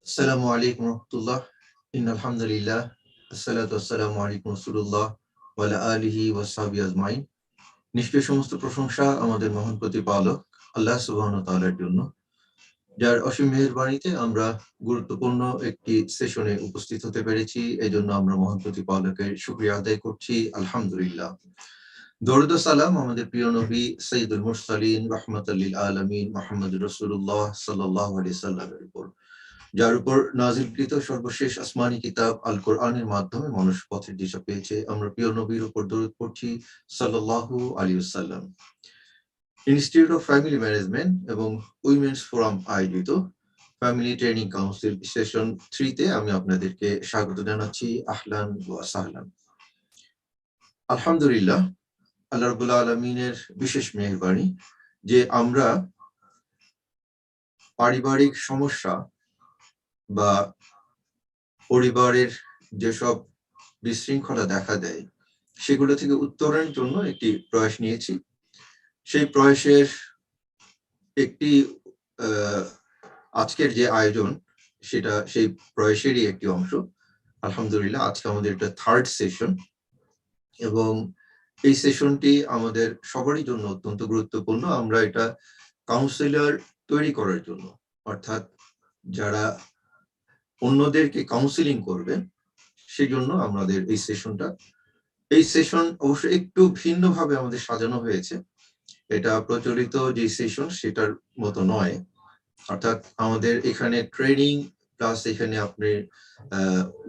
আসসালামু আলাইকুম রহমতুল্লাহ। ইন্নাল হামদুলিল্লাহ, আসসালাতু ওয়াসসালামু আলাইকুম রাসূলুল্লাহ ওয়া আলা আলিহি ওয়া সাহবিহি আজমাইন। নিশ্চয় সমস্ত প্রশংসা আমাদের মহান প্রতিপালক আল্লাহ সুবহানাহু ওয়া তাআলার জন্য, যার অসীম মেহেরবানিতে আমরা গুরুত্বপূর্ণ একটি সেশনে উপস্থিত হতে পেরেছি। এই জন্য আমরা মহান প্রতিপালকের শুকরিয়া আদায় করছি, আলহামদুলিল্লাহ। দরুদ ও সালাম আমাদের প্রিয় নবী সাইয়্যিদুল মুরসালিন রাহমাতাল লিল আলামিন মুহাম্মদুর রাসূলুল্লাহ সাল্লাল্লাহু আলাইহি সাল্লামের উপর, যার উপর নাজিলকৃত সর্বশেষ আসমানি কিতাব আল কোরআনের মাধ্যমে মানুষ পথের দিশা পেয়েছে। আমরা প্রিয় নবীর উপর দরুদ পড়ছি সাল্লাল্লাহু আলাইহি ওয়াসাল্লাম। ইনস্টিটিউট অফ ফ্যামিলি ম্যানেজমেন্ট এবং উইমেন্স ফোরাম আয়োজিত ফ্যামিলি ট্রেনিং কাউন্সিল সেশন 3-তে আমি আপনাদেরকে স্বাগত জানাচ্ছি। আহলান ওয়া সাহলান। আলহামদুলিল্লাহ, আল্লাহ রাব্বুল আলামিনের বিশেষ মেহেরবানি যে আমরা পারিবারিক সমস্যা বা পরিবারের যেসব বিশৃঙ্খলা দেখা দেয় সেগুলো থেকে উত্তরণের জন্য একটি প্রয়াস নিয়েছি। সেই প্রয়াসের একটি আজকের যে আয়োজন সেটা সেই প্রয়াসেরই একটি অংশ। আলহামদুলিল্লাহ, আজকে আমাদের এটা 3rd সেশন এবং এই সেশনটি আমাদের সবারই জন্য অত্যন্ত গুরুত্বপূর্ণ। আমরা এটা কাউন্সিলর তৈরি করার জন্য, অর্থাৎ যারা অন্যদেরকে কাউন্সিলিং করবেন সেই জন্য আমাদের এই সেশনটা। এই সেশন অবশ্য একটু ভিন্নভাবে আমাদের সাজানো হয়েছে। এটা প্রচলিত যে সেশন সেটার মতো নয়, অর্থাৎ আমাদের এখানে ট্রেনিং প্লাস এখানে আপনি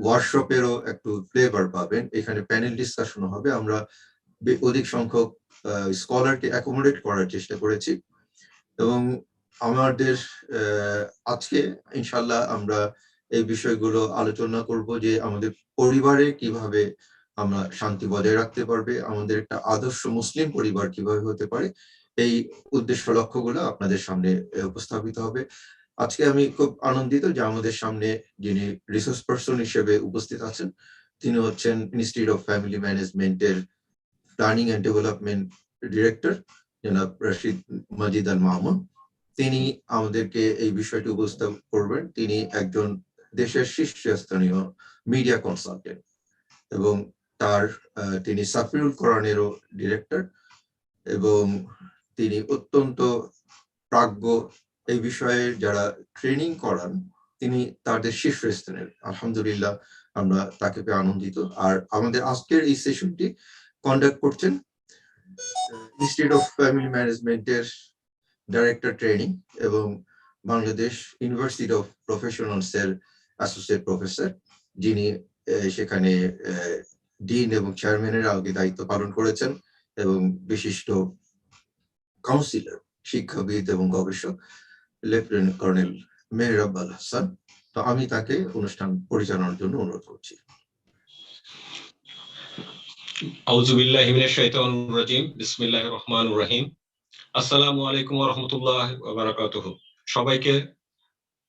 ওয়ার্কশপেরও একটু ফ্লেভার পাবেন। এখানে প্যানেল ডিসকাশনও হবে। আমরা অধিক সংখ্যক স্কলারকে অ্যাকোমোডেট করার চেষ্টা করেছি এবং আমাদের আজকে ইনশাল্লাহ আমরা এই বিষয়গুলো আলোচনা করব যে আমাদের পরিবারে কিভাবে আমরা শান্তি বজায় রাখতে পারবে, আমাদের একটা আদর্শ মুসলিম পরিবার কিভাবে হতে পারে। এই উদ্দেশ্য লক্ষ্যগুলো আপনাদের সামনে উপস্থাপিত হবে। আজকে আমি খুব আনন্দিত যে আমাদের সামনে যিনি রিসোর্স পারসন হিসেবে উপস্থিত আছেন তিনি হচ্ছেন ইনস্টিটিউট অফ ফ্যামিলি ম্যানেজমেন্টের প্ল্যানিং অ্যান্ড ডেভেলপমেন্ট ডিরেক্টর জনাব রশিদ মাজিদ আল মামুন। তিনি আমাদেরকে এই বিষয়টি উপস্থাপন করবেন। তিনি একজন দেশের শীর্ষস্থানীয় মিডিয়া কনসালটেন্ট এবং তিনি সাফিরুল কোরআনেরও ডিরেক্টর এবং তিনি অত্যন্ত প্রাজ্ঞ। এই বিষয়ে যারা ট্রেনিং করান তিনি তাদের শীর্ষস্থানের। আলহামদুলিল্লাহ, আমরা তাকে পেয়ে আনন্দিত। আর আমাদের আজকের এই সেশনটি কন্ডাক্ট করছেন ইনস্টিটিউট অফ ফ্যামিলি ম্যানেজমেন্টের ডাইরেক্টর ট্রেনিং এবং বাংলাদেশ ইউনিভার্সিটি অফ প্রফেশনালস এর অ্যাসোসিয়েট প্রফেসর, যিনি সেখানে ডিন এবং চেয়ারম্যানের আগে দায়িত্ব পালন করেছেন এবং বিশিষ্ট কাউন্সিলর, শিক্ষাবিদ এবং গবেষক লেফটেন্যান্ট কর্নেল মেহরাব আল হাসান। তো আমি তাকে অনুষ্ঠান পরিচালনার জন্য অনুরোধ করছি। আউযু বিল্লাহি মিনাশ শাইতানির রাজিম। বিসমিল্লাহির রহমানির রহিম। আসসালামু আলাইকুম ওয়া রাহমাতুল্লাহি ওয়া বারাকাতুহু। সবাইকে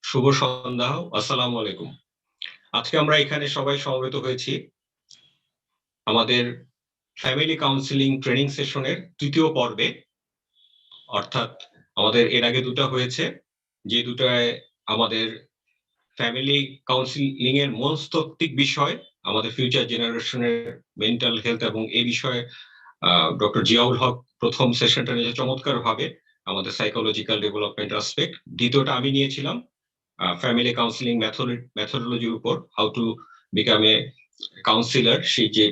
শুভ সন্ধ্যা। আসসালামু আলাইকুম। আজকে আমরা এখানে সবাই সমবেত হয়েছি আমাদের ফ্যামিলি কাউন্সিলিং ট্রেনিং সেশনের 3য় পর্বে। অর্থাৎ আমাদের এর আগে দুটো হয়েছে, যে দুটায় আমাদের ফ্যামিলি কাউন্সিলিং এর মনস্তাত্ত্বিক বিষয়, আমাদের ফিউচার জেনারেশনের মেন্টাল হেলথ এবং এই বিষয়ে ডক্টর জিয়াউল হক প্রথম সেশনটা নিয়ে চমৎকার ভাবে আমাদের সাইকোলজিক্যাল ডেভেলপমেন্ট অ্যাসপেক্ট। দ্বিতীয়টা আমি নিয়েছিলাম ফ্যামিলি কাউন্সিলিং মেথোডোলজির উপর, how to become a councillor, সেই যে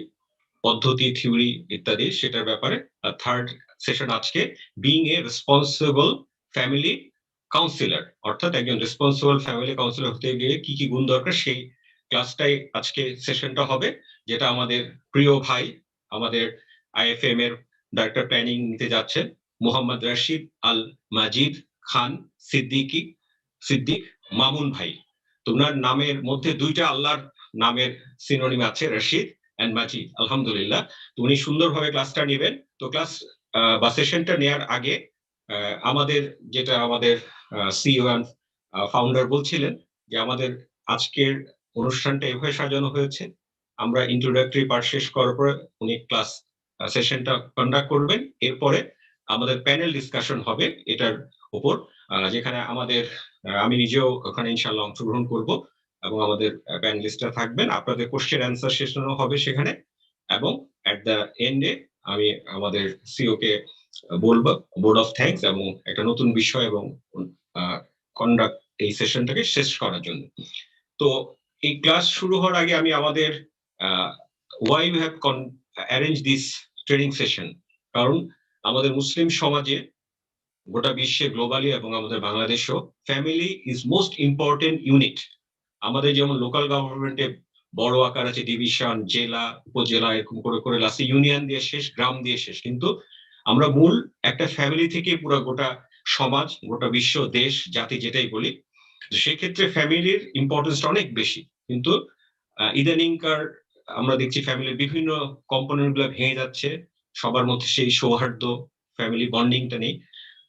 পদ্ধতি, থিওরি ইত্যাদি, সেটার ব্যাপারে। আর থার্ড সেশন আজকে being a responsible family councillor, অর্থাৎ একজন রেসপন্সিবল ফ্যামিলি কাউন্সিলর হতে গিয়ে কি কি গুণ দরকার, সেই ক্লাসটাই আজকে সেশনটা হবে, যেটা আমাদের প্রিয় ভাই, আমাদের আইএফএম এর ডাইরেক্টর প্ল্যানিং নিতে যাচ্ছেন মোহাম্মদ রশিদ আল মাজিদ খান সিদ্দিক মামুন ভাই। তোমার নামের মধ্যে দুইটা আল্লাহর নামের সিনোনিম আছে, রশিদ এন্ড মাজিদ। আলহামদুলিল্লাহ, উনি সুন্দরভাবে ক্লাসটা নেবেন। তো ক্লাস বা সেশনটা নেওয়ার আগে আমাদের সিইও এন্ড ফাউন্ডার বলছিলেন যে আমাদের আজকের অনুষ্ঠানটা এভাবে সাজানো হয়েছে, আমরা ইন্ট্রোডাক্টরি পার্ট শেষ করার পরে উনি ক্লাস সেশনটা কন্ডাক্ট করবেন। এরপরে আমাদের প্যানেল ডিসকাশন হবে এটার উপর, যেখানে আমাদের আমি নিজেও ওখানে ইনশাআল্লাহ অংশগ্রহণ করব এবং আমাদের প্যানেলিস্টরা থাকবেন, আপনাদের কোশ্চেন অ্যান্সার সেশনও হবে সেখানে, এবং এট দ্য এন্ডে আমি আমাদের সিও কে বলবো বোর্ড অফ থ্যাঙ্কস এবং একটা নতুন বিষয় এবং কন্ডাক্ট এই সেশনটাকে শেষ করার জন্য। তো এই ক্লাস শুরু হওয়ার আগে আমি আমাদের why you have arrange this training session, কারণ আমাদের মুসলিম সমাজে গোটা বিশ্বে গ্লোবালি এবং আমাদের বাংলাদেশেও family is most important unit. আমাদের যেমন লোকাল গভর্নমেন্টে বড় আকার আছে, ডিভিশন, জেলা, উপজেলা, এরকম করে করে লাস্টে ইউনিয়ন দিয়ে শেষ, গ্রাম দিয়ে শেষ, কিন্তু আমরা মূল একটা ফ্যামিলি থেকে পুরো গোটা সমাজ, গোটা বিশ্ব, দেশ, জাতি যেটাই বলি, সেক্ষেত্রে ফ্যামিলির ইম্পর্টেন্সটা অনেক বেশি। কিন্তু ইদানিংকার আমরা দেখছি ফ্যামিলির বিভিন্ন কম্পোনেন্ট গুলো ভেঙে যাচ্ছে, সবার মধ্যে সেই সৌহার্দ্য, ফ্যামিলি বন্ডিংটা নেই।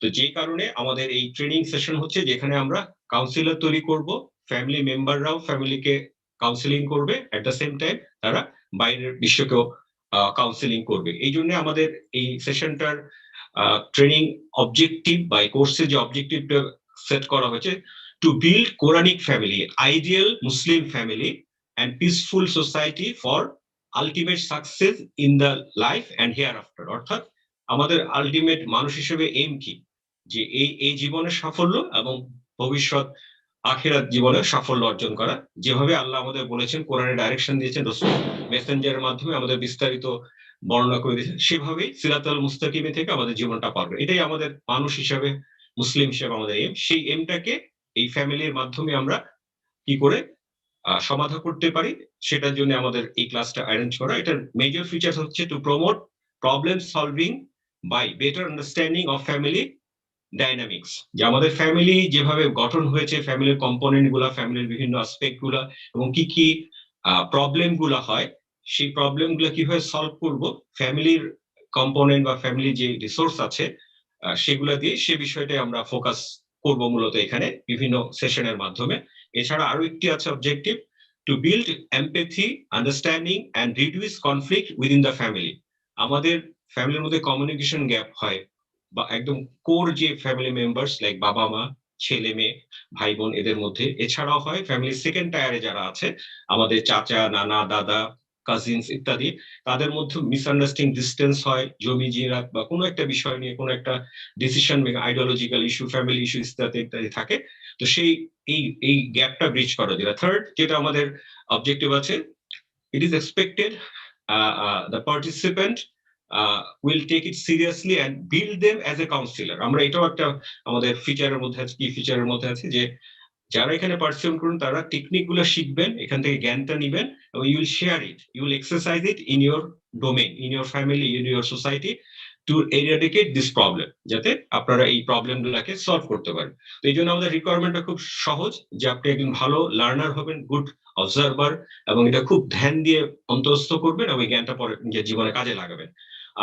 তো যে কারণে আমাদের এই ট্রেনিং সেশন হচ্ছে, যেখানে আমরা কাউন্সিলর তৈরি করব, ফ্যামিলি মেম্বাররাও ফ্যামিলিকে কাউন্সিলিং করবে, এট দ্য সেম টাইম তারা বাইরের বিশ্বকেও কাউন্সিলিং করবে। এই জন্য আমাদের এই সেশনটার ট্রেনিং অবজেক্টিভ বা কোর্সের যে অবজেক্টিভটা সেট করা হয়েছে, to build Quranic family, ideal Muslim family and peaceful society for ultimate success in the life and hereafter। অর্থাৎ আমাদের আলটিমেট মানুষ হিসেবে এম কি, যে এই জীবনের সাফল্য এবং ভবিষ্যৎ আখিরাত জীবনে সাফল্য অর্জন করা, যেভাবে আল্লাহ আমাদের বলেছেন, কোরআনে ডাইরেকশন দিয়েছেন, রাসূল মেসেঞ্জারের মাধ্যমে আমাদের বিস্তারিত বর্ণনা করে দিয়েছেন, সেভাবেই সিরাতাল মুস্তাকিমে থেকে আমাদের জীবনটা পারবে। এটাই আমাদের মানুষ হিসেবে, মুসলিম হিসেবে আমাদের এম। সেই এমটাকে এই ফ্যামিলির মাধ্যমে আমরা কি করে সমাধান করতে পারি, সেটার জন্য আমাদের এই ক্লাসটা অ্যারেঞ্জ করা। এটার মেজর ফিচার হচ্ছে to promote problem solving by better understanding of family dynamics. যে আমাদের ফ্যামিলি যেভাবে গঠন হয়েছে, ফ্যামিলির কম্পোনেন্ট গুলা, ফ্যামিলির বিভিন্ন আসপেক্ট গুলা এবং কি কি প্রবলেম গুলা হয়, সেই প্রবলেম গুলা কিভাবে সলভ করব, ফ্যামিলির কম্পোনেন্ট বা ফ্যামিলি যে রিসোর্স আছে সেগুলা দিয়ে, সে বিষয়টাই আমরা ফোকাস করব মূলত এখানে বিভিন্ন সেশনের মাধ্যমে। এছাড়া আরো একটি আছে objective, to build empathy, understanding and reduce conflict within the family. আমাদের ফ্যামিলির মধ্যে কমিউনিকেশন গ্যাপ হয়, বা একদম কোর যে ফ্যামিলি মেম্বার্স লাইক বাবা মা, ছেলে মেয়ে, ভাই বোন, এদের মধ্যে। এছাড়াও হয় ফ্যামিলির সেকেন্ড টায়ারে যারা আছে, আমাদের চাচা, নানা, দাদা, কাজিনস ইত্যাদি, তাদের মধ্যে মিসআন্ডারস্ট্যান্ডিং, ডিস্টেন্স হয়, জমি জিরাত বা কোনো একটা বিষয় নিয়ে কোনো একটা decision making, ideological issue, family issue ইত্যাদি ইত্যাদি থাকে। তো সেই এই গ্যাপটা ব্রিজ করা, যেটা থার্ড, যেটা আমাদের অবজেক্টিভ আছে, it is expected the participant will take it seriously and build them as a counselor। আমরা এটাও একটা আমাদের ফিচারের মধ্যে আছে, কি ফিচারের মধ্যে আছে, যে যারা এখানে পার্টিসিপেট করুন তারা টেকনিক গুলো শিখবেন, এখান থেকে জ্ঞানটা নিবেন, এবং you will share it, you will exercise it in your domain, in your family, in your society, to eradicate this problem, যাতে আপনারা এই প্রবলেম গুলাকে সলভ করতে পারেন। তো এই জন্য আমাদের রিকোয়ারমেন্টটা খুব সহজ, যে আপনি একজন ভালো লার্নার হবেন, গুড অবজারভার, এবং এটা খুব ধ্যান দিয়ে অন্তঃস্থ করবেন এবং জ্ঞানটা পরে নিজের জীবনে কাজে লাগাবেন।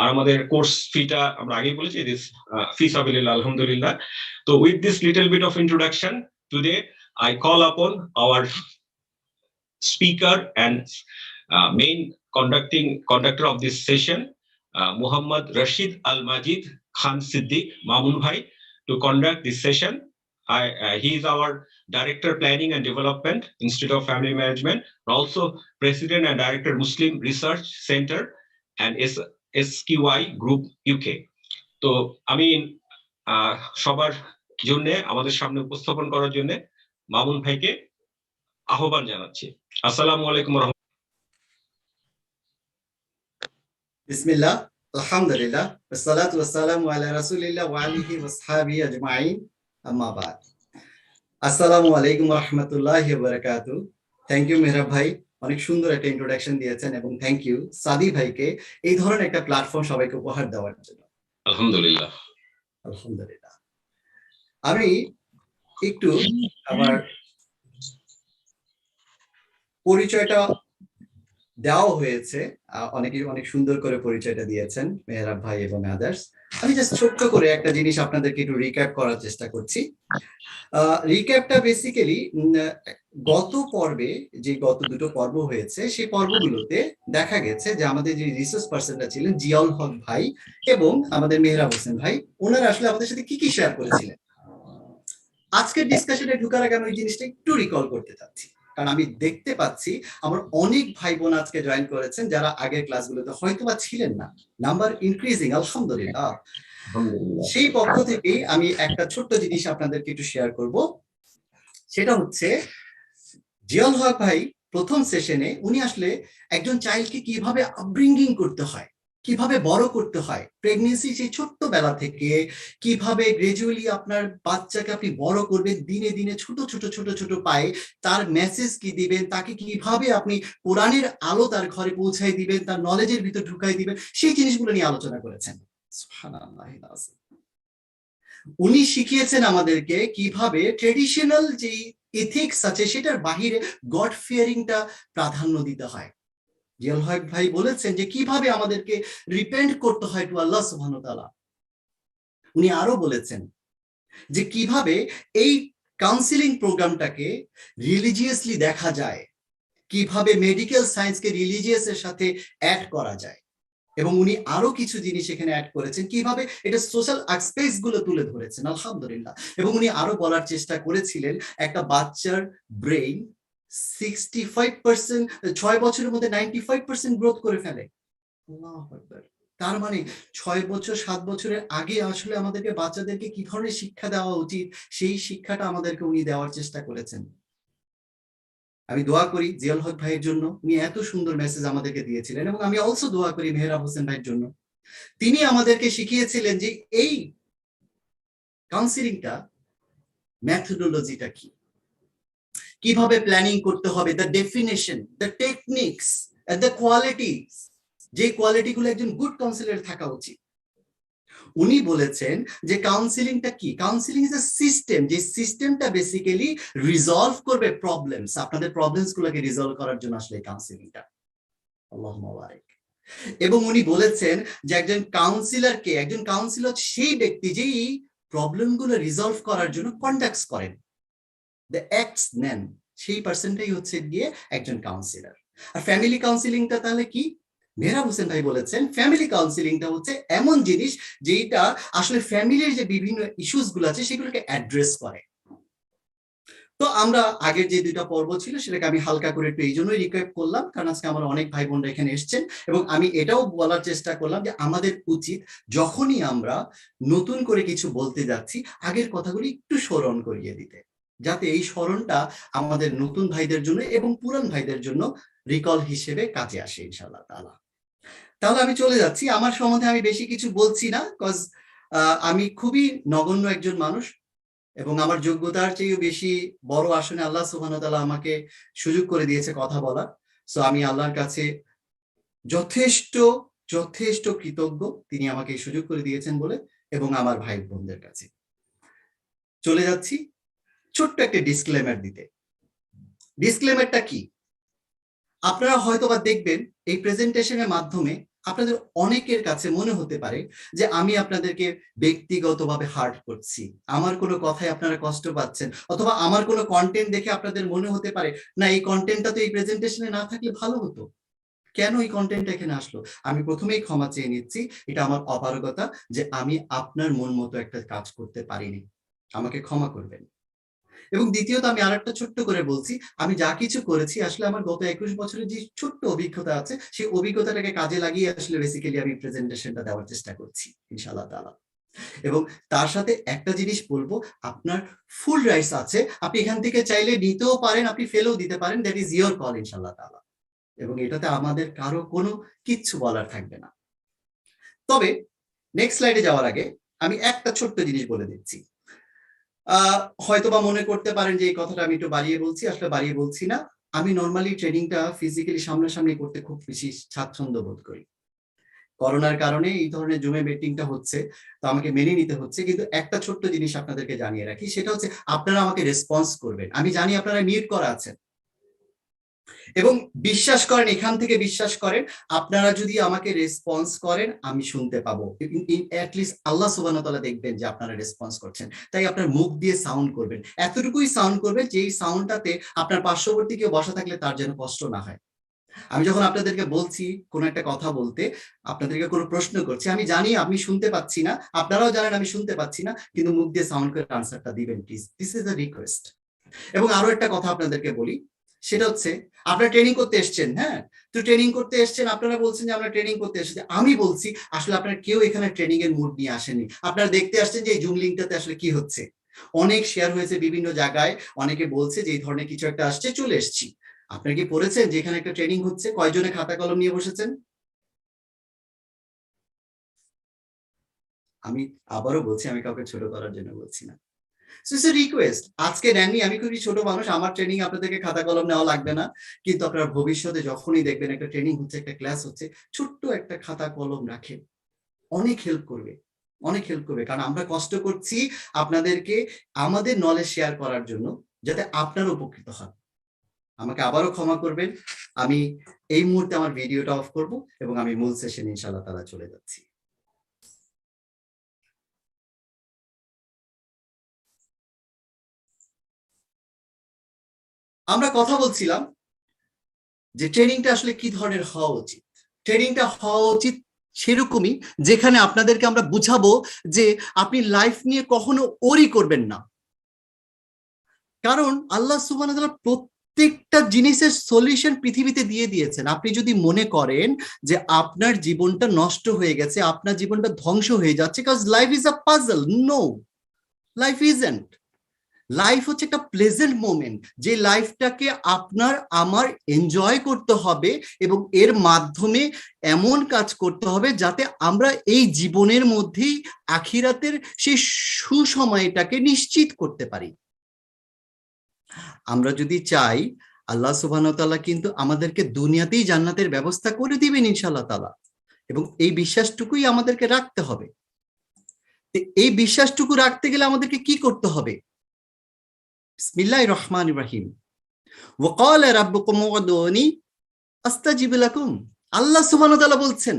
আর আমাদের কোর্স ফিটা আমরা আগেই বলেছি, দিস ফি সাবিলিল্লাহ, আলহামদুলিল্লাহ। তো with this little bit of introduction, today I call upon our speaker and main conductor of this session, Muhammad Rashid Al Majid Khan Siddiq Mamun Bhai, to conduct this session. He is our Director Planning and Development, Institute of Family Management, also President and Director Muslim Research Center and SQI Group UK. তো আমি সবার জন্য আমাদের সামনে উপস্থাপন করার জন্য মামুন ভাইকে আহ্বান জানাচ্ছি। আসসালামু আলাইকুম। বিসমিল্লাহ, আলহামদুলিল্লাহ, ওয়াসসালাতু ওয়াসসালামু আলা রাসূলিল্লাহ ওয়া আলিহি ওয়া সাহবিহি আজমাইন, আম্মা বাদ। আসসালামু আলাইকুম ওয়া রাহমাতুল্লাহি ওয়া বারাকাতুহু। থ্যাংক ইউ মেহরাব ভাই, অনেক সুন্দর একটা ইন্ট্রোডাকশন দিয়েছেন, এবং থ্যাংক ইউ সাদি ভাইকে এই ধরনের একটা প্ল্যাটফর্ম সবাইকে উপহার দেওয়ার জন্য। আলহামদুলিল্লাহ। আলহামদুলিল্লাহ। আমি একটু আমার পরিচয়টা দেওয়া হয়েছে, অনেকেই অনেক সুন্দর করে পরিচয়টা দিয়েছেন, মেহরাব ভাই এবং আদার্স। আমি জাস্ট ছোট্ট করে একটা জিনিস আপনাদেরকে একটু রিক্যাপ করার চেষ্টা করছি। রিক্যাপটা বেসিক্যালি গত পর্বে, যে গত দুটো পর্ব হয়েছে, সেই পর্বগুলোতে দেখা গেছে যে আমাদের যে রিসোর্স পার্সনরা ছিলেন, জিয়াউল হক ভাই এবং আমাদের মেহরাব হোসেন ভাই, ওনারা আসলে আমাদের সাথে কি কি শেয়ার করেছিলেন। আজকের ডিসকাশনে ঢুকার আগে আমি ওই জিনিসটা একটু রিকল করতে চাচ্ছি, কারণ আমি দেখতে পাচ্ছি আমার অনেক ভাই বোন আজকে জয়েন করেছেন যারা আগের ক্লাসগুলোতে হয়তোবা ছিলেন না। নাম্বার ইনক্রিজিং, আলহামদুলিল্লাহ। সেই পক্ষ থেকেই আমি একটা ছোট্ট জিনিস আপনাদেরকে একটু শেয়ার করব। সেটা হচ্ছে জিয়াউল হক ভাই প্রথম সেশনে উনি আসলে একজন চাইল্ডকে কিভাবে আপব্রিঙ্গিং করতে হয়, কিভাবে বড় করতে হয়, প্রেগনেন্সি সেই ছোট্ট বেলা থেকে কিভাবে গ্রাজুয়ালি আপনার বাচ্চাকে আপনি বড় করবেন, দিনে দিনে ছোট ছোট ছোট ছোট পায়ে তার মেসেজ কি দিবেন, তাকে কিভাবে আপনি কোরআনের আলো তার ঘরে পৌঁছাই দিবেন, তার নলেজের ভিতর ঢুকাই দিবেন, সেই জিনিসগুলো নিয়ে আলোচনা করেছেন। সুবহানাল্লাহ। উনি শিখিয়েছেন আমাদেরকে কিভাবে ট্রেডিশনাল যে এথিক্স আছে সেটার বাহিরে গড ফিয়ারিংটা প্রাধান্য দিতে হয়। জিয়াউল হক ভাই বলেছেন যে কিভাবে আমাদেরকে রিপেন্ট করতে হয় টু আল্লাহ সুবহানাহু ওয়া তাআলা। উনি আরো বলেছেন যে কিভাবে এই কাউন্সিলিং প্রোগ্রামটাকে রিলিজিয়াসলি দেখা যায়, কিভাবে মেডিকেল সায়েন্সকে রিলিজিয়াসের সাথে অ্যাড করা যায়, এবং উনি আরো কিছু জিনিস এখানে অ্যাড করেছেন, কিভাবে এটা সোশ্যাল অ্যাসপেক্টস গুলো তুলে ধরেছেন, আলহামদুলিল্লাহ। এবং উনি আরো বলার চেষ্টা করেছিলেন একটা বাচ্চার ব্রেইন 65%, 6 বছরের মধ্যে 95% গ্রোথ করে ফেলে। আল্লাহু আকবার। তার মানে 6 বছর 7 বছরের আগে আসলে আমাদেরকে বাচ্চাদেরকে কি ধরনের শিক্ষা দেওয়া উচিত, সেই শিক্ষাটা আমাদেরকে উনি দেওয়ার চেষ্টা করেছেন। আমি দোয়া করি জিয়াউল হক ভাইয়ের জন্য, উনি এত সুন্দর মেসেজ আমাদেরকে দিয়েছিলেন, এবং আমি অলসো দোয়া করি মেহরাব হোসেন ভাইয়ের জন্য। তিনি আমাদেরকে শিখিয়েছিলেন যে এই কাউন্সিলিংটা মেথোডোলজিটা কি, কিভাবে প্ল্যানিং করতে হবে, the definition, the techniques, the qualities, যে কোয়ালিটিগুলো একজন গুড কাউন্সিলর থাকা উচিত। উনি বলেছেন যে কাউন্সিলিংটা কি, কাউন্সিলিং ইজ আ সিস্টেম, যে সিস্টেমটা বেসিক্যালি রিজলভ করবে প্রবলেমস, আপনাদের প্রবলেমস গুলোকে রিজলভ করার জন্য আসলে কাউন্সিলিংটা। আল্লাহুম্মা বারিক। এবং উনি বলেছেন যে একজন কাউন্সিলর সেই ব্যক্তি যেই প্রবলেমগুলো রিজলভ করার জন্য কন্ডাক্টস করেন, দ্য অ্যাক্টস নেন, সেই পার্সনটাই হচ্ছে গিয়ে একজন কাউন্সিলর। আর ফ্যামিলি কাউন্সিলিংটা তাহলে কি? মেহরাব হোসেন ভাই বলেছেন ফ্যামিলি কাউন্সিলিংটা হচ্ছে এমন জিনিস যেটা আসলে ফ্যামিলির যে বিভিন্ন ইস্যুস গুলো আছে সেগুলোকে অ্যাড্রেস করে। তো আমরা আগের যে দুইটা পর্ব ছিল সেটাকে আমি হালকা করে একটু এই জন্যই রিক্যাপ করলাম, কারণ আজকে আমার অনেক ভাই বোনরা এখানে এসেছেন, এবং আমি এটাও বলার চেষ্টা করলাম যে আমাদের উচিত যখনই আমরা নতুন করে কিছু বলতে যাচ্ছি আগের কথাগুলি একটু স্মরণ করিয়ে দিতে, যাতে এই স্মরণটা আমাদের নতুন ভাইদের জন্য এবং পুরান ভাইদের জন্য রিকল হিসেবে কাজে আসে ইনশাআল্লাহ তাআলা। তাহলে আমি চলে যাচ্ছি, আমার সম্বন্ধে আমি বেশি কিছু বলছি না, কজ আমি খুবই নগণ্য একজন মানুষ, এবং আমার যোগ্যতার চেয়েও বেশি বড় আসনে আল্লাহ সুবহানাহু ওয়া তাআলা আমাকে সুযোগ করে দিয়েছে কথা বলার। সো আমি আল্লাহর কাছে যথেষ্ট যথেষ্ট কৃতজ্ঞ, তিনি আমাকে এই সুযোগ করে দিয়েছেন বলে, এবং আমার ভাই বোনদের কাছে। চলে যাচ্ছি ছোট্ট একটা ডিসক্লেমার দিতে। ডিসক্লেমারটা কি? আপনারা হয়তোবা দেখবেন এই প্রেজেন্টেশনের মাধ্যমে আপনাদের অনেকের কাছে মনে হতে পারে যে আমি আপনাদেরকে ব্যক্তিগতভাবে হার্ট করছি, আমার কোনো কথায় আপনারা কষ্ট পাচ্ছেন, অথবা আমার কোনো কন্টেন্ট দেখে আপনাদের মনে হতে পারে না এই কন্টেন্টটা তো এই প্রেজেন্টেশনে না থাকলে ভালো হতো, কেন এই কন্টেন্টটা এখানে আসলো। আমি প্রথমেই ক্ষমা চেয়ে নিচ্ছি, এটা আমার অপারগতা যে আমি আপনার মন মতো একটা কাজ করতে পারিনি, আমাকে ক্ষমা করবেন। এবং দ্বিতীয়ত আমি আরেকটা ছোট্ট করে বলছি, আমি যা কিছু করেছি আসলে আমার গত 21 বছরের যে ছোট্ট অভিজ্ঞতা আছে সেই অভিজ্ঞতাটাকে কাজে লাগিয়ে আসলে বেসিক্যালি আমি প্রেজেন্টেশনটা দেওয়ার চেষ্টা করছি ইনশাআল্লাহ তাআলা। এবং তার সাথে একটা জিনিস বলবো, আপনার ফুল রাইটস আছে, আপনি এখান থেকে চাইলে নিতেও পারেন, আপনি ফেলেও দিতে পারেন, দ্যাট ইজ ইওর কল ইনশাআল্লাহ তাআলা, এবং এটাতে আমাদের কারো কোনো কিচ্ছু বলার থাকবে না। তবে নেক্সট স্লাইডে যাওয়ার আগে আমি একটা ছোট্ট জিনিস বলে দিচ্ছি। হয়তোবা মনে করতে পারেন যে এই কথাটা আমি একটু বাড়িয়ে বলছি, আসলে বাড়িয়ে বলছি না। আমি নর্মালি ট্রেনিংটা ফিজিক্যালি সামনাসামনি করতে খুব বেশি স্বাচ্ছন্দ্য বোধ করি। করোনার কারণে এই ধরনের জুমে মিটিংটা হচ্ছে, তো আমাকে মেনে নিতে হচ্ছে, কিন্তু একটা ছোট্ট জিনিস আপনাদেরকে জানিয়ে রাখি, সেটা হচ্ছে আপনারা আমাকে রেসপন্স করবেন। আমি জানি আপনারা মিউট করা আছেন, এবং বিশ্বাস করেন, এখান থেকে বিশ্বাস করেন, আপনারা যদি আমাকে রেসপন্স করেন আমি শুনতে পাবো, অ্যাটলিস্ট আল্লাহ সুবহানাহু ওয়া তাআলা দেখবেন যে আপনারা রেসপন্স করছেন, তাই আপনার মুখ দিয়ে সাউন্ড করবেন, এতটুকুই সাউন্ড করবেন যে এই সাউন্ডটাতে আপনার পার্শ্ববর্তী কেউ বসা থাকলে তার যেন কষ্ট না হয়। আমি যখন আপনাদেরকে বলছি কোনো একটা কথা বলতে, আপনাদেরকে কোনো প্রশ্ন করছি, আমি জানি আমি শুনতে পাচ্ছি না, আপনারাও জানেন আমি শুনতে পাচ্ছি না, কিন্তু মুখ দিয়ে সাউন্ড করে আনসারটা দিবেন please, this is a request. এবং আরো একটা কথা আপনাদেরকে বলি, সেটা হচ্ছে আপনারা ট্রেনিং করতে এসছেন, হ্যাঁ, তো ট্রেনিং করতে এসছেন, আপনারা বলছেন যে আমরা ট্রেনিং করতে এসেছি, আমি বলছি আসলে আপনারা কেউ এখানে ট্রেনিং এর মুড নিয়ে আসেনি, আপনারা দেখতে আসছেন যে এই জুম লিঙ্কটাতে আসলে কি হচ্ছে। অনেক শেয়ার হয়েছে বিভিন্ন জায়গায়, অনেকে বলছে যে এই ধরনের কিছু একটা আসছে, চলে এসছি। আপনারা কি পড়েছেন যে এখানে একটা ট্রেনিং হচ্ছে? কয়জনে খাতা কলম নিয়ে বসেছেন? আমি আবারও বলছি, আমি কাউকে ছোট করার জন্য বলছি না, রিকোয়েস্ট। আজকে নেননি, আমি খুবই ছোট মানুষ, আমার ট্রেনিং আপনাদেরকে খাতা কলম নেওয়া লাগবে না, কিন্তু আপনারা ভবিষ্যতে যখনই দেখবেন একটা ট্রেনিং হচ্ছে, একটা ক্লাস হচ্ছে, ছোট্ট একটা খাতা কলম রাখেন, অনেক হেল্প করবে, অনেক হেল্প করবে। কারণ আমরা কষ্ট করছি আপনাদেরকে আমাদের নলেজ শেয়ার করার জন্য, যাতে আপনারা উপকৃত হন। আমাকে আবারও ক্ষমা করবেন, আমি এই মুহূর্তে আমার ভিডিওটা অফ করব এবং আমি মূল সেশনে ইনশাআল্লাহ তাআলা চলে যাচ্ছি। আমরা কথা বলছিলাম যে ট্রেনিংটা আসলে কি ধরনের হওয়া উচিত। ট্রেনিংটা হওয়া উচিত সেরকমই, যেখানে আপনাদেরকে আমরা বুঝাবো যে আপনি লাইফ নিয়ে কখনো ওরি করবেন না, কারণ আল্লাহ সুবহানাহু ওয়া তাআলা প্রত্যেকটা জিনিসের সলিউশন পৃথিবীতে দিয়ে দিয়েছেন। আপনি যদি মনে করেন যে আপনার জীবনটা নষ্ট হয়ে গেছে, আপনার জীবনটা ধ্বংস হয়ে যাচ্ছে, because life is a puzzle, no, life isn't. Life হচ্ছে একটা প্লেজেন্ট মোমেন্ট, যে লাইফটাকে আপনার আমার এনজয় করতে হবে এবং এর মাধ্যমে এমন কাজ করতে হবে যাতে আমরা এই জীবনের মধ্যেই আখিরাতের সেই সুসময়টাকে নিশ্চিত করতে পারি। আমরা যদি চাই, আল্লাহ সুবহানাহু ওয়া তাআলা কিন্তু আমাদেরকে দুনিয়াতেই জান্নাতের ব্যবস্থা করে দিবেন ইনশাআল্লাহ তাআলা, এবং এই বিশ্বাসটুকুই আমাদেরকে রাখতে হবে। এই বিশ্বাসটুকু রাখতে গেলে আমাদেরকে কি করতে হবে? বিসমিল্লাহির রহমানির রহিম। ওয়াকালা রাব্বুকুম উদউনি আস্তাজিব লাকুম। আল্লাহ সুবহানাহু ওয়া তাআলা বলছেন,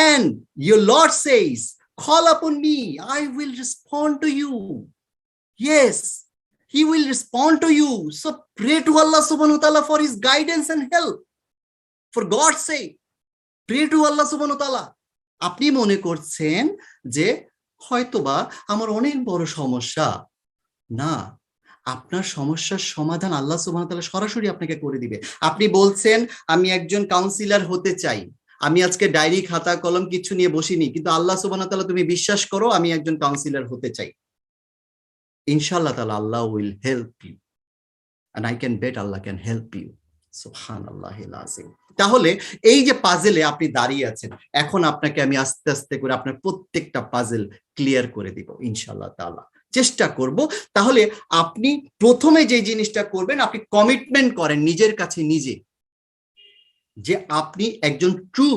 and your Lord says, call upon me, I will respond to you. Yes, he will respond to you. So pray to Allah subhanahu wa ta'ala for his guidance and help. For God's sake, pray to Allah subhanahu wa ta'ala. আপনি মনে করছেন যে হয়তোবা আমার অনেক বড় সমস্যা, না, আপনার সমস্যার সমাধান আল্লাহ সুবহানাহু ওয়া তাআলা সরাসরি আপনাকে করে দিবে। আপনি বলছেন আমি একজন কাউন্সিলর হতে চাই, আমি আজকে ডায়েরি খাতা কলম কিছু নিয়ে বসিনি, কিন্তু আল্লাহ সুবহানাহু ওয়া তাআলা তুমি বিশ্বাস করো আমি একজন কাউন্সিলর হতে চাই, ইনশাআল্লাহ তাআলা Allah will help you, and I can bet Allah can help you. সুবহানাল্লাহিল আযীম। তাহলে এই যে পাজেলে আপনি দাঁড়িয়ে আছেন, এখন আপনাকে আমি আস্তে আস্তে করে আপনার প্রত্যেকটা পাজেল ক্লিয়ার করে দিব ইনশাআল্লাহ তাআলা, চেষ্টা করব। তাহলে আপনি প্রথমে যে জিনিসটা করবেন, আপনি কমিটমেন্ট করেন নিজের কাছে নিজে যে আপনি একজন ট্রু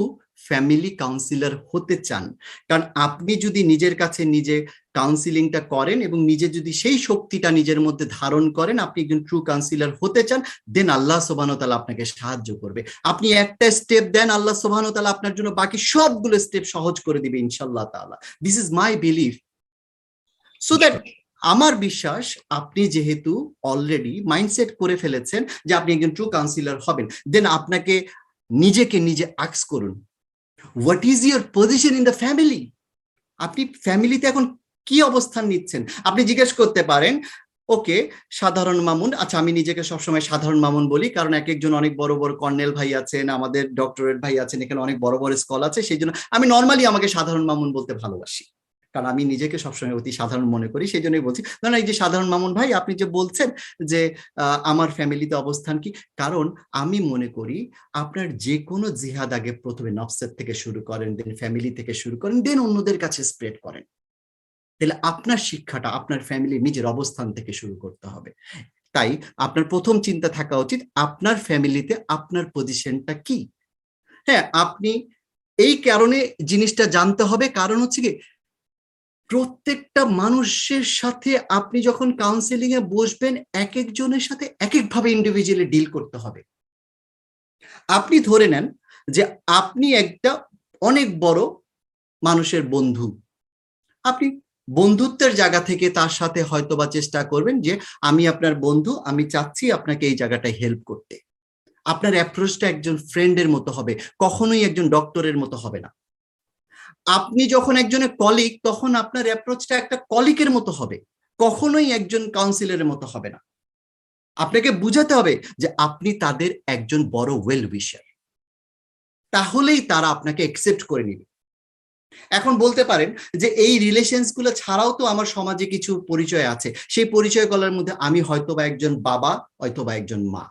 ফ্যামিলি কাউন্সিলর হতে চান। কারণ আপনি যদি নিজের কাছে নিজে কাউন্সিলিংটা করেন এবং নিজে যদি সেই শক্তিটা নিজের মধ্যে ধারণ করেন, আপনি একজন ট্রু কাউন্সিলর হতে চান, দেন আল্লাহ সুবহানাহু ওয়া তাআলা আপনাকে সাহায্য করবে। আপনি একটা স্টেপ দেন, আল্লাহ সুবহানাহু ওয়া তাআলা আপনার জন্য বাকি সবগুলো স্টেপ সহজ করে দিবে ইনশাআল্লাহ তাআলা। This is my belief. So that, আমার বিশ্বাস আপনি যেহেতু অলরেডি মাইন্ডসেট করে ফেলেছেন যে আপনি একজন ট্রু কাউন্সিলর হবেন, দেন আপনাকে নিজেকে নিজে আস্ক করুন, what is your position in the family? আপনি ফ্যামিলিতে এখন কি অবস্থান নিচ্ছেন? আপনি জিজ্ঞেস করতে পারেন, ওকে, সাধারণ মামুন। আচ্ছা, আমি নিজেকে সবসময় সাধারণ মামুন বলি, কারণ এক একজন অনেক বড় বড় কর্নেল ভাই আছেন, আমাদের ডক্টরেট ভাই আছেন, এখানে অনেক বড় বড় স্কল আছে, সেই জন্য আমি নর্মালি আমাকে সাধারণ মামুন বলতে ভালোবাসি, কারণ আমি নিজেকে সবসময় অতি সাধারণ মনে করি, সেই জন্যই বলছি। না, এই যে সাধারণ মামুন ভাই, আপনি যে বলছেন যে আমার ফ্যামিলিতে অবস্থান কি, কারণ আমি মনে করি আপনার যে কোনো জিহাদ আগে প্রথমে নফসের থেকে শুরু করেন, দেন ফ্যামিলি থেকে শুরু করেন, দেন অন্যদের কাছে স্প্রেড করেন। তাহলে আপনার শিক্ষাটা আপনার ফ্যামিলির নিজের অবস্থান থেকে শুরু করতে হবে। তাই আপনার প্রথম চিন্তা থাকা উচিত আপনার ফ্যামিলিতে আপনার পজিশনটা কি। হ্যাঁ, আপনি এই কারণে জিনিসটা জানতে হবে, কারণ হচ্ছে কি, প্রত্যেকটা মানুষের সাথে আপনি যখন কাউন্সেলিং এ বসবেন, এক একজনের সাথে এক একভাবে ইন্ডিভিজুয়ালি ডিল করতে হবে। আপনি ধরে নেন যে আপনি একটা অনেক বড় মানুষের বন্ধু, আপনি বন্ধুত্বের জায়গা থেকে তার সাথে হয়তোবা চেষ্টা করবেন যে আমি আপনার বন্ধু, আমি চাচ্ছি আপনাকে এই জায়গাটায় হেল্প করতে। আপনার অ্যাপ্রোচটা একজন ফ্রেন্ডের মতো হবে, কখনোই একজন ডক্টরের মতো হবে না। আপনি যখন একজনের কলিগ, তখন আপনার অ্যাপ্রোচটা একটা কলিগের মতো হবে, কখনোই একজন কাউন্সিলরের মতো হবে না। আপনাকে বুঝাতে হবে যে আপনি তাদের একজন বড় ওয়েল উইশার, তাহলেই তারা আপনাকে অ্যাকসেপ্ট করে নিবে। এখন বলতে পারেন যে এই রিলেশনস গুলো ছাড়াও তো আমার সমাজে কিছু পরিচয় আছে, সেই পরিচয়গুলোর মধ্যে আমি হয়তোবা একজন বাবা, হয়তোবা একজন মা।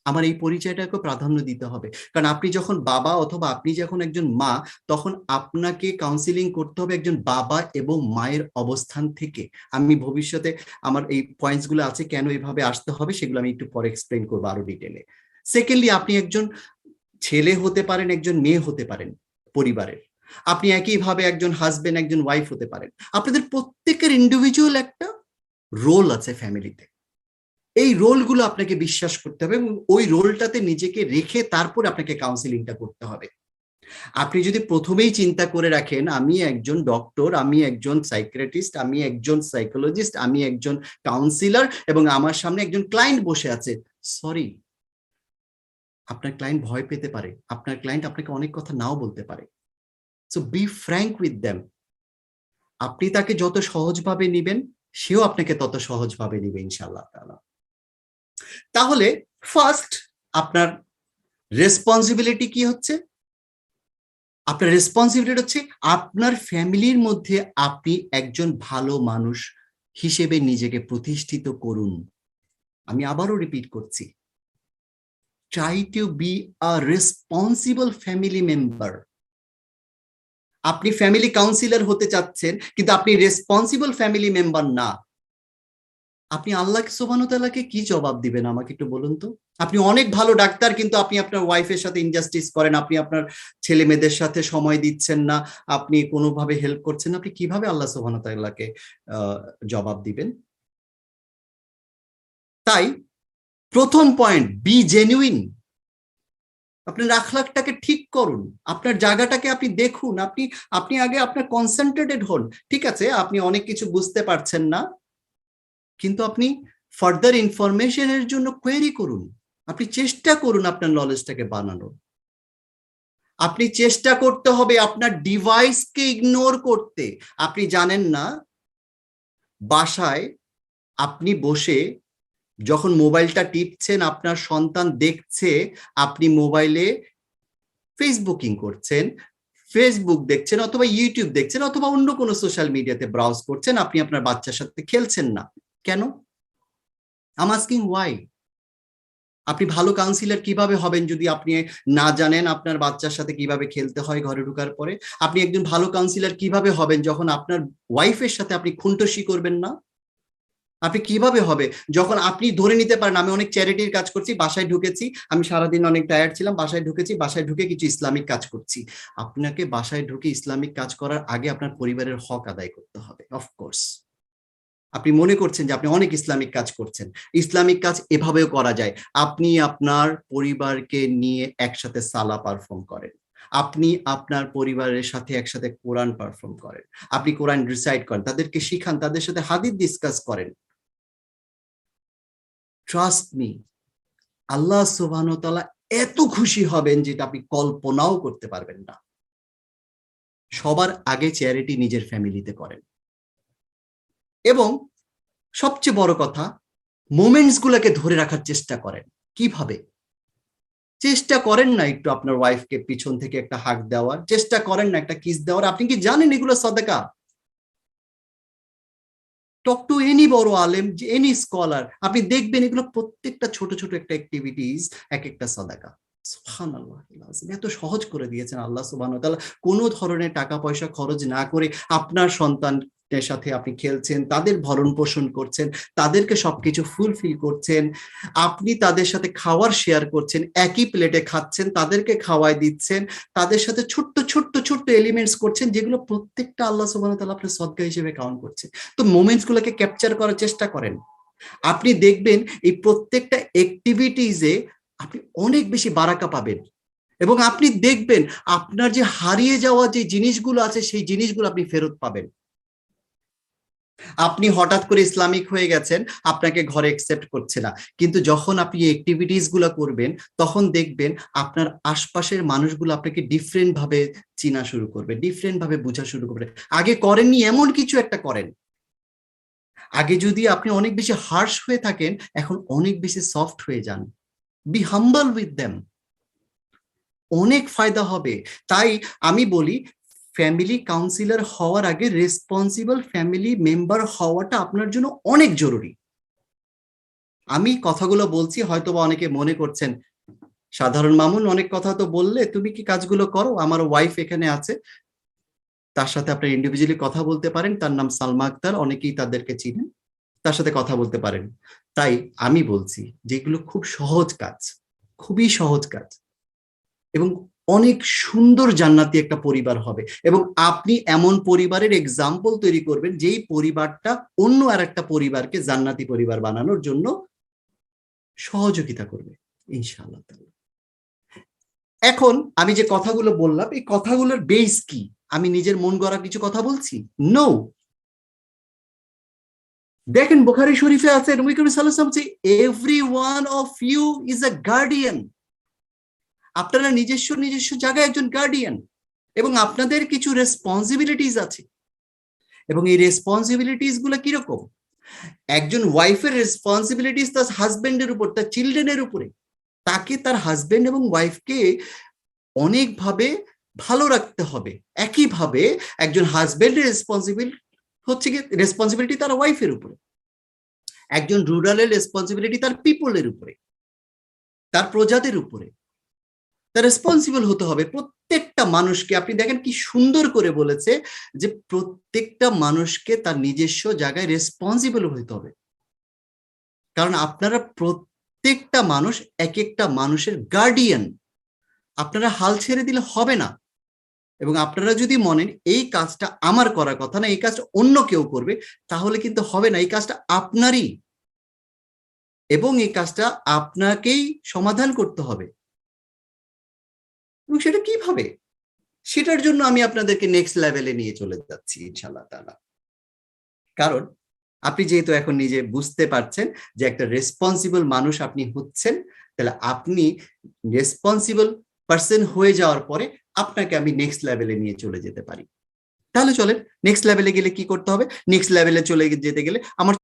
আমার এই পরিচয়টাকে প্রাধান্য দিতে হবে, কারণ আপনি যখন বাবা অথবা আপনি যখন একজন মা, তখন আপনাকে কাউন্সিলিং করতে হবে একজন বাবা এবং মায়ের অবস্থান থেকে। আমি ভবিষ্যতে আমার এই পয়েন্টস গুলো আছে কেন এইভাবে আসতে হবে, সেগুলো আমি একটু পরে এক্সপ্লেন করবো আরো ডিটেলে। সেকেন্ডলি, আপনি একজন ছেলে হতে পারেন, একজন মেয়ে হতে পারেন পরিবারের, আপনি একইভাবে একজন হাজবেন্ড, একজন ওয়াইফ হতে পারেন। আপনাদের প্রত্যেকের ইন্ডিভিজুয়াল একটা রোল আছে ফ্যামিলিতে। এই রোলগুলো আপনাকে বিশ্বাস করতে হবে এবং ওই রোলটাতে নিজেকে রেখে তারপর আপনাকে কাউন্সিলিংটা করতে হবে। আপনি যদি প্রথমেই চিন্তা করে রাখেন আমি একজন ডক্টর, আমি একজন সাইকিয়াট্রিস্ট, আমি একজন সাইকোলজিস্ট, আমি একজন কাউন্সিলর এবং আমার সামনে একজন ক্লায়েন্ট বসে আছে, সরি, আপনার ক্লায়েন্ট ভয় পেতে পারে, আপনার ক্লায়েন্ট আপনাকে অনেক কথা নাও বলতে পারে। So be frank with them. আপনি তাকে যত সহজভাবে নিবেন, সেও আপনাকে তত সহজভাবে নিবে ইনশাআল্লাহ তাআলা। তাহলে ফার্স্ট, আপনার রেসপন্সিবিলিটি কি হচ্ছে? আপনার রেসপন্সিবিলিটি হচ্ছে আপনার ফ্যামিলির মধ্যে আপনি একজন ভালো মানুষ হিসেবে নিজেকে প্রতিষ্ঠিত করুন। আমি আবারও রিপিট করছি, try to be a responsible family member. আপনি ফ্যামিলি কাউন্সিলর হতে চাচ্ছেন, কিন্তু আপনি রেসপন্সিবল ফ্যামিলি মেম্বার না। আপনি আল্লাহ সুবহানাহু ওয়া তাআলাকে কি জবাব দিবেন আমাকে একটু বলুন তো? আপনি অনেক ভালো ডাক্তার, কিন্তু আপনি আপনার ওয়াইফের সাথে ইনজাস্টিস করেন, আপনি আপনার ছেলে মেয়েদের সাথে সময় দিচ্ছেন না, আপনি কোনোভাবে হেল্প করছেন না, আপনি কিভাবে আল্লাহ সুবহানাহু ওয়া তাআলাকে জবাব দিবেন? তাই প্রথম পয়েন্ট, বি জেনুইন। আপনার আখলাকটাকে ঠিক করুন, আপনার জায়গাটাকে আপনি দেখুন, আপনি আগে আপনার কনসেন্ট্রেটেড হন। ঠিক আছে, আপনি অনেক কিছু বুঝতে পারছেন না, কিন্তু আপনি ফার্দার ইনফরমেশনের জন্য কোয়েরি করুন, আপনি চেষ্টা করুন আপনার নলেজটাকে বানানোর। আপনি চেষ্টা করতে হবে আপনার ডিভাইসকে ইগনোর করতে। আপনি জানেন না, বাসায় আপনি বসে যখন মোবাইলটা টিপছেন, আপনার সন্তান দেখছে আপনি মোবাইলে ফেসবুকিং করছেন, ফেসবুক দেখছেন অথবা ইউটিউব দেখছেন অথবা অন্য কোনো সোশ্যাল মিডিয়াতে ব্রাউজ করছেন, আপনি আপনার বাচ্চার সাথে খেলছেন না কেন? I asking why? আপনি ভালো কাউন্সিলর কিভাবে হবেন যদি আপনি না জানেন আপনার বাচ্চার সাথে কিভাবে খেলতে হয় ঘরে ঢোকার পরে? আপনি একজন ভালো কাউন্সিলর কিভাবে হবেন যখন আপনার ওয়াইফের সাথে আপনি খুনটসি করবেন না? আপনি কিভাবে হবে যখন আপনি ধরে নিতে পারেন আমি অনেক চ্যারিটির কাজ করছি, বাসায় ঢুকেছি, আমি সারাদিন অনেক টায়ার্ড ছিলাম, বাসায় ঢুকেছি, বাসায় ঢুকে কিছু ইসলামিক কাজ করছি। আপনাকে বাসায় ঢুকে ইসলামিক কাজ করার আগে আপনার পরিবারের হক আদায় করতে হবে। অফকোর্স আপনি মনে করছেন যে আপনি অনেক ইসলামিক কাজ করছেন, ইসলামিক কাজ এভাবেও করা যায়। আপনি আপনার পরিবারকে নিয়ে একসাথে সালা পারফর্ম করেন, আপনি আপনার পরিবারের সাথে একসাথে কোরআন পারফর্ম করেন, আপনি কোরআন রিসাইট করেন, তাদেরকে শিখান, তাদের সাথে হাদিস ডিসকাস করেন। ট্রাস্ট মি, আল্লাহ সুবহানাহু ওয়া তাআলা এত খুশি হবেন যেটা আপনি কল্পনাও করতে পারবেন না। সবার আগে চ্যারিটি নিজের ফ্যামিলিতে করেন এবং সবচেয়ে বড় কথা, মোমেন্টস গুলোকে ধরে রাখার চেষ্টা করেন। কিভাবে? চেষ্টা করেন না একটু আপনার ওয়াইফকে পিছন থেকে একটা হাগ দেওয়ার, চেষ্টা করেন না একটা কিস দেওয়ার। আপনি কি জানেন এগুলো সাদাকা? টক টু এনি বড় আলেম, এনি স্কলার, আপনি দেখবেন এগুলো প্রত্যেকটা ছোট ছোট একটা অ্যাক্টিভিটিস এক একটা সাদাকা। সুবহানাল্লাহ, এত সহজ করে দিয়েছেন আল্লাহ সুবহানাহু ওয়া তাআলা। কোনো ধরনের টাকা পয়সা খরচ না করে আপনার সন্তানদের সাথে আপনি খেলছেন, তাদের ভরণ পোষণ করছেন, তাদেরকে সবকিছু ফুলফিল করছেন, আপনি তাদের সাথে খাওয়ার শেয়ার করছেন, একই প্লেটে খাচ্ছেন, তাদেরকে খাওয়াই দিচ্ছেন, তাদের সাথে ছোট্ট ছোট্ট ছোট্ট এলিমেন্টস করছেন, যেগুলো প্রত্যেকটা আল্লাহ সুবহানাহু ওয়া তাআলা আপনার সদকা হিসেবে কাউন্ট করছে। তো মোমেন্টস গুলোকে ক্যাপচার করার চেষ্টা করেন। আপনি দেখবেন এই প্রত্যেকটা অ্যাক্টিভিটিজে আপনি অনেক বেশি বারাকা পাবেন এবং আপনি দেখবেন আপনার যে হারিয়ে যাওয়া যে জিনিসগুলো আছে সেই জিনিসগুলো আপনি ফেরত পাবেন। আপনি হঠাৎ করে ইসলামিক হয়ে গেছেন, আপনাকে ঘরে একসেপ্ট করছে না, কিন্তু যখন আপনি অ্যাক্টিভিটিস গুলো করবেন তখন দেখবেন আপনার আশপাশের মানুষগুলো আপনাকে ডিফারেন্ট ভাবে চিনা শুরু করবে, ডিফারেন্ট ভাবে বোঝা শুরু করবে। আগে করেননি এমন কিছু একটা করেন। আগে যদি আপনি অনেক বেশি হার্শ হয়ে থাকেন, এখন অনেক বেশি সফট হয়ে যান। বি হাম্বল উইথ দেম, অনেক ফায়দা হবে। তাই আমি বলি ফ্যামিলি কাউন্সিলর হওয়ার আগে রেসপন্সিবল ফ্যামিলি মেম্বার হওয়াটা আপনার জন্য অনেক জরুরি। আমি কথাগুলো বলছি, হয়তোবা অনেকে মনে করছেন সাধারণ মামুন অনেক কথা তো বললে, তুমি কি কাজগুলো করো? আমার ওয়াইফ এখানে আছে, তার সাথে আপনি ইন্ডিভিজুয়ালি কথা বলতে পারেন। তার নাম সালমা আক্তার, অনেকেই তাদেরকে চিনেন, তার সাথে কথা বলতে পারেন। তাই আমি বলছি যেগুলো খুব সহজ কাজ, খুবই সহজ কাজ, এবং অনেক সুন্দর জান্নাতি একটা পরিবার হবে। এবং আপনি এমন পরিবারের এক্সাম্পল তৈরি করবেন যেই পরিবারটা অন্য আর একটা পরিবারকে জান্নাতি পরিবার বানানোর জন্য সহযোগিতা করবে ইনশাআল্লাহ। এখন আমি যে কথাগুলো বললাম, এই কথাগুলোর বেস কি? আমি নিজের মন গড়া কিছু কথা বলছি? নো। দেখেন বুখারী শরীফে আছে, নবী করিম সাল্লাল্লাহু আলাইহি ওয়াসাল্লাম বলছে every one of you is a guardian. আপনারা নিজস্ব নিজস্ব জায়গায় একজন গার্ডিয়ান, এবং আপনাদের কিছু রেসপন্সিবিলিটিস আছে। এবং এই রেসপন্সিবিলিটিস গুলো কিরকম? একজন ওয়াইফের রেসপন্সিবিলিটিস তার হাজবেন্ডের উপর, তার চিলড্রেনের উপরে। তাকে তার হাজবেন্ড এবং ওয়াইফকে অনেকভাবে ভালো রাখতে হবে। একইভাবে একজন হাজবেন্ডের রেসপন্সিবিলিটি তার ওয়াইফের উপরে, একজন রুরালের রেসপন্সিবিলিটি তার পিপলের উপরে, তার প্রজাদের উপরে তার রেসপন্সিবল হতে হবে। প্রত্যেকটা মানুষকে, আপনি দেখেন কি সুন্দর করে বলেছে যে প্রত্যেকটা মানুষকে তার নিজস্ব জায়গায় রেসপন্সিবল হতে হবে। কারণ আপনারা প্রত্যেকটা মানুষ এক একটা মানুষের গার্ডিয়ান। আপনারা হাল ছেড়ে দিলে হবে না। এবং আপনারা যদি মনেন এই কাজটা আমার করার কথা না, এই কাজটা অন্য কেউ করবে, তাহলে কিন্তু হবে না। এই কাজটা আপনারই, এবং এই কাজটা আপনাকেই সমাধান করতে হবে। এবং সেটা কিভাবে, সেটার জন্য আমি আপনাদেরকে নেক্সট লেভেলে নিয়ে চলে যাচ্ছি ইনশাআল্লাহ তাআলা। কারণ আপনি যেহেতু এখন নিজে বুঝতে পারছেন যে একটা রেসপন্সিবল মানুষ আপনি হচ্ছেন, তাহলে আপনি রেসপন্সিবল পার্সন হয়ে যাওয়ার পরে আপনাকে আমি নেক্সট লেভেলে নিয়ে চলে যেতে পারি। তাহলে চলেন নেক্সট লেভেলে গেলে কি করতে হবে? নেক্সট লেভেলে চলে যেতে গেলে আমার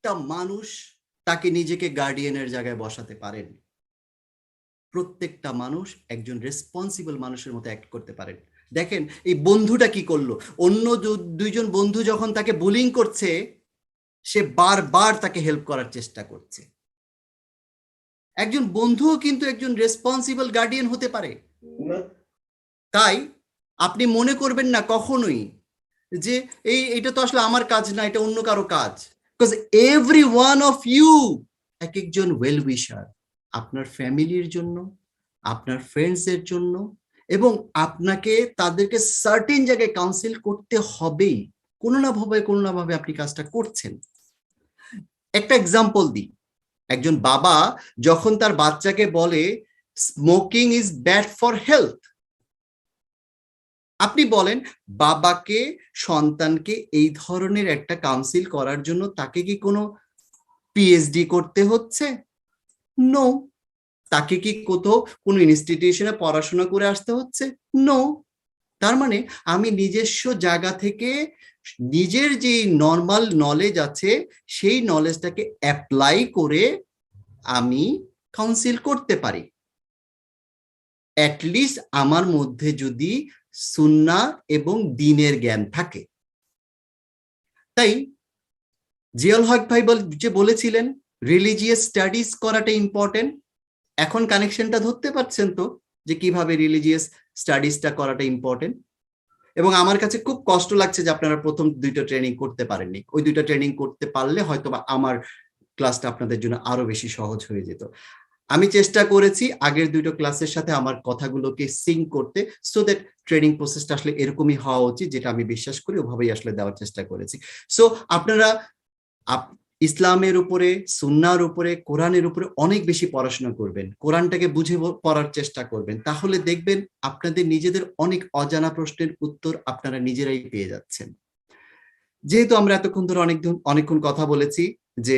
একটা মানুষ তাকে নিজেকে গার্ডিয়ানের জায়গায় বসাতে পারেন। প্রত্যেকটা মানুষ একজন রেসপন্সিবল মানুষের মতো অ্যাক্ট করতে পারেন। দেখেন এই বন্ধুটা কি করলো, অন্য দুইজন বন্ধু যখন তাকে বুলিং করছে, সে বারবার তাকে হেল্প করার চেষ্টা করছে। একজন বন্ধুও কিন্তু একজন রেসপন্সিবল গার্ডিয়ান হতে পারে। তাই আপনি মনে করবেন না কখনোই যে এটা তো আসলে আমার কাজ না, এটা অন্য কারো কাজ। Because every one of you এক একজন ওয়েল উইশার আপনার ফ্যামিলির জন্য, আপনার ফ্রেন্ডস এর জন্য, এবং আপনাকে তাদেরকে সার্টেন জায়গায় কাউন্সিল করতে হবেই। কোনো না ভাবে আপনি কাজটা করছেন। একটা এক্সাম্পল দিই। একজন বাবা যখন তার বাচ্চাকে বলে smoking is bad for health, আপনি বলেন বাবাকে সন্তানকে এই ধরনের একটা কাউন্সিল করার জন্য তাকে কি কোনো পিএইচডি করতে হচ্ছে? নো। তাকে কি কোথাও কোনো ইনস্টিটিউশনে পড়াশোনা করে আসতে হচ্ছে? নো। তার মানে আমি নিজস্ব জায়গা থেকে নিজের যে নর্মাল নলেজ আছে সেই নলেজটাকে অ্যাপ্লাই করে আমি কাউন্সিল করতে পারি। অ্যাটলিস্ট আমার মধ্যে যদি সুন্নাহ এবং দ্বীনের জ্ঞান থাকে। তাই জিয়াউল হক ভাই যে বলেছিলেন রিলিজিয়াস স্টাডিজ করাটা ইম্পর্টেন্ট। এখন কানেকশনটা ধরতে পারছেন তো যে কিভাবে রিলিজিয়াস স্টাডিজটা করাটা ইম্পর্টেন্ট। এবং আমার কাছে খুব কষ্ট লাগছে যে আপনারা প্রথম দুইটা ট্রেনিং করতে পারেননি। ওই দুইটা ট্রেনিং করতে পারলে হয়তো বা আমার ক্লাসটা আপনাদের জন্য আরো বেশি সহজ হয়ে যেত। আমি চেষ্টা করেছি আগের দুটো ক্লাসের সাথে আমার কথাগুলোকে সিঙ্ক করতে, সো দ্যাট ট্রেনিং প্রসেসটা আসলে এরকমই হওয়া উচিত, যেটা আমি বিশ্বাস করি ওভাবেই আসলে দেওয়ার চেষ্টা করেছি। সো আপনারা ইসলামের উপরে, সুন্নাহর উপরে, কোরআনের উপরে অনেক বেশি পড়াশোনা করবেন, কোরআনটাকে বুঝে পড়ার চেষ্টা করবেন, তাহলে দেখবেন আপনাদের নিজেদের অনেক অজানা প্রশ্নের উত্তর আপনারা নিজেরাই পেয়ে যাচ্ছেন। যেহেতু আমরা এতক্ষণ ধরে অনেকক্ষণ কথা বলেছি যে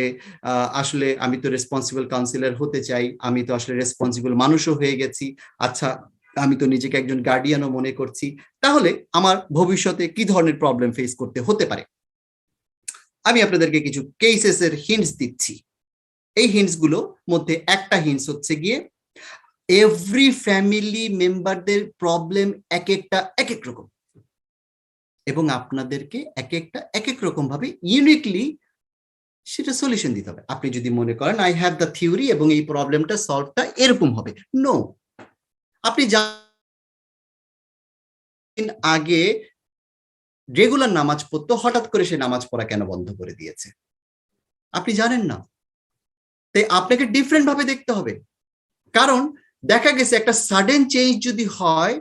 আসলে আমি তো রেসপন্সিবল কাউন্সিলর হতে চাই, আমি তো আসলে রেসপন্সিবল মানুষও হয়ে গেছি, আচ্ছা আমি তো নিজেকে একজন গার্ডিয়ানও মনে করছি, তাহলে আমার ভবিষ্যতে কি ধরনের প্রবলেম ফেস করতে হতে পারে। আমি আপনাদেরকে কিছু কেসেস এর হিন্টস দিচ্ছি। এই হিন্টস গুলো মধ্যে একটা হিন্টস হচ্ছে গিয়ে এভরি ফ্যামিলি মেম্বারদের প্রবলেম এক একটা এক এক রকম, এবং আপনাদেরকে এক একটা এক এক রকম ভাবে ইউনিকলি সেটা সলিউশন দিতে হবে। আপনি যদি মনে করেন আই হ্যাভ দ্য থিওরি এবং এই প্রবলেমটা সলভটা এরকম হবে, নো। আপনি জানেন আগে রেগুলার নামাজ পড়তো, হঠাৎ করে সে নামাজ পড়া কেন বন্ধ করে দিয়েছে? আপনি জানেন না, তাই আপনাকে ডিফারেন্ট ভাবে দেখতে হবে। কারণ দেখা গেছে একটা সাডেন চেঞ্জ যদি হয়,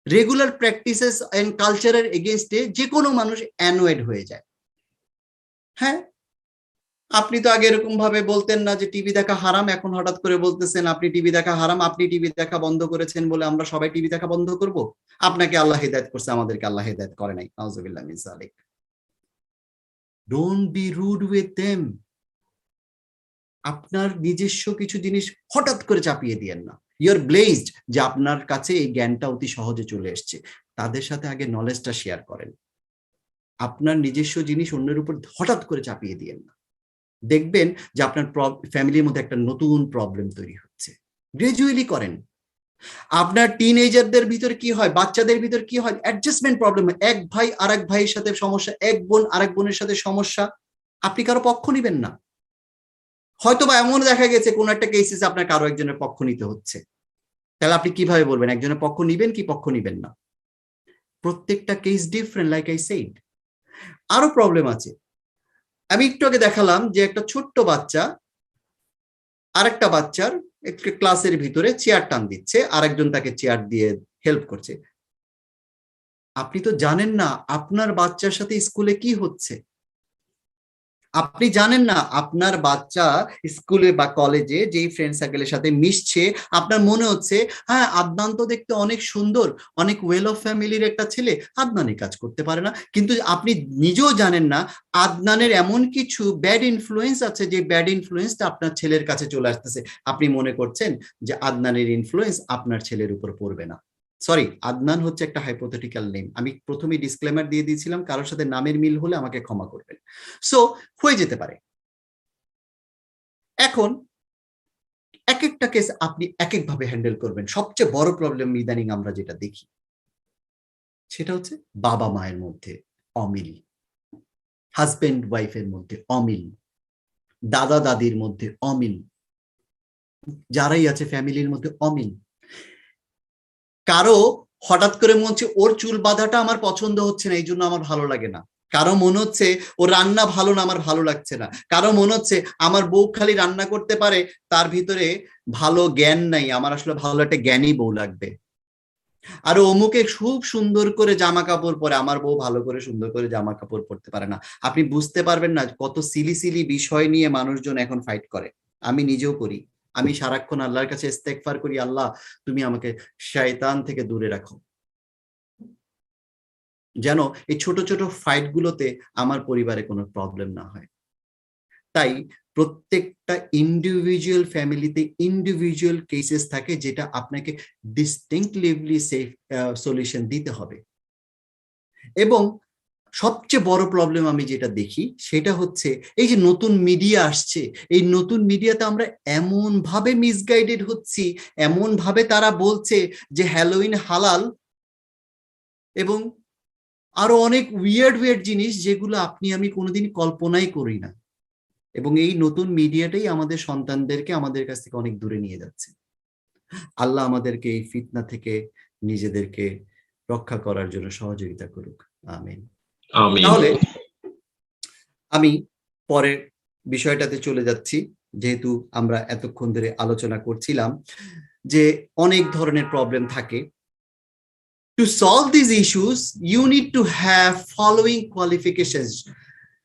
রেগুলার প্র্যাকটিসেস এন্ড কালচারের এগেইনস্টে যে কোনো মানুষ অ্যানোয়েড হয়ে যায়। হ্যাঁ, আপনি তো আগে এরকম ভাবে বলতেন না যে টিভি দেখা হারাম, এখন হঠাৎ করে বলতেছেন আপনি টিভি দেখা হারাম, আপনি টিভি দেখা বন্ধ করেছেন বলে আমরা সবাই টিভি দেখা বন্ধ করব? আপনাকে আল্লাহ হেদায়েত করছে, আমাদেরকে আল্লাহ হেদায়েত করে নাই। নাউজুবিল্লাহ মিন যালিক। Don't be rude with them. আপনার নিজস্ব কিছু জিনিস হঠাৎ করে চাপিয়ে দিয়েন না। ইউ আর ব্লেসড যে আপনার কাছে এই জ্ঞানটা অতি সহজে চলে এসছে। তাদের সাথে আগে নলেজটা শেয়ার করেন। আপনার নিজস্ব জিনিস অন্যের উপর হঠাৎ করে চাপিয়ে দিয়েন না। দেখবেন যে আপনার ফ্যামিলির মধ্যে একটা নতুন প্রবলেম তৈরি হচ্ছে। গ্রাজুয়ালি করেন। আপনার টিনেজারদের ভিতর কি হয়, বাচ্চাদের ভিতর কি হয়, অ্যাডজাস্টমেন্ট প্রবলেম হয়। এক ভাই আরেক ভাইয়ের সাথে সমস্যা, এক বোন আরেক বোনের সাথে সমস্যা, আপনি কারো পক্ষ নিবেন না। হয়তোবা এমন দেখা গেছে কোন একটা কেসেস আপনার কারো একজনের পক্ষ নিতে হচ্ছে, তাহলে আপনি কিভাবে বলবেন একজনের পক্ষ নিবেন কি পক্ষ নিবেন না? প্রত্যেকটা case different, like I said. আরো প্রবলেম আছে। আমি একটু আগে দেখালাম যে একটা ছোট্ট বাচ্চা আরেকটা বাচ্চার একটা ক্লাসের ভিতরে চেয়ার টান দিচ্ছে, আরেকজন তাকে চেয়ার দিয়ে হেল্প করছে। আপনি তো জানেন না আপনার বাচ্চার সাথে স্কুলে কি হচ্ছে। আপনি জানেন না আপনার বাচ্চা স্কুলে বা কলেজে যেই ফ্রেন্ড সার্কেলের সাথে মিশছে, আপনার মনে হচ্ছে হ্যাঁ আদনান তো দেখতে অনেক সুন্দর, অনেক ওয়েল অফ ফ্যামিলির একটা ছেলে, আদনানই কাজ করতে পারে না। কিন্তু আপনি নিজেও জানেন না আদনানের এমন কিছু ব্যাড ইনফ্লুয়েন্স আছে যে ব্যাড ইনফ্লুয়েন্সটা আপনার ছেলের কাছে চলে আসতেছে। আপনি মনে করছেন যে আদনানের ইনফ্লুয়েন্স আপনার ছেলের উপর পড়বে না। সরি, আদনান হচ্ছে একটা হাইপোথেটিক্যাল নেম। আমি প্রথমেই ডিসক্লেমার দিয়ে দিয়েছিলাম, কারোর সাথে নামের মিল হলে আমাকে ক্ষমা করবেন। সো হয়ে যেতে পারে। এখন এক একটা কেস আপনি এক এক ভাবে হ্যান্ডেল করবেন। সবচেয়ে বড় প্রবলেম ইদানিং আমরা যেটা দেখি সেটা হচ্ছে বাবা মায়ের মধ্যে অমিল, হাজবেন্ড ওয়াইফের মধ্যে অমিল, দাদা দাদির মধ্যে অমিল, যারাই আছে ফ্যামিলির মধ্যে অমিল। কারো হঠাৎ করে মনে হচ্ছে ওর চুল বাঁধাটা আমার পছন্দ হচ্ছে না, এই জন্য আমার ভালো লাগে না। কারো মনে হচ্ছে ও রান্না ভালো না, আমার ভালো লাগছে না। কারো মনে হচ্ছে আমার বউ খালি রান্না করতে পারে, তার ভিতরে ভালো জ্ঞান নাই, আমার আসলে ভালো একটা জ্ঞানী বউ লাগবে। আর অমুকে খুব সুন্দর করে জামা কাপড় পরে, আমার বউ ভালো করে সুন্দর করে জামা কাপড় পরতে পারে না। আপনি বুঝতে পারবেন না কত সিলি সিলি বিষয় নিয়ে মানুষজন এখন ফাইট করে। আমি নিজেও করি। আমি সারাক্ষণ আল্লাহর কাছে ইস্তেগফার করি, আল্লাহ তুমি আমাকে শয়তান থেকে দূরে রাখো, যেন এই ছোট ছোট ফাইট গুলোতে আমার পরিবারে কোনো প্রবলেম না হয়। তাই প্রত্যেকটা ইন্ডিভিজুয়াল ফ্যামিলিতে ইন্ডিভিজুয়াল কেসেস থাকে, যেটা আপনাকে ডিস্টিংক্টলি সেফ সলিউশন দিতে হবে। এবং সবচেয়ে বড় প্রবলেম আমি যেটা দেখি সেটা হচ্ছে এই যে নতুন মিডিয়া আসছে, এই নতুন মিডিয়াতে আমরা এমন ভাবে মিসগাইডেড হচ্ছি, এমন ভাবে তারা বলছে যে হ্যালোইন হালাল, এবং আরো অনেক উইয়ার্ড উইয়ার্ড জিনিস যেগুলো আপনি আমি কোনোদিন কল্পনাই করি না। এবং এই নতুন মিডিয়াটাই আমাদের সন্তানদেরকে আমাদের কাছ থেকে অনেক দূরে নিয়ে যাচ্ছে। আল্লাহ আমাদেরকে এই ফিতনা থেকে নিজেদেরকে রক্ষা করার জন্য সহযোগিতা করুক, আমিন। আমিন। তাহলে আমি পরের বিষয়টাতে চলে যাচ্ছি। যেহেতু আমরা এতক্ষণ ধরে আলোচনা করছিলাম যে অনেক ধরনের প্রবলেম থাকে। To solve these issues, you need to have following qualifications.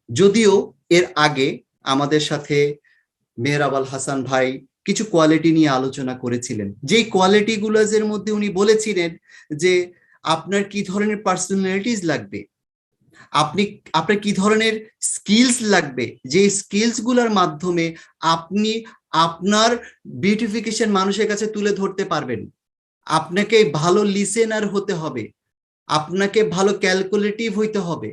যদিও এর আগে আমাদের সাথে মেহরাব আল হাসান ভাই কিছু কোয়ালিটি নিয়ে আলোচনা করেছিলেন, যে কোয়ালিটি গুলোর মধ্যে উনি বলেছিলেন যে আপনার কি ধরনের পার্সোনালিটিস লাগবে, আপনার কি ধরনের স্কিলস লাগবে, যে স্কিলস গুলোর মাধ্যমে আপনি আপনার বিউটিফিকেশন মানুষের কাছে তুলে ধরতে পারবেন। আপনাকে ভালো লিসেনার হতে হবে, আপনাকে ভালো ক্যালকুলেটিভ হইতে হবে,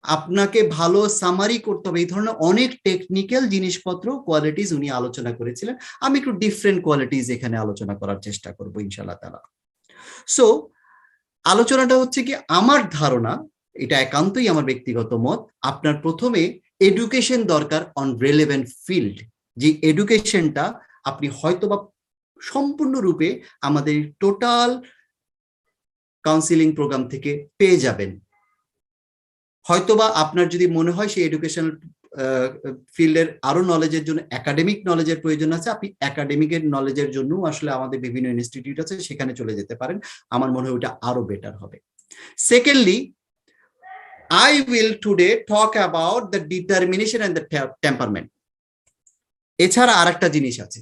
আপনাকে ভালো সামারি করতে হবে। এই ধরনের অনেক টেকনিক্যাল জিনিসপত্র কোয়ালিটিস উনি আলোচনা করেছিলেন। আমি একটু ডিফারেন্ট কোয়ালিটিস এখানে আলোচনা করার চেষ্টা করব ইনশাআল্লাহ তাআলা। সো আলোচনাটা হচ্ছে কি, আমার ধারণা, এটা একান্তই আমার ব্যক্তিগত মত, আপনার প্রথমে এডুকেশন দরকার অন রিলেভেন্ট ফিল্ড। যে এডুকেশনটা আপনি হয়তোবা সম্পূর্ণরূপে আমাদের টোটাল কাউন্সিলিং প্রোগ্রাম থেকে পেয়ে যাবেন। হয়তোবা আপনার যদি মনে হয় সেই এডুকেশনাল ফিল্ডের আরো নলেজের জন্য একাডেমিক নলেজের প্রয়োজন আছে, আপনি একাডেমিকের নলেজের জন্য আসলে আমাদের বিভিন্ন ইনস্টিটিউট আছে, সেখানে চলে যেতে পারেন। আমার মনে হয় ওটা আরো বেটার হবে। Secondly, I will today talk about the determination and the temperament. এছাড়া আরেকটা জিনিস আছে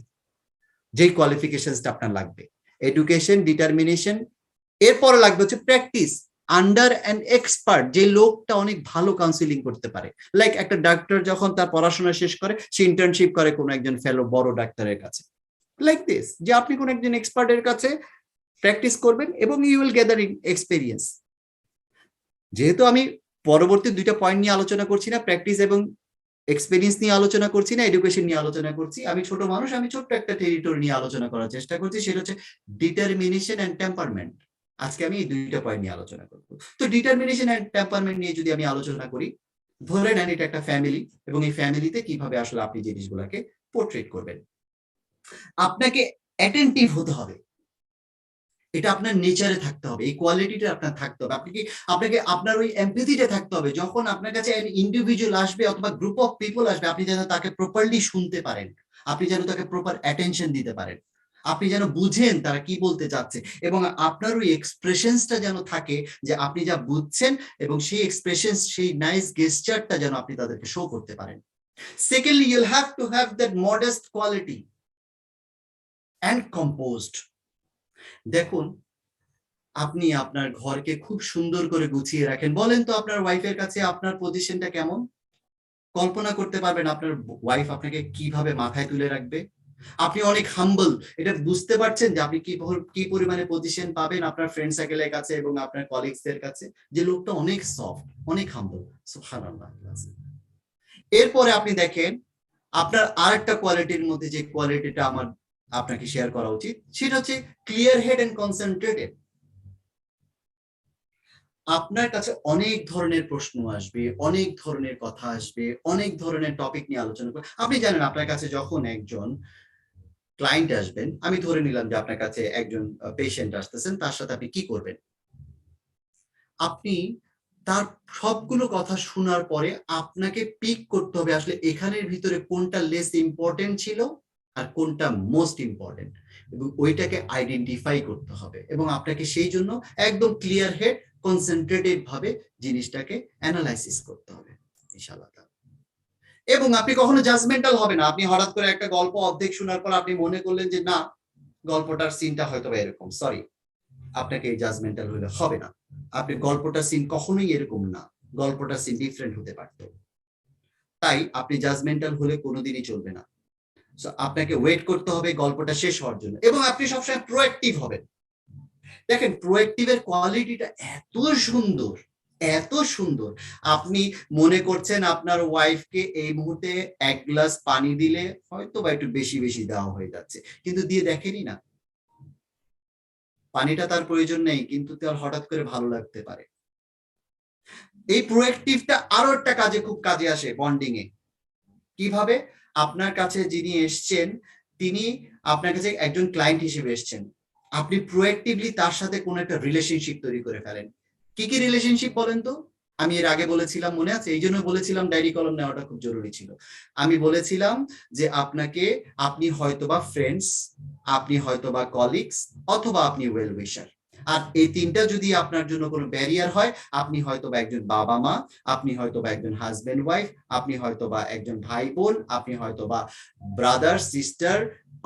যেই কোয়ালিফিকেশনসটা আপনার লাগবে, এডুকেশন, ডিটারমিনেশন, এরপরে লাগবে হচ্ছে প্র্যাকটিস আন্ডার অ্যান এক্সপার্ট, যে লোকটা অনেক ভালো কাউন্সিলিং করতে পারে। লাইক একটা ডাক্তার যখন তার পড়াশোনা শেষ করে, সে ইন্টার্নশিপ করে কোনো একজন ফেলো বড় ডাক্তারের কাছে, লাইক দিস, যে আপনি কোন একজন এক্সপার্টের কাছে প্র্যাকটিস করবেন এবং ইউ উইল গ্যাদার এক্সপেরিয়েন্স। যেহেতু আমি পরবর্তী দুইটা পয়েন্ট নিয়ে আলোচনা করছি না, প্র্যাকটিস এবং এক্সপেরিয়েন্স নিয়ে আলোচনা করছি না, এডুকেশন নিয়ে আলোচনা করছি, আমি ছোট মানুষ, আমি ছোট্ট একটা টেরিটরি নিয়ে আলোচনা করার চেষ্টা করছি, সেটা হচ্ছে ডিটারমিনেশন এন্ড টেম্পারমেন্ট। আজকে আমি এই দুইটা পয়েন্ট নিয়ে আলোচনা করব। তো ডিটারমিনেশন এন্ড টেম্পারমেন্ট নিয়ে যদি আমি আলোচনা করি, ধরে নেন এটা একটা ফ্যামিলি, এবং এই ফ্যামিলিতে কিভাবে আসলে আপনি জিনিসগুলোকে পোর্ট্রেট করবেন। আপনাকে অ্যাটেন্টিভ হতে হবে, এটা আপনার নেচারে থাকতে হবে, এই কোয়ালিটিটা আপনার থাকতে হবে। আপনাকে আপনার ওই এমপ্যাথিটা থাকতে হবে। যখন আপনার কাছে ইন্ডিভিজুয়াল আসবে অথবা গ্রুপ অফ পিপল আসবে, আপনি যেন তাকে প্রপারলি শুনতে পারেন, আপনি যেন তাকে প্রপার অ্যাটেনশন দিতে পারেন, আপনি যেন বুঝেন তারা কি বলতে চাচ্ছে, এবং আপনার ওই এক্সপ্রেশনসটা যেন থাকে যে আপনি যা বুঝছেন, এবং সেই এক্সপ্রেশনস, সেই নাইস গেস্টারটা যেন আপনি তাদেরকে শো করতে পারেন। Secondly, you'll have to have that modest quality and composed. দেখুন, আপনি আপনার ঘরকে খুব সুন্দর করে গুছিয়ে রাখেন, বলেন তো আপনার ওয়াইফের কাছে আপনার পজিশনটা কেমন? কল্পনা করতে পারবেন আপনার ওয়াইফ আপনাকে কিভাবে মাথায় তুলে রাখবে? আপনি অনেক হাম্বল, এটা বুঝতে পারছেন যে আপনি কি পরিমাণে পজিশন পাবেন আপনার ফ্রেন্ড সার্কেলের কাছে এবং আপনার কলিগসদের কাছে, যে লোকটা অনেক সফট, অনেক হাম্বল। সুবহানাল্লাহ। এরপরে আপনি দেখেন আপনার আরেকটা কোয়ালিটির মধ্যে যে কোয়ালিটিটা আমার আপনাকে শেয়ার করা উচিত, সেটা হচ্ছে ক্লিয়ার হেড এন্ড কনসেন্ট্রেটেড। আপনার কাছে অনেক ধরনের প্রশ্ন আসবে, অনেক ধরনের কথা আসবে, অনেক ধরনের টপিক নিয়ে আলোচনা করবে। আপনি জানেন আপনার কাছে যখন একজন ক্লায়েন্ট আসবেন, আমি ধরে নিলাম যে আপনার কাছে একজন পেশেন্ট আসতেছেন, তার সাথে আপনি কি করবেন? আপনি তার সবগুলো কথা শোনার পরে আপনাকে পিক করতে হবে আসলে এখানের ভিতরে কোনটা লেস ইম্পর্টেন্ট ছিল আর কোনটা মোস্ট ইম্পর্টেন্ট, এবং ওইটাকে আইডেন্টিফাই করতে হবে, এবং আপনাকে সেই জন্য একদম ক্লিয়ার হেড কনসেন্ট্রেটেড ভাবে জিনিসটাকে অ্যানালাইসিস করতে হবে ইনশাআল্লাহ। এবং আপনি কখনো জাজমেন্টাল হবে না। আপনি হঠাৎ করে একটা গল্প অর্ধেক শোনার পর আপনি মনে করলেন যে না, গল্পটার সিনটা হয়তো এরকম, সরি, আপনাকে এই জাজমেন্টাল হলে হবে না। আপনি গল্পটার সিন কখনোই এরকম না, গল্পটার সিন ডিফারেন্ট হতে পারত, তাই আপনি জাজমেন্টাল হলে কোনোদিনই চলবে না। আপনাকে ওয়েট করতে হবে গল্পটা শেষ হওয়ার জন্য, এবং আপনি সবসময় প্রোঅ্যাক্টিভ হবেন। দেখেন, প্রোঅ্যাক্টিভের কোয়ালিটিটা এত সুন্দর, এত সুন্দর। আপনি মনে করছেন আপনার ওয়াইফকে এই মুহূর্তে এক গ্লাস পানি দিলে হয়তো বা একটু বেশি বেশি দেওয়া হয়ে যাচ্ছে, কিন্তু দিয়ে দেখেনি না, পানিটা তার প্রয়োজন নেই, কিন্তু তার হঠাৎ করে ভালো লাগতে পারে। এই প্রোঅ্যাক্টিভটা আরো একটা কাজে খুব কাজে আসে বন্ডিং এ। কিভাবে? আপনার কাছে যিনি এসছেন, তিনি আপনার কাছে একজন ক্লায়েন্ট হিসেবে এসছেন, আপনি প্রোঅ্যাক্টিভলি তার সাথে কোনো একটা রিলেশনশিপ তৈরি করে ফেলেন। কি কি রিলেশনশিপ বলেন তো? আমি এর আগে বলেছিলাম, মনে আছে? এই জন্য বলেছিলাম ডায়েরি কলম নেওয়াটা খুব জরুরি ছিল। আমি বলেছিলাম যে আপনি হয়তোবা ফ্রেন্ডস, আপনি হয়তোবা কলিগস, অথবা আপনি ওয়েল উইশার। আর এই তিনটা যদি আপনার জন্য কোনো ব্যারিয়ার হয়, আপনি হয়তোবা একজন বাবা মা, আপনি হয়তোবা একজন হাজবেন্ড ওয়াইফ, আপনি হয়তোবা একজন ভাই বোন, আপনি হয়তোবা ব্রাদার সিস্টার,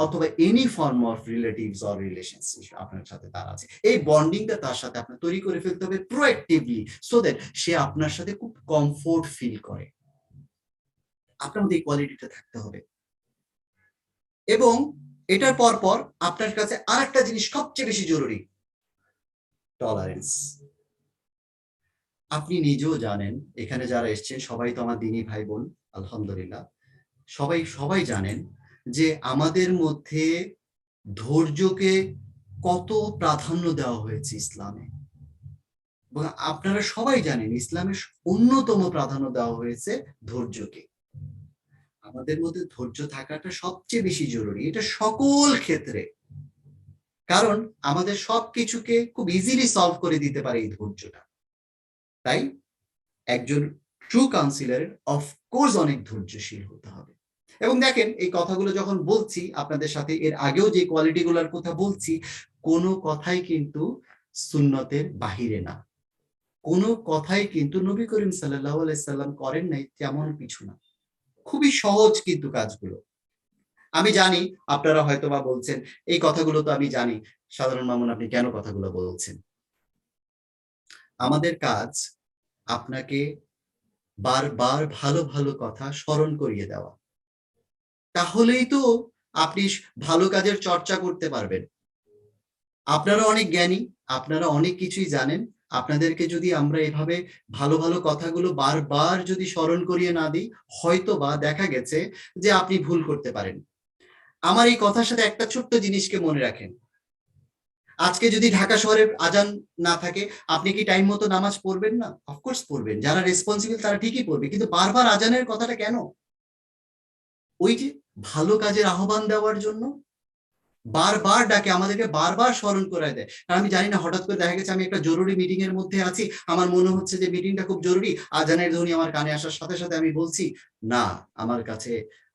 অথবা any form of relatives or relationship আপনার সাথে তার আছে। এই বন্ডিংটা তার সাথে আপনার তৈরি করে ফেলতে হবে প্রোঅ্যাক্টিভলি, সো দ্যাট সে আপনার সাথে খুব কমফোর্ট ফিল করে। আপনার মধ্যে এই কোয়ালিটিটা থাকতে হবে। এবং এটার পর আপনার কাছে আরেকটা জিনিস সবচেয়ে বেশি জরুরি, টলারেন্স। আপনি নিজেও জানেন, এখানে যারা এসছেন সবাই তো আমার দিনী ভাই বোন, আলহামদুলিল্লাহ, সবাই জানেন যে আমাদের মধ্যে ধৈর্যকে কত প্রাধান্য দেওয়া হয়েছে ইসলামে। এবং আপনারা সবাই জানেন ইসলামের অন্যতম প্রাধান্য দেওয়া হয়েছে ধৈর্যকে। আমাদের মধ্যে ধৈর্য থাকাটা সবচেয়ে বেশি জরুরি, এটা সকল ক্ষেত্রে। কারণ আমাদের সবকিছুকে খুব ইজিলি সলভ করে দিতে পারে এই ধৈর্যটা। তাই একজন ট্রু কাউন্সিলরের অফকোর্স অনেক ধৈর্যশীল হতে হবে। এবং দেখেন, এই কথাগুলো যখন বলছি আপনাদের সাথে, এর আগেও যে কোয়ালিটিগুলোর কথা বলছি, কোনো কথাই কিন্তু সুন্নতের বাহিরে না, কোনো কথাই কিন্তু নবী করিম সাল্লাল্লাহু আলাইহি সাল্লাম করেন নাই তেমন কিছু না। খুবই সহজ কিন্তু কাজগুলো। আমি জানি আপনারা হয়তোবা বলছেন এই কথাগুলো তো আমি জানি, সাধারণ মামুন আপনি কেন কথাগুলো বলছেন? আমাদের কাজ আপনাকে বারবার ভালো ভালো কথা স্মরণ করিয়ে দেওয়া। তাহলেই তো আপনি ভালো কাজের চর্চা করতে পারবেন। আপনারা অনেক জ্ঞানী, আপনারা অনেক কিছুই জানেন। আপনাদেরকে যদি আমরা এভাবে ভালো ভালো কথাগুলো বারবার যদি স্মরণ করিয়ে না দিই, হয়তো বা দেখা গেছে যে আপনি ভুল করতে পারেন। আমার এই কথার সাথে একটা ছোট্ট জিনিসকে মনে রাখেন। আজকে যদি ঢাকা শহরে আজান না থাকে, আপনি কি টাইম মতো নামাজ পড়বেন না? অফকোর্স পড়বেন। যারা রেসপন্সিবল তারা ঠিকই পড়বে, কিন্তু বারবার আজানের কথাটা কেন? ওই যে ভালো কাজের আহ্বান দেওয়ার জন্য বারবার ডাকে, আমাদেরকে বারবার স্মরণ করায় দেয়। কারণ আমি জানি না, হঠাৎ করে দেখা গেছে আমি একটা জরুরি মিটিং এর মধ্যে আছি, আমার মনে হচ্ছে যে মিটিংটা খুব জরুরি, আজানের ধ্বনি আমার কানে আসার সাথে সাথে আমি বলছি, না, আমার কাছে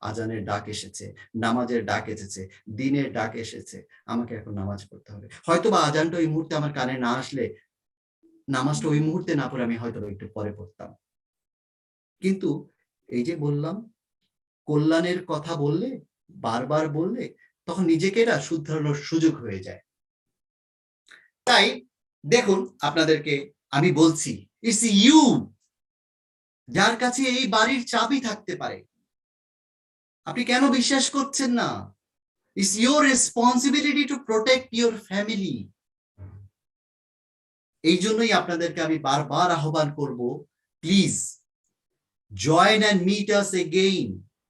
আজানের ডাক এসেছে, নামাজের ডাক এসেছে, দিনের ডাক এসেছে, আমাকে এখন নামাজ পড়তে হবে। হয়তো বা আজানটা ওই মুহূর্তে আমার কানে না আসলে, নামাজটা ওই মুহূর্তে না পড়ে আমি হয়তো একটু পরে পড়তাম। কিন্তু এই যে বললাম, কল্যাণের কথা বললে, বারবার বললে, তখন নিজেকে এটা শুধরানোর সুযোগ হয়ে যায়। তাই দেখুন, আপনাদেরকে আমি বলছি, ইটস ইউ, যার কাছে এই বাড়ির চাবি থাকতে পারে। আপনি কেন বিশ্বাস করছেন না? It's your responsibility to protect your family. এই জন্যই আপনাদেরকে আমি বারবার আহ্বান করব, please join and meet us again.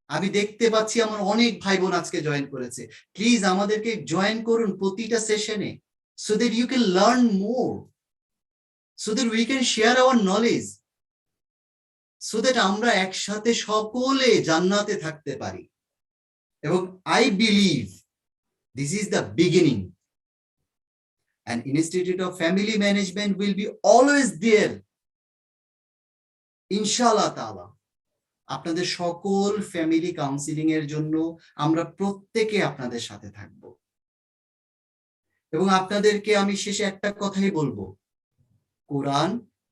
আমি দেখতে পাচ্ছি আমার অনেক ভাই বোন আজকে জয়েন করেছে। প্লিজ আমাদেরকে জয়েন করুন প্রতিটা সেশনে, so that you can learn more, so that we can share our knowledge, so that আমরা একসাথে সকলে জান্নাতে থাকতে পারি। এবং I believe this is the beginning. An Institute of Family Management will be always there, ইনশাআল্লাহ তাআলা। আপনাদের সকল ফ্যামিলি কাউন্সিলিং এর জন্য আমরা প্রত্যেকে আপনাদের সাথে থাকব। এবং আপনাদেরকে আমি শেষে একটা কথাই বলবো, কোরআন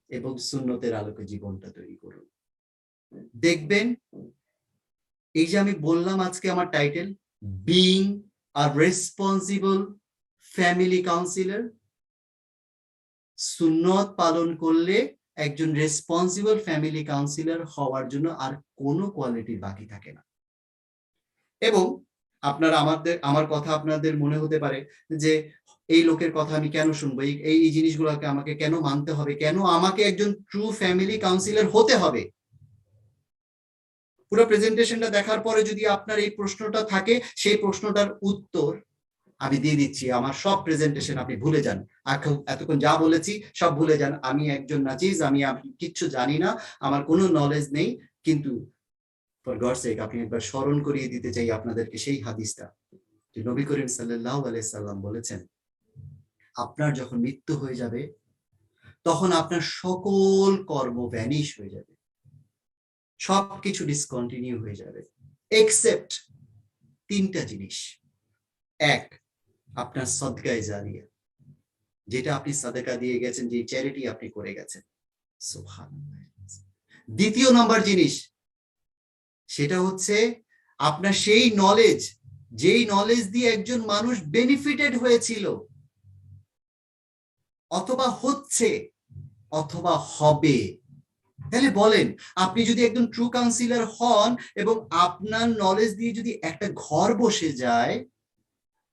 এবং সুন্নতের আলোকে জীবনটা তৈরি করুন। দেখবেন, এই যে আমি বললাম আজকে আমার title, being a responsible family councillor, সুন্নত পালন করলে একজন রেসপন্সিবল ফ্যামিলি কাউন্সিলর হওয়ার জন্য আর কোনো কোয়ালিটি বাকি থাকে না। এবং আপনারা আমার কথা আপনাদের মনে হতে পারে যে এই লোকের কথা আমি কেন শুনবো, এই জিনিসগুলোকে আমাকে কেন মানতে হবে, কেন আমাকে একজন ট্রু ফ্যামিলি কাউন্সিলর হতে হবে? পুরো প্রেজেন্টেশনটা দেখার পরে যদি আপনার এই প্রশ্নটা থাকে, সেই প্রশ্নটার উত্তর আমি দিয়ে দিচ্ছি। আমার সব প্রেজেন্টেশন আপনি ভুলে যান, এতক্ষণ যা বলেছি সব ভুলে যান। আমি একজন নাচিজ, আমি কিচ্ছু জানি না, আমার কোনো নলেজ নেই। কিন্তু ফর গডস সেক আপনি একবার স্মরণ করিয়ে দিতে চাই আপনাদেরকে সেই হাদিসটা, যে নবী করিম সাল্লাল্লাহু আলাইহি সাল্লাম বলেছেন, আপনার যখন মৃত্যু হয়ে যাবে তখন আপনার সকল কর্ম ভ্যানিশ হয়ে যাবে, সবকিছু ডিসকন্টিনিউ হয়ে যাবে, এক্সেপ্ট তিনটা জিনিস। এক, আপনার সদকায়ে জারিয়া, যেটা আপনি সাদাকা দিয়ে গেছেন, যে চ্যারিটি আপনি করে গেছেন, সুবহানাল্লাহ। দ্বিতীয় নাম্বার জিনিস, সেটা হচ্ছে আপনার সেই নলেজ, যেই নলেজ দিয়ে একজন মানুষ বেনিফিটেড হয়েছিল, অথবা হচ্ছে, অথবা হবে। তাহলে বলেন, আপনি যদি একজন ট্রু কাউন্সিলর হন এবং আপনার নলেজ দিয়ে যদি একটা ঘর বসে যায়,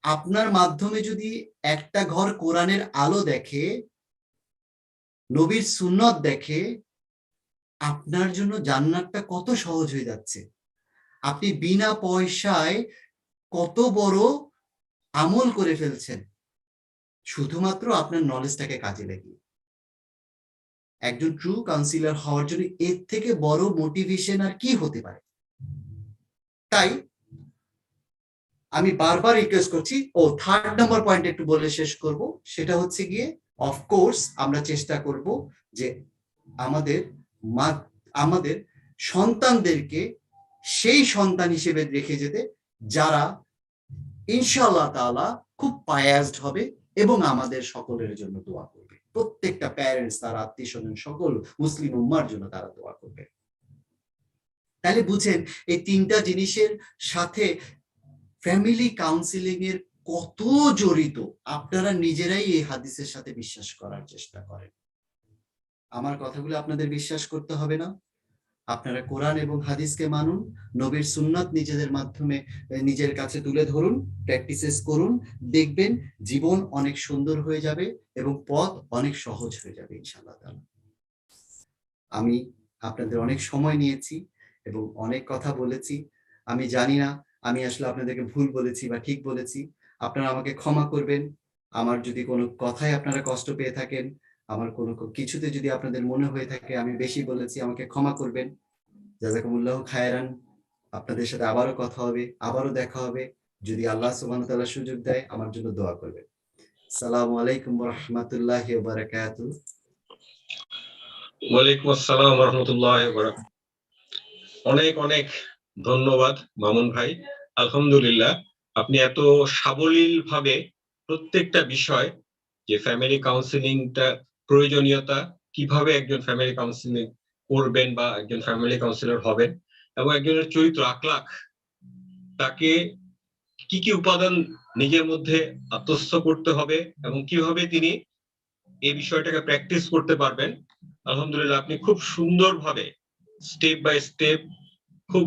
আপনার মাধ্যমে যদি একটা ঘর কোরআনের আলো দেখে, নবীর সুন্নত দেখে, আপনার জন্য জান্নাতটা কত সহজ হয়ে যাচ্ছে। আপনি বিনা পয়সায় কত বড় আমল করে ফেলছেন, শুধুমাত্র আপনার নলেজটাকে কাজে লাগিয়ে। একজন ট্রু কাউন্সিলর হওয়ার জন্য এর থেকে বড় মোটিভেশন আর কি হতে পারে? তাই আমি বারবার রিকোয়েস্ট করছি, থার্ড নাম্বার পয়েন্ট একটু বলে শেষ করব, সেটা হচ্ছে গিয়ে, অফকোর্স আমরা চেষ্টা করব যে আমাদের সন্তানদেরকে সেই সন্তান হিসেবে রেখে যেতে যারা ইনশাআল্লাহ তাআলা খুব পায়াসড হবে এবং আমাদের সকলের জন্য দোয়া করবে। প্রত্যেকটা প্যারেন্টস, তার আত্মীয় স্বজন, সকল মুসলিম উম্মার জন্য তারা দোয়া করবে। তাহলে বুঝেন এই তিনটা জিনিসের সাথে ফ্যামিলি কাউন্সিলিং এর কত জড়িত, আপনারা নিজেরাই এই হাদিসের সাথে বিশ্বাস করার চেষ্টা করেন। আমার কথাগুলো আপনাদের বিশ্বাস করতে হবে না, আপনারা কোরআন এবং হাদিসকে মানুন, নবীর সুন্নাত নিজেদের মাধ্যমে নিজের কাছে তুলে ধরুন, প্র্যাকটিসেস করুন, দেখবেন জীবন অনেক সুন্দর হয়ে যাবে এবং পথ অনেক সহজ হয়ে যাবে ইনশাআল্লাহ তাআলা। আমি আপনাদের অনেক সময় নিয়েছি এবং অনেক কথা বলেছি। আমি জানি না আমি আসলে আপনাদেরকে ভুল বলেছি বা ঠিক বলেছি, আপনারা আমাকে ক্ষমা করবেন। আমার যদি কোনো কথায় আপনারা কষ্ট পেয়ে থাকেন, আমার কোনো কিছুতে যদি আপনাদের মনে হয়ে থাকে আমি বেশি বলেছি, আমাকে ক্ষমা করবেন। জাযাকুমুল্লাহ খায়রান। আপনাদের সাথে আবারও কথা হবে, আবারও দেখা হবে। যদি আল্লাহ সুবহানাহু ওয়া তাআলা সুযোগ দেয়, আমার জন্য দোয়া করবেন। আসসালামু আলাইকুম ওয়া রাহমাতুল্লাহি ওয়া বারাকাতুহু। ওয়ালাইকুম আসসালাম ওয়া রাহমাতুল্লাহি ওয়া বারাকাতুহু। অনেক অনেক ধন্যবাদ মামুন ভাই। আলহামদুলিল্লাহ, আপনি এত সাবলীল ভাবে প্রত্যেকটা বিষয়, যে ফ্যামিলি কাউন্সিলিংটা প্রয়োজনীয়তা, কিভাবে একজন ফ্যামিলি কাউন্সিলিং করবেন বা একজন ফ্যামিলি কাউন্সিলর হবেন, এবং একজনের চরিত্র আখলাক, তাকে কি কি উপাদান নিজের মধ্যে আত্মস্থ করতে হবে এবং কিভাবে তিনি এই বিষয়টাকে প্র্যাকটিস করতে পারবেন, আলহামদুলিল্লাহ আপনি খুব সুন্দরভাবে স্টেপ বাই স্টেপ, খুব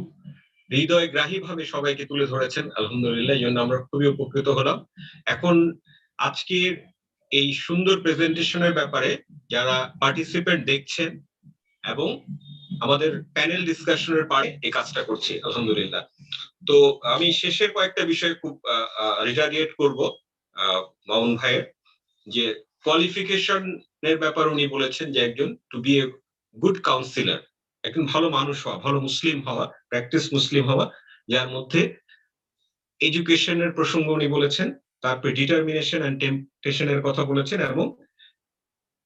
হৃদয়গ্রাহী ভাবে সবাইকে তুলে ধরেছেন। আলহামদুলিল্লাহ, এই জন্য আমরা খুবই উপকৃত হলাম। এখন আজকের এই সুন্দর প্রেজেন্টেশনের ব্যাপারে যারা পার্টিসিপেন্ট দেখছেন এবং আমাদের প্যানেল ডিসকাশনের পারে এই কাজটা করছি আলহামদুলিল্লাহ। তো আমি শেষের কয়েকটা বিষয় খুব রিটারিয়েট করব মামুন ভাইয়ের, যে কোয়ালিফিকেশনের ব্যাপার উনি বলেছেন যে একজন to be a good counsellor, একজন ভালো মানুষ হওয়া, ভালো মুসলিম হওয়া, প্র্যাকটিস মুসলিম হওয়া, যার মধ্যে এডুকেশনের প্রসঙ্গ উনি বলেছেন, তারপরে ডিটারমিনেশন এন্ড টেম্পটেশনের কথা বলেছেন, এবং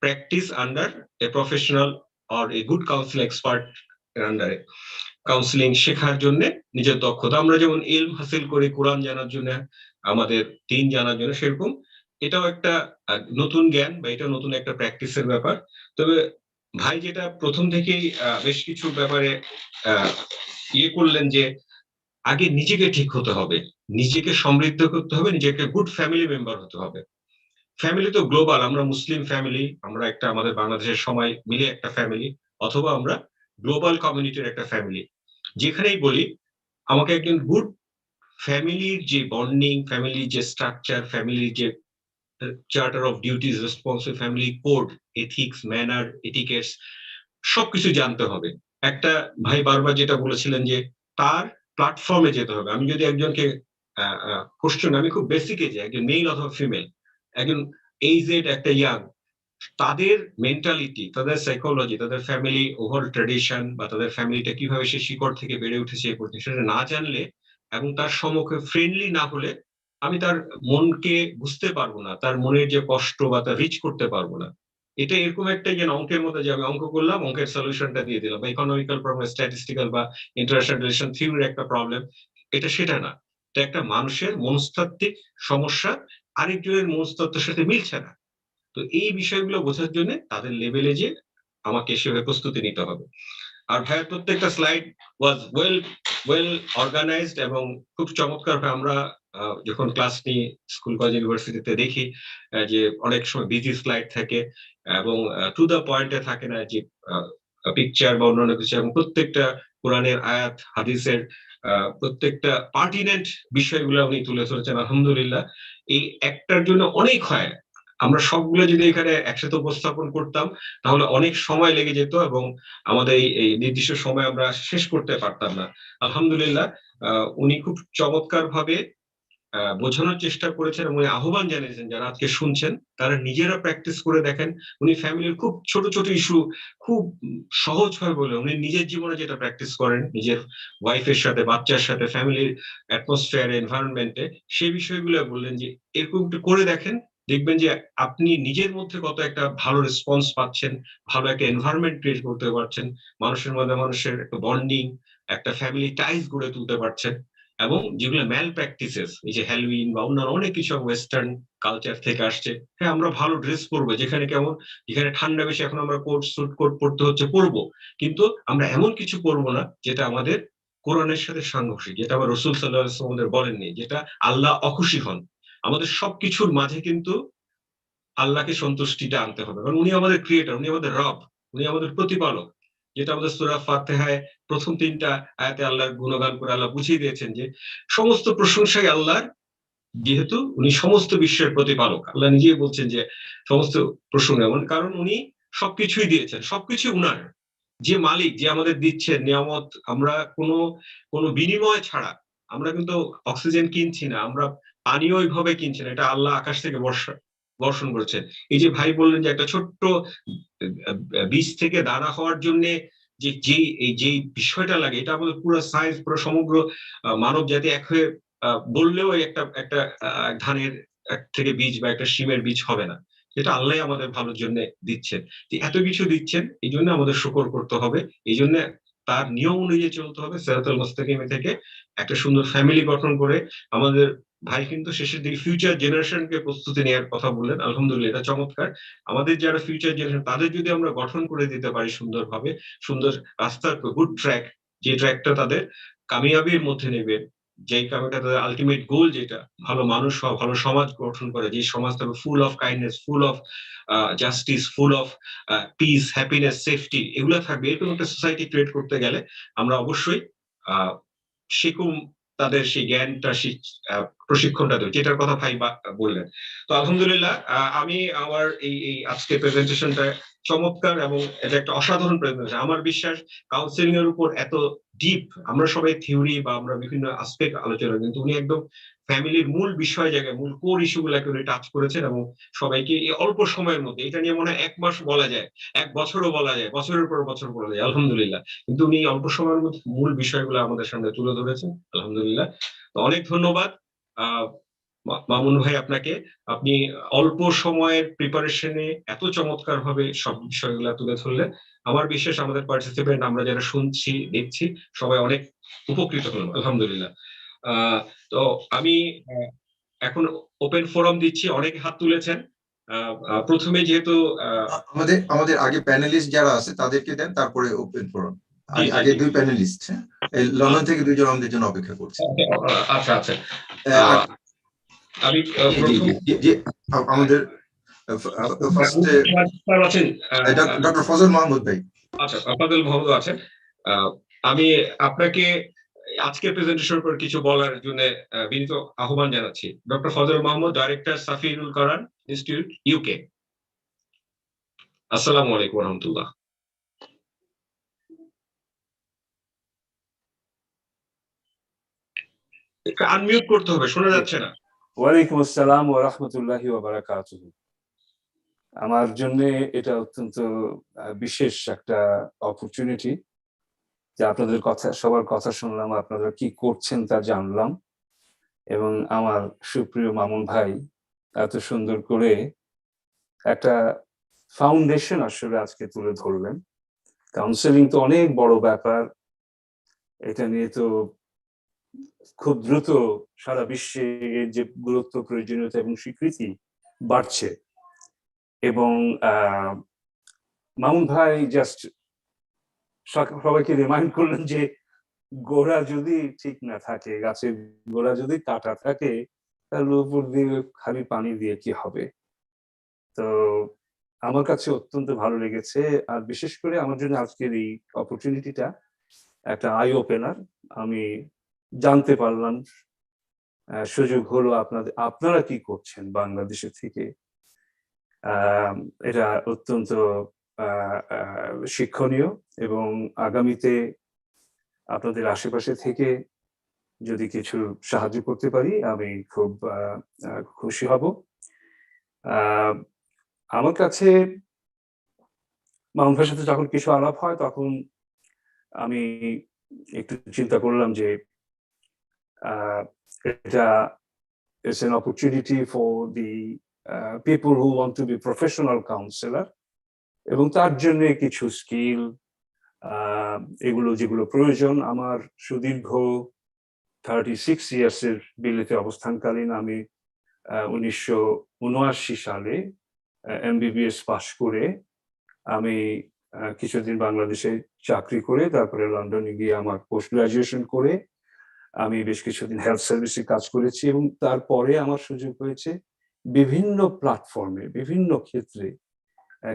practice under a professional or a good council expert এর আন্ডারে কাউন্সিলিং শেখার জন্য নিজের দক্ষতা, আমরা যেমন ইলম হাসিল করি কোরআন জানার জন্য, আমাদের দ্বীন জানার জন্য, সেরকম এটাও একটা নতুন জ্ঞান বা এটা নতুন একটা প্র্যাকটিসের ব্যাপার। তবে ভাই যেটা প্রথম থেকেই বেশ কিছু ব্যাপারে ইয়ে করলেন, যে আগে নিজেকে ঠিক হতে হবে, নিজেকে সমৃদ্ধ করতে হবে, নিজেকে গুড ফ্যামিলি মেম্বার হতে হবে। ফ্যামিলি তো গ্লোবাল, আমরা মুসলিম ফ্যামিলি, আমরা একটা আমাদের বাংলাদেশের সবাই মিলে একটা ফ্যামিলি, অথবা আমরা গ্লোবাল কমিউনিটির একটা ফ্যামিলি। যেখানেই বলি, আমাকে একজন গুড ফ্যামিলির যে বন্ডিং, ফ্যামিলির যে স্ট্রাকচার, ফ্যামিলির যে charter of duties, responsible family code, ethics, manner, etiquettes, সবকিছু জানতে হবে। একটা ভাই বারবার যেটা বলেছিলেন যে তার প্ল্যাটফর্মে যেতে হবে। আমি যদি একজনকে কোশ্চেন, আমি খুব বেসিকে যে একজন মেল অথবা ফিমেল, একজন এইজেড একটা ইয়াং, তাদের মেন্টালিটি, তাদের সাইকোলজি, তাদের ফ্যামিলি ওভারঅল ট্রেডিশন, বা তাদের ফ্যামিলিটা কিভাবে সে শিকড় থেকে বেড়ে উঠেছে এ পর্যন্ত, সেটা না জানলে এবং তার সম্মুখে ফ্রেন্ডলি না হলে আমি তার মনকে বুঝতে পারবো না, তার মনের যে কষ্ট বা তার রিচ করতে পারবো না। এটা এরকম একটা যে অঙ্কের মতো যে আমি অঙ্ক করলাম, অঙ্কের সলিউশনটা দিয়ে দিলাম, বা ইকোনমিক্যাল প্রবলেম, স্ট্যাটিস্টিক্যাল বা ইন্টারন্যাশনাল রিলেশন থিওরির একটা প্রবলেম, এটা সেটা না। এটা একটা মানুষের মনস্তাত্ত্বিক সমস্যা, আরেকজনের মনস্তত্ত্বের সাথে মিলছে না। তো এই বিষয়গুলো বোঝার জন্য তাদের লেভেলে যে আমাকে সেভাবে প্রস্তুতি নিতে হবে। আর ভাইয়ের প্রত্যেকটা স্লাইড ওয়াজ ওয়েল অর্গানাইজড এবং খুব চমৎকার। আমরা যখন ক্লাস নিই স্কুল কলেজ ইউনিভার্সিটিতে দেখি যে অনেক সময় বিজি স্লাইড থাকে এবং টু দা পয়েন্টে থাকে না, যে পিকচার বা অন্যান্য কিছু, এবং প্রত্যেকটা কোরআনের আয়াত হাদিসের প্রত্যেকটা পার্টিনেন্ট বিষয়গুলো উনি তুলে ধরেছেন। আলহামদুলিল্লাহ, এই একটার জন্য অনেক হয়। আমরা সবগুলো যদি এখানে একসাথে উপস্থাপন করতাম তাহলে অনেক সময় লেগে যেত এবং আমাদের এই নির্দিষ্ট সময় আমরা শেষ করতে পারতাম না। আলহামদুলিল্লাহ, উনি খুব চমৎকার ভাবে বোঝানোর চেষ্টা করেছেন এবং আহ্বান জানিয়েছেন যারা আজকে শুনছেন তারা নিজেরা প্র্যাকটিস করে দেখেন। উনি ফ্যামিলির খুব ছোট ছোট ইস্যু খুব সহজ হয় বলে উনি নিজের জীবনে যেটা প্র্যাকটিস করেন, নিজের ওয়াইফের সাথে, বাচ্চার সাথে, ফ্যামিলির অ্যাটমসফিয়ার, এনভায়রনমেন্টে, সেই বিষয়গুলো বললেন যে এরকম একটু করে দেখেন, দেখবেন যে আপনি নিজের মধ্যে কত একটা ভালো রেসপন্স পাচ্ছেন, ভালো একটা এনভায়রনমেন্ট ক্রিয়েট করতে পারছেন, মানুষের মধ্যে মানুষের একটা বন্ডিং, একটা ফ্যামিলি টাইজ গড়ে তুলতে পারছেন। এবং যেগুলো ম্যাল প্র্যাকটিসেস, এই যে হ্যালোউইন বা অন্যান্য অনেক কিছু ওয়েস্টার্ন কালচার থেকে আসছে, হ্যাঁ আমরা ভালো ড্রেস পরবো, যেখানে কেমন, যেখানে ঠান্ডা বেশি এখন আমরা কোট স্যুট কোট পরতে হচ্ছে পরবো, কিন্তু আমরা এমন কিছু পরবো না যেটা আমাদের কোরআনের সাথে সাংঘর্ষিক, যেটা আমার রসুল সাল্লাহ আমাদের বলেননি, যেটা আল্লাহ অখুশি হন। আমাদের সবকিছুর মাঝে কিন্তু আল্লাহকে সন্তুষ্টিটা আনতে হবে, কারণ উনি আমাদের ক্রিয়েটর, উনি আমাদের রব, উনি আমাদের প্রতিপালক। যেটা আমাদের সূরা ফাতিহায় প্রথম 3টা আয়াতে আল্লাহর গুণগান করে আল্লাহ বুঝিয়ে দিয়েছেন যে সমস্ত প্রশংসাই আল্লাহর, যেহেতু উনি সমস্ত বিশ্বের প্রতিপালক। আল্লাহ নিজেই বলছেন যে সমস্ত প্রশংসা, এমন কারণ উনি সবকিছুই দিয়েছেন, সবকিছু উনার। যে মালিক, যে আমাদের দিচ্ছেন নিয়ামত, আমরা কোনো কোনো বিনিময় ছাড়া, আমরা কিন্তু অক্সিজেন কিনছি না, আমরা পানীয় ওইভাবে কিনছি না, এটা আল্লাহ আকাশ থেকে বর্ষণ করেছেন। এই যে ভাই বললেন যে একটা ছোট্ট বীজ থেকে দানা হওয়ার জন্য যে যেই বিষয়টা লাগে, এটা আমাদের পুরো সায়েন্স, পুরো সমগ্র মানব জাতি এক হয়ে বললেও একটা একটা ধানের থেকে বীজ বা একটা শিমের বীজ হবে না। যেটা আল্লাহ আমাদের ভালোর জন্য দিচ্ছেন। এত কিছু দিচ্ছেন, এই জন্য আমাদের শুকর করতে হবে, এই জন্য তার নিয়ম অনুযায়ী চলতে হবে, সিরাতাল মুস্তাকিমে থেকে একটা সুন্দর ফ্যামিলি গঠন করে। আমাদের ভাই কিন্তু শেষের দিকে ফিউচার জেনারেশনকে প্রস্তুতি নেওয়ার কথা বললেন, আলহামদুলিল্লাহ, এটা চমৎকার। আমাদের যারা ফিউচার জেনারেশন তাদের যদি আমরা গঠন করে দিতে পারি সুন্দরভাবে, সুন্দর রাস্তার গুড ট্র্যাক, যে ট্র্যাকটা তাদের কামিয়াবির মধ্যে নেবে, যেই কামিটা তাদের আলটিমেট গোল, যেটা ভালো মানুষ হওয়া, ভালো সমাজ গঠন করে, যে সমাজ থাকবে full of kindness, full of justice, full of piece, happiness, safety, এগুলো থাকবে। এরকম একটা সোসাইটি ক্রিয়েট করতে গেলে আমরা অবশ্যই সেরকম তাদের সেই জ্ঞানটা, সেই প্রশিক্ষণটা দেবে, যেটার কথা ভাই বললেন। তো আলহামদুলিল্লাহ, আমি আমার এই আজকে প্রেজেন্টেশনটা চমৎকার এবং এটা একটা অসাধারণ প্রেজেন্টেশন। আমার বিশ্বাস কাউন্সিলিং এর উপর এত ডিপ, আমরা সবাই থিওরি বা আমরা বিভিন্ন আসপেক্ট আলোচনা, কিন্তু উনি একদম ফ্যামিলির মূল বিষয় জায়গায়, মূল কোর ইস্যু গুলাকে উনি টাচ করেছেন এবং সবাইকে এই অল্প সময়ের মধ্যে, এটা নিয়ে মনে হয় 1 মাস বলা যায়, 1 বছরও বলা যায়, বছরের পর বছর বলা যায়, আলহামদুলিল্লাহ, কিন্তু উনি অল্প সময়ের মধ্যে মূল বিষয়গুলো আমাদের সামনে তুলে ধরেছেন, আলহামদুলিল্লাহ। তো অনেক ধন্যবাদ মামুন ভাই আপনাকে। আপনি অল্প সময়ের প্রিপারেশনে এত চমৎকার ভাবে সব বিষয়গুলো তুলে ধরলেন। আমার বিশ্বাস আমাদের পার্টিসিপেন্ট, আমরা যারা শুনছি দেখছি, সবাই অনেক উপকৃত হলাম, আলহামদুলিল্লাহ। তো আমি এখন ওপেন ফোরাম দিচ্ছি, অনেক হাত তুলেছেন। প্রথমে যেহেতু আমাদের আমাদের আগে প্যানেলিস্ট যারা আছে তাদেরকে দেন, তারপরে ওপেন ফোরাম। আগে 2 প্যানেলিস্ট, লন্ডন থেকে 2 জন আমাদের জন্য অপেক্ষা করছে। আচ্ছা আচ্ছা, আমি আমাদের ফার্স্টে আছেন ডক্টর ফজল মাহমুদ ভাই। আচ্ছা, ফজল মাহমুদ আছেন। আমি আপনাকে আজকের প্রেজেন্টেশনের উপর কিছু বলার জন্য বিনীত আহ্বান জানাচ্ছি। ডক্টর ফজল মাহমুদ, ডাইরেক্টর, সাফিউল কোরআন ইনস্টিটিউট, ইউকে। আসসালামু আলাইকুম রহমতুল্লাহ। আনমিউট করতে হবে, শোনা যাচ্ছে না। ওয়ালাইকুম আসসালাম ওয়া রাহমাতুল্লাহি ওয়া বারাকাতুহু। আমার জন্য এটা অত্যন্ত বিশেষ একটা অপরচুনিটি যে আপনাদের কথা, সবার কথা শুনলাম, আপনারা কি করছেন তা জানলাম, এবং আমার সুপ্রিয় মামুন ভাই এত সুন্দর করে একটা ফাউন্ডেশন আসলে আজকে তুলে ধরলেন। কাউন্সেলিং তো অনেক বড় ব্যাপার, এটা নিয়ে তো খুব দ্রুত সারা বিশ্বে এর যে গুরুত্ব, প্রয়োজনীয়তা এবং স্বীকৃতি বাড়ছে। এবং মামুন ভাই জাস্ট সবাইকে রিমাইন্ড করলেন যে গোড়া যদি ঠিক না থাকে, গাছের গোড়া যদি কাটা থাকে, তাহলে উপর দিয়ে খালি পানি দিয়ে কি হবে। তো আমার কাছে অত্যন্ত ভালো লেগেছে, আর বিশেষ করে আমার জন্য আজকের এই অপরচুনিটিটা একটা আই ওপেনার। আমি জানতে পারলাম, সুযোগ হলো আপনারা কি করছেন বাংলাদেশের থেকে। এটা অত্যন্ত শিক্ষণীয়, এবং আগামীতে আপনাদের আশেপাশে থেকে যদি কিছু সাহায্য করতে পারি আমি খুব খুশি হব। আমার কাছে মামুন ভাইয়ের সাথে যখন কিছু আলাপ হয়, তখন আমি একটু চিন্তা করলাম যে এটা is an opportunity for the people who want to be professional counselor, এবং তার জন্য কিছু স্কিল, এগুলো যেগুলো প্রয়োজন। আমার সুদীর্ঘ 36 ইয়ার্সের বিলেতে অবস্থানকালীন আমি 1979 সালে MBBS পাশ করে আমি কিছুদিন বাংলাদেশে চাকরি করে, তারপরে লন্ডনে গিয়ে আমার পোস্ট গ্রাজুয়েশন করে আমি বেশ কিছুদিন হেলথ সার্ভিসে কাজ করেছি, এবং তারপরে আমার সুযোগ হয়েছে বিভিন্ন প্ল্যাটফর্মে, বিভিন্ন ক্ষেত্রে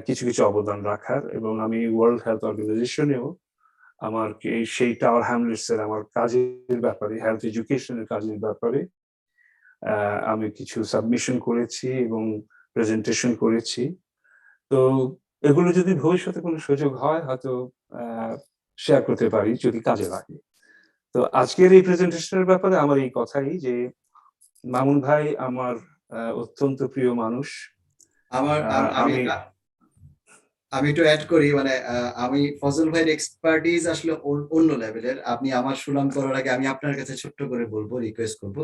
কিছু কিছু অবদান রাখার। এবং আমি ওয়ার্ল্ড হেলথ অর্গানাইজেশনেও আমার সেই টাওয়ার হ্যামলেটসের আমার কাজের ব্যাপারে, হেলথ এডুকেশনের কাজের ব্যাপারে আমি কিছু সাবমিশন করেছি এবং প্রেজেন্টেশন করেছি। তো এগুলো যদি ভবিষ্যতে কোনো সুযোগ হয়, হয়তো শেয়ার করতে পারি যদি কাজে লাগে। তো আজকের এই প্রেজেন্টেশনের ব্যাপারে আমার এই কথাই যে মামুন ভাই আমার অত্যন্ত প্রিয় মানুষ। আমার আমি আমি একটু অ্যাড করি, মানে আমি ফজল ভাইয়ের এক্সপার্টিজ আসলে অন্য লেভেলের। আপনি আমার সুনাম করার আগে আমি আপনার কাছে ছোট্ট করে বলবো, রিকোয়েস্ট করব,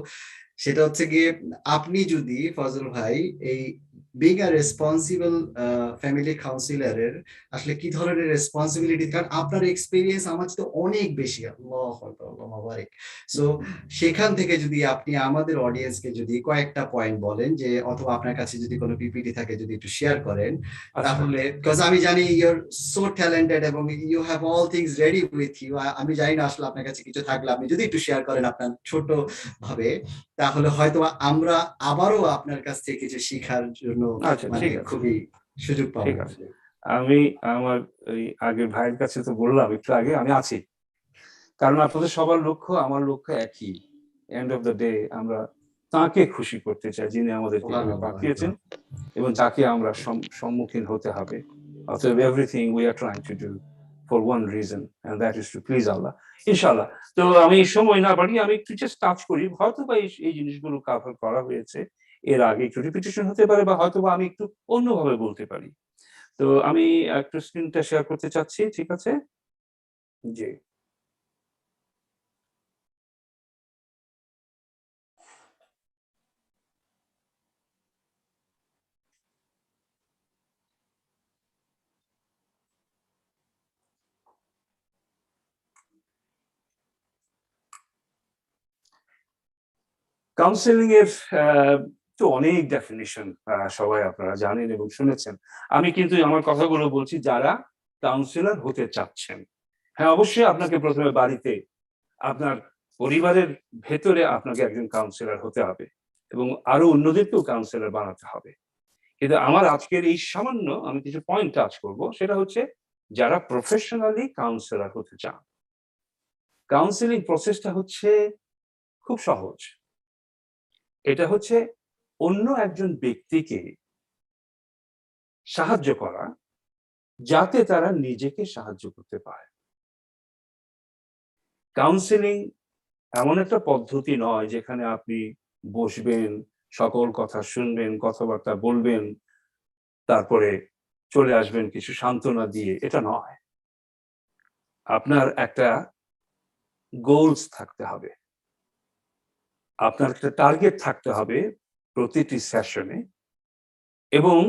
সেটা হচ্ছে গিয়ে আপনি যদি ফজল ভাই এই বিং আ রেসপন্সিবল ফ্যামিলি কাউন্সিলরের আসলে কি ধরনের রেসপন্সিবিলিটি, কারণ আপনার এক্সপিরিয়েন্স আমার তো অনেক বেশি, আল্লাহু আকবার, আল্লাহু মুবারক। সো সেখান থেকে যদি আপনি আমাদের অডিয়েন্সকে যদি কয়েকটা পয়েন্ট বলেন, যে অথবা আপনার কাছে যদি কোনো পিপিটি থাকে যদি একটু শেয়ার করেন, তাহলে বিকজ আমি জানি ইউ আর সো ট্যালেন্টেড এবং you have all things ready with you. আমি জানি না আসলে আপনার কাছে কিছু থাকলে আপনি যদি একটু শেয়ার করেন আপনার ছোট ভাবে, তাহলে হয়তো আমরা আবারও আপনার কাছ থেকে কিছু শেখার জন্য মানে খুবই সুযোগ পাবো। ঠিক আছে, আমি আমার এই আগের ভাইয়ের কাছে তো বললাম একটু আগে আমি আছি, কারণ আপনাদের সবার লক্ষ্য আমার লক্ষ্য একই। এন্ড অফ দ্য ডে আমরা তাকে খুশি করতে চাই যিনি আমাদেরকে পাঠিয়েছেন এবং যাকে আমরা সম্মুখীন হতে হবে। অতএব everything we are trying to do for one reason, and that is to please Allah, ইনশাআল্লাহ। তো আমি সময় না বাড়িয়ে আমি একটু জাস্ট টাচ করি, হয়তো বা এই জিনিসগুলো কভার করা হয়েছে এর আগে, একটু রিপিটেশন হতে পারে, বা হয়তো বা আমি একটু অন্যভাবে বলতে পারি। তো আমি একটু স্ক্রিনটা শেয়ার করতে চাচ্ছি, ঠিক আছে? জি। কাউন্সেলিং এর তো অনেক ডেফিনিশন সবাই আপনারা জানেন এবং শুনেছেন। আমি কিন্তু আমার কথাগুলো বলছি যারা কাউন্সিলর হতে চাচ্ছেন। হ্যাঁ, অবশ্যই আপনাকে প্রথমে বাড়িতে আপনার পরিবারের ভেতরে আপনাকে একজন কাউন্সিলর হতে হবে এবং আরো অন্যদেরকেও কাউন্সিলর বানাতে হবে। কিন্তু আমার আজকের এই সামান্য আমি কিছু পয়েন্ট টাচ করব, সেটা হচ্ছে যারা প্রফেশনালি কাউন্সিলর হতে চান। কাউন্সিলিং প্রসেসটা হচ্ছে খুব সহজ। এটা হচ্ছে অন্য একজন ব্যক্তিকে সাহায্য করা যাতে তারা নিজেকে সাহায্য করতে পারে। কাউন্সিলিং এমন একটা পদ্ধতি নয় যেখানে আপনি বসবেন, সকল কথা শুনবেন, কথাবার্তা বলবেন, তারপরে চলে আসবেন কিছু সান্ত্বনা দিয়ে, এটা নয়। আপনার একটা গোলস থাকতে হবে, আপনার একটা টার্গেট থাকতে হবে প্রতিটি সেশনে, এবং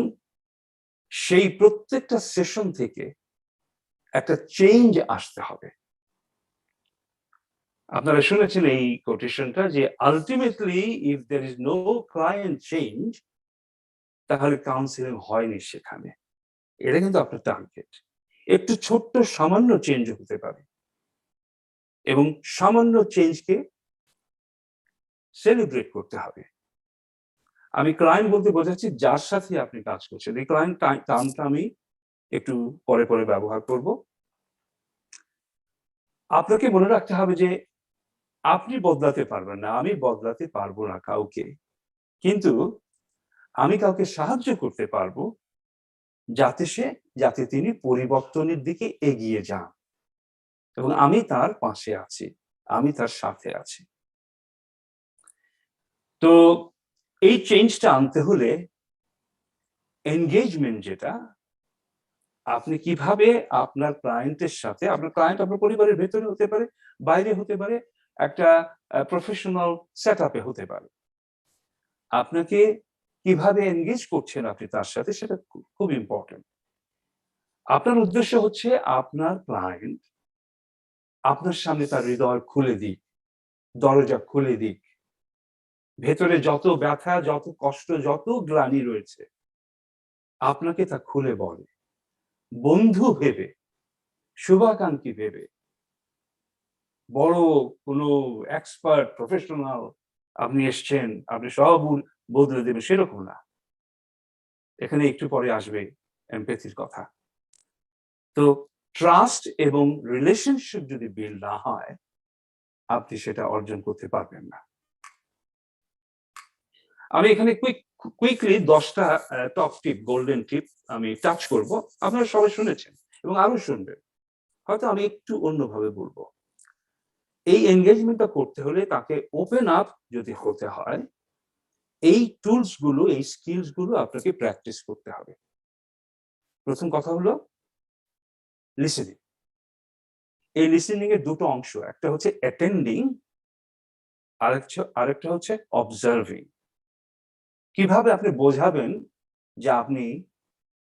সেই প্রত্যেকটা সেশন থেকে একটা চেঞ্জ আসতে হবে। আপনারা শুনেছেন এই কোটেশনটা যে ultimately if there is no client change, তাহলে কাউন্সিলিং হয়নি সেখানে। এটা কিন্তু আপনার টার্গেট। একটু ছোট্ট সামান্য চেঞ্জ হতে পারে এবং সামান্য চেঞ্জকে সেলিব্রেট করতে হবে। আমি ক্লায়েন্ট বলতে বোঝাচ্ছি যার সাথে আপনি কাজ করছেন। এই ক্লায়েন্ট টার্মটা আমি একটু পরে পরে ব্যবহার করব। আপনাকে মনে রাখতে হবে যে আপনি বদলাতে পারবেন না, আমি বদলাতে পারবো না কাউকে, কিন্তু আমি কাউকে সাহায্য করতে পারবো যাতে তিনি পরিবর্তনের দিকে এগিয়ে যান এবং আমি তার পাশে আছি, আমি তার সাথে আছি। তো এই চেঞ্জটা আনতে হলে এনগেজমেন্ট যেটা, আপনি কিভাবে আপনার ক্লায়েন্টের সাথে, আপনার ক্লায়েন্ট আপনার পরিবারের ভেতরে হতে পারে, বাইরে হতে পারে, একটা প্রফেশনাল সেটআপে হতে পারে, আপনাকে কিভাবে এনগেজ করছেন আপনি তার সাথে, সেটা খুব ইম্পর্টেন্ট। আপনার উদ্দেশ্য হচ্ছে আপনার ক্লায়েন্ট আপনার সামনে তার হৃদয় খুলে দিক, দরজা খুলে দিক, ভেতরে যত ব্যথা, যত কষ্ট, যত গ্লানি রয়েছে আপনাকে তা খুলে বলে, বন্ধু ভেবে, শুভাকাঙ্ক্ষী ভেবে, বড় কোনো এক্সপার্ট প্রফেশনাল আপনি এসছেন, আপনি সব বদলে দেবেন, সেরকম না। এখানে একটু পরে আসবে এমপ্যাথির কথা। তো ট্রাস্ট এবং রিলেশনশিপ যদি বিল্ড না হয়, আপনি সেটা অর্জন করতে পারবেন না। আমি এখানে কুইকলি 10টা টপ টিপ, গোল্ডেন টিপ আমি টাচ করব। আপনারা সবাই শুনেছেন এবং আরো শুনবেন, হয়তো আমি একটু অন্যভাবে বলবো। এই এনগেজমেন্টটা করতে হলে তাকে ওপেন আপ যদি হতে হয়, এই টুলস গুলো, এই স্কিলস গুলো আপনাকে প্র্যাকটিস করতে হবে। প্রথম কথা হলো লিসেনিং। এই লিসেনিং এর দুটো অংশ, একটা হচ্ছে অ্যাটেন্ডিং, আরেকটা হচ্ছে অবজার্ভিং। কিভাবে আপনি বোঝাবেন যে আপনি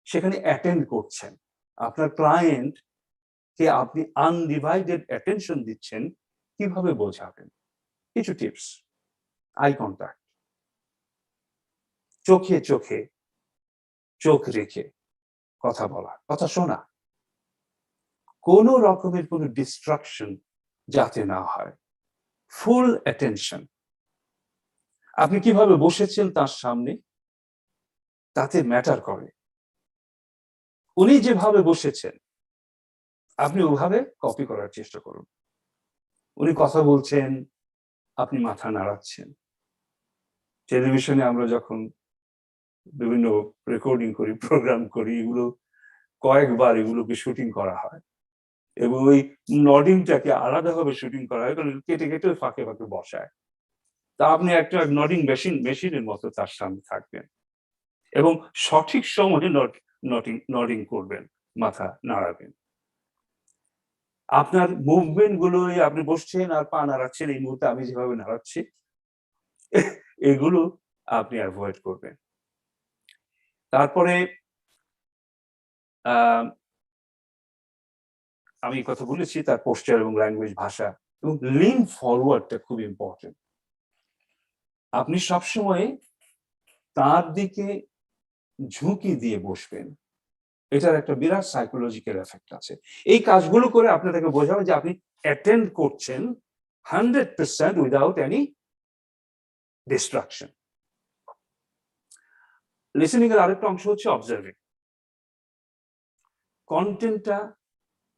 সেখানে অ্যাটেন্ড করছেন, আপনার ক্লায়েন্ট কে আপনি আনডিভাইডেড অ্যাটেনশন দিচ্ছেন, কিভাবে বোঝাবেন? কিছু টিপস: আই কন্টাক্ট, চোখে চোখে চোখ রেখে কথা বলা, কথা শোনা, কোন রকমের কোনো ডিস্ট্রাকশন যাতে না হয়, ফুল অ্যাটেনশন। আপনি কিভাবে বসেছেন তার সামনে, তাতে ম্যাটার করে। উনি যেভাবে বসেছেন আপনি ওভাবে কপি করার চেষ্টা করুন। উনি কথা বলছেন, আপনি মাথা নাড়াচ্ছেন। টেলিভিশনে আমরা যখন বিভিন্ন রেকর্ডিং করি, প্রোগ্রাম করি, এগুলো কয়েকবার এগুলোকে শুটিং করা হয় এবং ওই নডিংটাকে আলাদাভাবে শুটিং করা হয়, কারণ কেটে কেটে ফাঁকে ফাঁকে বসায়। তা আপনি একটা নডিং মেশিনের মতো তার সামনে থাকবেন এবং সঠিক সময়ে নডিং করবেন, মাথা নাড়াবেন। আপনার মুভমেন্ট গুলো, আপনি বসছেন আর পা নাড়াচ্ছেন, এই মুহূর্তে আমি যেভাবে নাড়াচ্ছি, এগুলো আপনি অ্যাভয়েড করবেন। তারপরে আমি কথা বলেছি তার পোস্টার এবং ল্যাঙ্গুয়েজ, ভাষা এবং লিন ফরওয়ার্ডটা খুব ইম্পর্টেন্ট। আপনি সবসময় তার দিকে ঝুঁকি দিয়ে বসবেন, এটার একটা বিরাট সাইকোলজিক্যাল এফেক্ট আছে। এই কাজগুলো করে আপনি তাকে বোঝাবেন যে আপনি অ্যাটেন্ড করছেন 100% উইদাউট এনি ডিস্ট্রাকশন। লিসেনিং এর আরেকটা অংশ হচ্ছে অবজার্ভিং। কন্টেন্টটা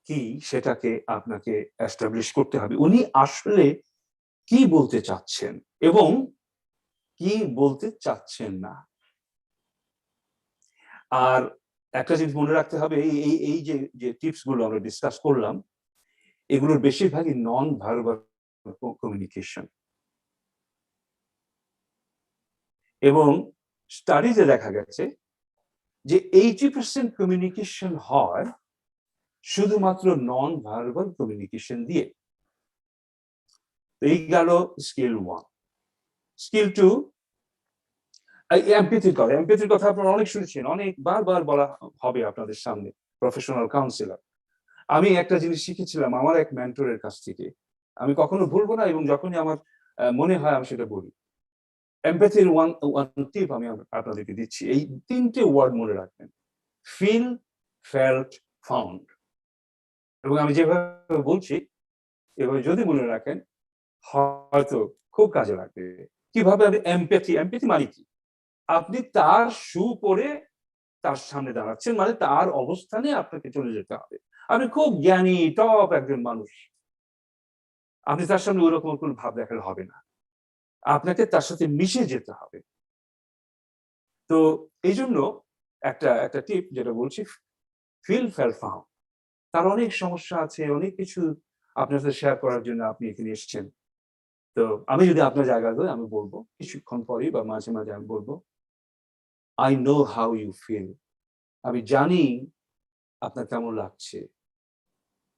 কি সেটাকে আপনাকে এস্টাবলিশ করতে হবে, উনি আসলে কি বলতে চাচ্ছেন এবং কি বলতে চাচ্ছেন না। আর একটা জিনিস মনে রাখতে হবে, এই যে টিপস গুলো আমরা ডিসকাস করলাম, এগুলোর বেশিরভাগই নন ভার্বাল কমিউনিকেশন এবং স্টাডিজে দেখা গেছে যে 80% কমিউনিকেশন হয় শুধুমাত্র নন ভার্বাল কমিউনিকেশন দিয়ে। এই গেল স্কিল 1। স্কিল 2, এমপ্যাথির কথা আপনারা অনেক শুনেছেন, অনেক বারবার বলা হবে আপনাদের সামনে প্রফেশনাল কাউন্সিলর। আমি একটা জিনিস শিখেছিলাম আমার এক মেন্টরের কাছ থেকে, আমি কখনো ভুলবো না, এবং যখনই আমার মনে হয় আমি সেটা বলি। এমপ্যাথির ওয়ান টিপ আমি আপনাদেরকে দিচ্ছি, এই 3টে ওয়ার্ড মনে রাখবেন: ফিল, ফেল্ট, ফাউন্ড। এবং আমি যেভাবে বলছি এভাবে যদি মনে রাখেন হয়তো খুব কাজে লাগবে। কিভাবে? এমপ্যাথি মানে কি? আপনি তার শু পরে তার সামনে দাঁড়াচ্ছেন, মানে তার অবস্থানে আপনাকে চলে যেতে হবে। আপনি খুব জ্ঞানী টপ একজন মানুষ, আপনি তার সামনে ওরকম কোন ভাব দেখালে হবে না, আপনাকে তার সাথে মিশে যেতে হবে। তো এই জন্য একটা টিপ যেটা বলছি, ফিল, ফেল, ফাউন্ড। তার অনেক সমস্যা আছে, অনেক কিছু আপনার সাথে শেয়ার করার জন্য আপনি এখানে এসেছেন। তো আমি যদি আপনার জায়গায় হই আমি বলবো কিছুক্ষণ পরেই বা মাঝে মাঝে আমি বলবো, I know how you feel. আমি জানি আপনার কেমন লাগছে,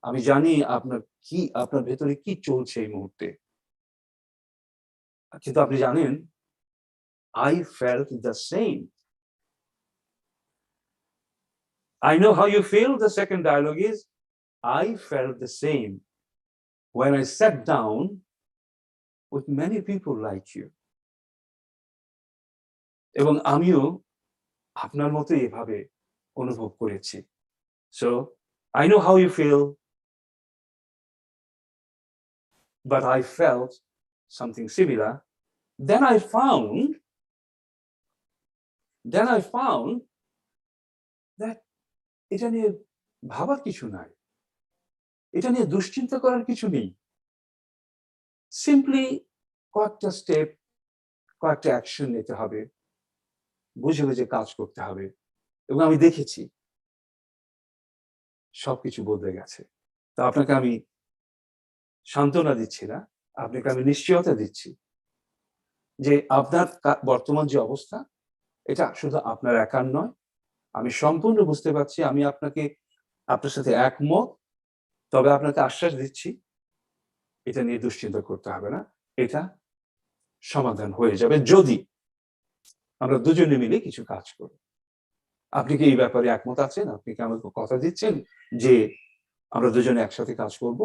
আমি জানি আপনার ভেতরে কি চলছে এই মুহূর্তে। কিন্তু আপনি জানেন, I felt the same. I know how you feel. The second dialogue is, I felt the same when I sat down with many people like you. এবং আমিও আপনার মতো এভাবে অনুভব করেছি। So, I know how you feel, but I felt something similar. Then I found that এটা নিয়ে ভাবার কিছু নাই, এটা নিয়ে দুশ্চিন্তা করার কিছু নেই। সিম্পলি কয়েকটা স্টেপ, কয়েকটা অ্যাকশন নিতে হবে, বুঝে বুঝে কাজ করতে হবে। এবং আমি দেখেছি সবকিছু বদলে গেছে। তো আপনাকে আমি সান্ত্বনা দিচ্ছি না, আপনাকে আমি নিশ্চয়তা দিচ্ছি যে আপনার বর্তমান যে অবস্থা, এটা শুধু আপনার একার নয়। আমি সম্পূর্ণ বুঝতে পারছি, আমি আপনার সাথে একমত। তবে আপনাকে আশ্বাস দিচ্ছি, এটা নিয়ে দুশ্চিন্তা করতে হবে না, এটা সমাধান হয়ে যাবে যদি আমরা দুজনে মিলে কিছু কাজ করি। আপনি কি এই ব্যাপারে একমত আছেন? আপনি কি আমাকে কথা দিচ্ছেন যে আমরা দুজনে একসাথে কাজ করব?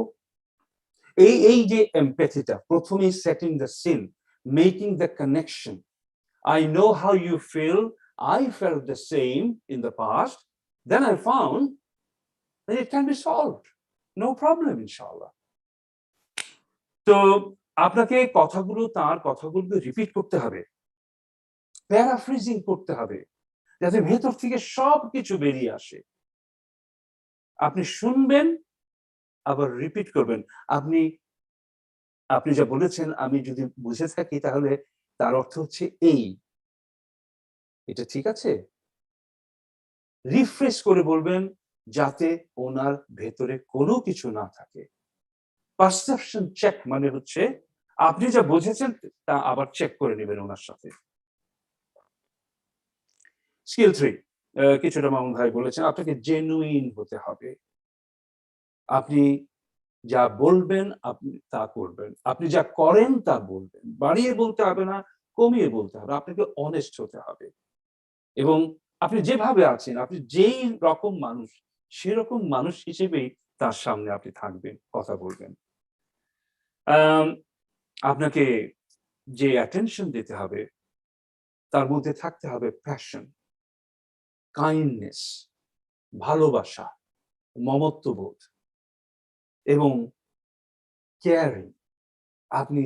এই যে এমপ্যাথিটা, প্রথমেই setting the scene, making the connection. I know how you feel. I felt the same in the past. Then I found that it can be solved. No problem, inshallah. তো আপনাকে তার কথাগুলোকে রিপিট করতে হবে, প্যারাফ্রেজিং করতে হবে, যাতে ভেতর থেকে সবকিছু বেরিয়ে আসে। আপনি শুনবেন, আবার রিপিট করবেন। আপনি যা বলেছেন আমি যদি বুঝে থাকি তাহলে তার অর্থ হচ্ছে এই, এটা ঠিক আছে? রিফ্রেশ করে বলবেন, যাতে ওনার ভেতরে কোনো কিছু না থাকে। পারসেপশন চেক মানে হচ্ছে আপনি যা বুঝেছেন তা আবার চেক করে নেবেন ওনার সাথে। স্কিল 3, কিছুটা মামুন ভাই বলেছেন, আপনাকে জেনুইন হতে হবে। আপনি যা বলবেন আপনি তা করবেন, আপনি যা করেন তা বলবেন। বাড়িয়ে বলতে হবে না, কমিয়ে বলতে হবে, আপনাকে অনেস্ট হতে হবে। এবং আপনি যেভাবে আছেন, আপনি যেই রকম মানুষ, সেরকম মানুষ হিসেবেই তার সামনে আপনি থাকবেন, কথা বলবেন। আপনাকে যে অ্যাটেনশন দিতে হবে তার মধ্যে থাকতে হবে প্যাশন, কাইন্ডনেস, ভালোবাসা, মমত্ববোধ এবং কেয়ারিং। আপনি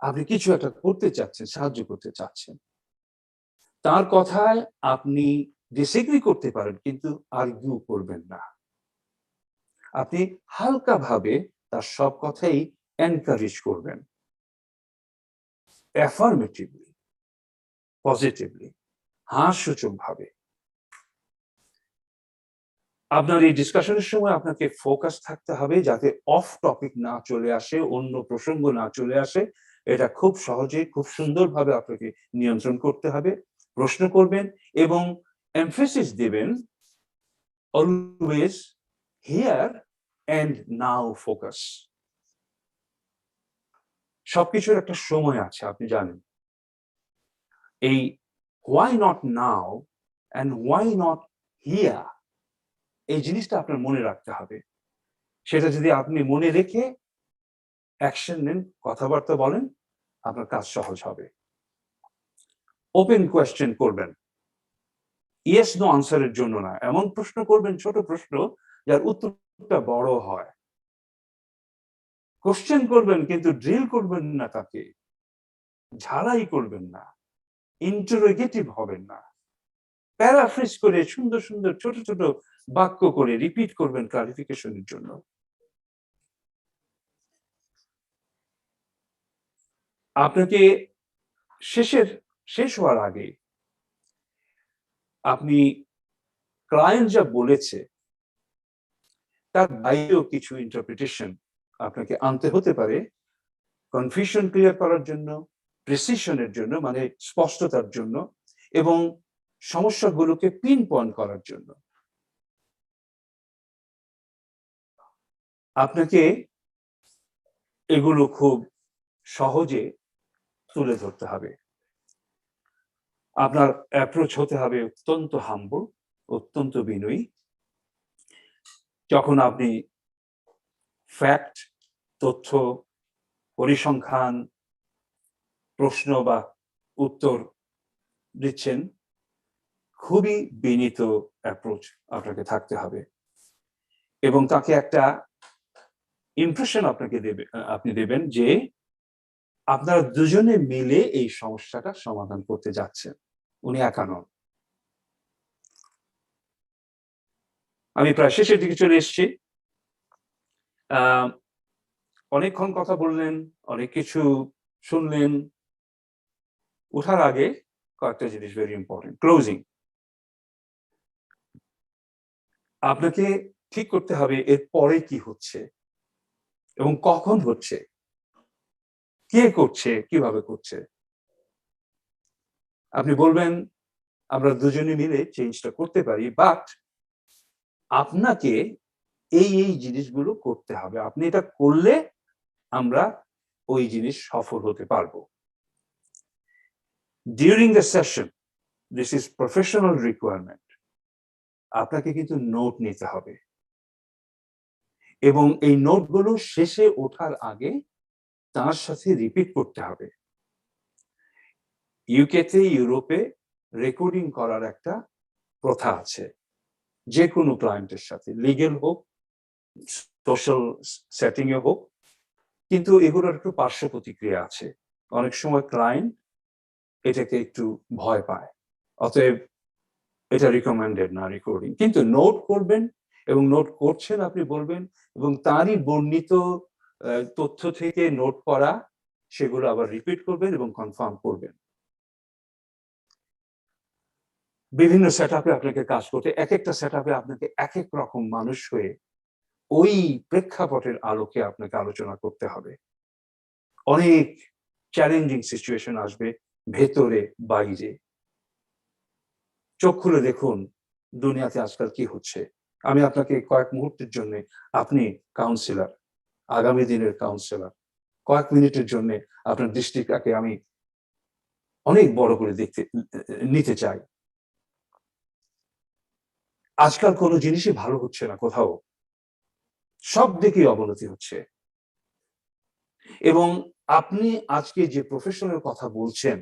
আপনি কিছু একটা করতে চাচ্ছেন, সাহায্য করতে চাচ্ছেন, তার কথায় আপনি ডিসএগ্রি করতে পারেন কিন্তু আর্গুও করবেন না। আপনি হালকাভাবে তার সব কথাই এনকারেজ করবেন, অ্যাফার্মেটিভলি, পজিটিভলি, হাস্যসূচক ভাবে। আপনার এই ডিসকাশনের সময় আপনাকে ফোকাস থাকতে হবে যাতে অফ টপিক না চলে আসে, অন্য প্রসঙ্গ না চলে আসে। এটা খুব সহজে, খুব সুন্দরভাবে আপনাকে নিয়ন্ত্রণ করতে হবে। প্রশ্ন করবেন এবং এমফেসিস দেবেন, always here and now focus. সবকিছুর একটা সময় আছে, আপনি জানেন। এই why not now and why not here, এই জিনিসটা আপনার মনে রাখতে হবে। সেটা যদি আপনি মনে রেখে অ্যাকশন নেন, কথাবার্তা বলেন, আপনার কাজ সহজ হবে। ওপেন কোয়েশ্চেন করবেন, ইয়েস নো আনসারের জন্য না। এমন প্রশ্ন করবেন, ছোট প্রশ্ন যার উত্তরটা বড় হয়। কোশ্চেন করবেন কিন্তু ড্রিল করবেন না, তাকে ঝালাই করবেন না, ইন্টারোগেটিভ হবেন না। প্যারাফ্রেজ করে সুন্দর সুন্দর ছোট ছোট বাক্য করে রিপিট করবেন ক্লারিফিকেশনের জন্য। আপনাকে শেষ হওয়ার আগে আপনি ক্লায়েন্ট যা বলেছে তার বাইরেও কিছু ইন্টারপ্রিটেশন আপনাকে আনতে হতে পারে, কনফিউশন ক্লিয়ার করার জন্য, প্রিসিশনের জন্য, মানে স্পষ্টতার জন্য, এবং সমস্যাগুলোকে পিন পয়েন্ট করার জন্য। আপনাকে এগুলো খুব সহজে তুলে ধরতে হবে। আপনার অ্যাপ্রোচ হতে হবে অত্যন্ত হাম্বল, অত্যন্ত বিনয়ী। যখন আপনি ফ্যাক্ট, তথ্য, পরিসংখ্যান, প্রশ্ন বা উত্তর দিচ্ছেন, খুবই বিনীত অ্যাপ্রোচ আপনাকে থাকতে হবে, এবং তাকে একটা ইমপ্রেশন আপনি দেবেন যে আপনারা দুজনে মিলে এই সমস্যাটা সমাধান করতে যাচ্ছেন, উনি একা নন। আমি প্রায় শেষের দিকে চলে এসেছি। অনেকক্ষণ কথা বললেন, অনেক কিছু শুনলেন। ওঠার আগে কয়েকটা জিনিস ভেরি ইম্পর্টেন্ট। ক্লোজিং, আপনাকে ঠিক করতে হবে এর পরে কি হচ্ছে এবং কখন হচ্ছে, কে করছে, কিভাবে করছে। আপনি বলবেন আমরা দুজনে মিলে চেঞ্জটা করতে পারি, বাট আপনাকে এই জিনিসগুলো করতে হবে। আপনি এটা করলে আমরা ওই জিনিস সফল হতে পারবো। During the session, this is professional requirement, আপনাকে কিন্তু নোট নিতে হবে, এবং এই নোটগুলো শেষে ওঠার আগে তার সাথে রিপিট করতে হবে। ইউরোপে রেকর্ডিং করার একটা প্রথা আছে, যে কোনো ক্লায়েন্টের সাথে, লিগেল হোক, সোশ্যাল সেটিং এ হোক, কিন্তু এগুলোর একটু পার্শ্ব প্রতিক্রিয়া আছে। অনেক সময় ক্লায়েন্ট এটাকে একটু ভয় পায়, অতএব এটা রিকমেন্ডেড না রেকর্ডিং। কিন্তু নোট করবেন, এবং নোট করছেন আপনি বলবেন, এবং তারই বর্ণিত তথ্য থেকে নোট করা সেগুলো আবার রিপিট করবেন এবং কনফার্ম করবেন। বিভিন্ন সেটআপে আপনাকে কাজ করতে, এক একটা সেটআপে আপনাকে এক এক রকম মানুষ হয়ে ওই প্রেক্ষাপটের আলোকে আপনাকে আলোচনা করতে হবে। অনেক চ্যালেঞ্জিং সিচুয়েশন আসবে, ভেতরে বাইরে। চোখ খুলে দেখুন দুনিয়াতে আজকাল কি হচ্ছে। আমি আপনাকে কয়েক মুহূর্তের জন্য, আপনি কাউন্সিলর, আগামী দিনের কাউন্সিলর, কয়েক মিনিটের জন্য আপনার দৃষ্টিটাকে আমি অনেক বড় করে নিতে চাই। আজকাল কোনো জিনিসই ভালো হচ্ছে না, কোথাও সব দিকেই অবনতি হচ্ছে, এবং আপনি আজকে যে প্রফেশনের কথা বলছেন,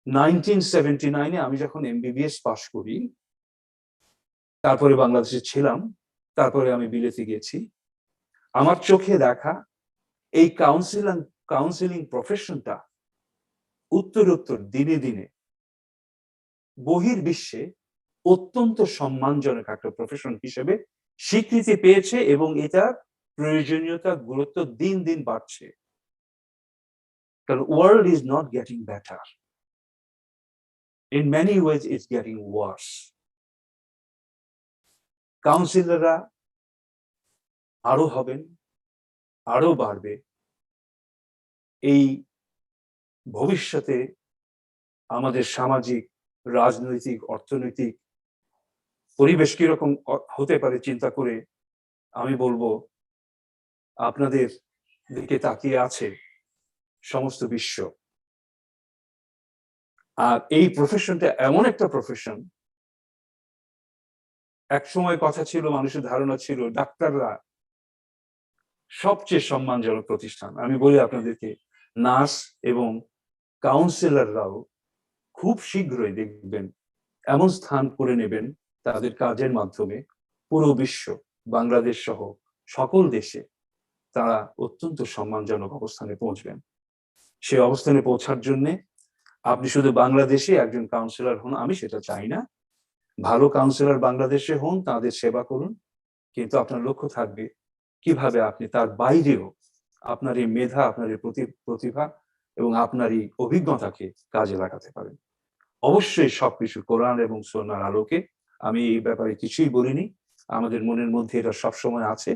1979-এ আমি যখন এমবিবিএস পাশ করি, তারপরে বাংলাদেশে ছিলাম, তারপরে আমি বিলেতে গেছি, আমার চোখে দেখা এই কাউন্সিলিং প্রফেশনটা উত্তরোত্তর দিনে দিনে বহির্বিশ্বে অত্যন্ত সম্মানজনক একটা প্রফেশন হিসেবে স্বীকৃতি পেয়েছে, এবং এটার প্রয়োজনীয়তা, গুরুত্ব দিন দিন বাড়ছে। কারণ world is not getting better, in many ways it's getting worse. কাউন্সিলররা আরো হবেন, আরো বাড়বে। এই ভবিষ্যতে আমাদের সামাজিক, রাজনৈতিক, অর্থনৈতিক পরিবেশ কিরকম হতে পারে চিন্তা করে আমি বলবো, আপনাদের দিকে তাকিয়ে আছে সমস্ত বিশ্ব। আর এই প্রফেশনটা এমন একটা প্রফেশন, এক সময় কথা ছিল, মানুষের ধারণা ছিল ডাক্তাররা সবচেয়ে সম্মানজনক প্রতিষ্ঠান। আমি বলি আপনাদেরকে, নার্স এবং কাউন্সিলররাও খুব শীঘ্রই দেখবেন এমন স্থান করে নেবেন তাদের কাজের মাধ্যমে পুরো বিশ্ব, বাংলাদেশ সহ সকল দেশে তারা অত্যন্ত সম্মানজনক অবস্থানে পৌঁছবেন। সেই অবস্থানে পৌঁছার জন্য আপনি শুধু বাংলাদেশে একজন কাউন্সিলর হন, আমি সেটা চাই না। ভালো কাউন্সিলর বাংলাদেশে হন, তাদের সেবা করুন, কিন্তু আপনার লক্ষ্য থাকবে কিভাবে আপনি তার বাইরেও আপনার এই মেধা, আপনার এই প্রতিভা এবং আপনার এই অভিজ্ঞতাকে কাজে লাগাতে পারেন। অবশ্যই সবকিছু কোরআন এবং সুন্নাহর আলোকে। আমি এই ব্যাপারে কিছুই বলিনি, আমাদের মনের মধ্যে এটা সবসময় আছে,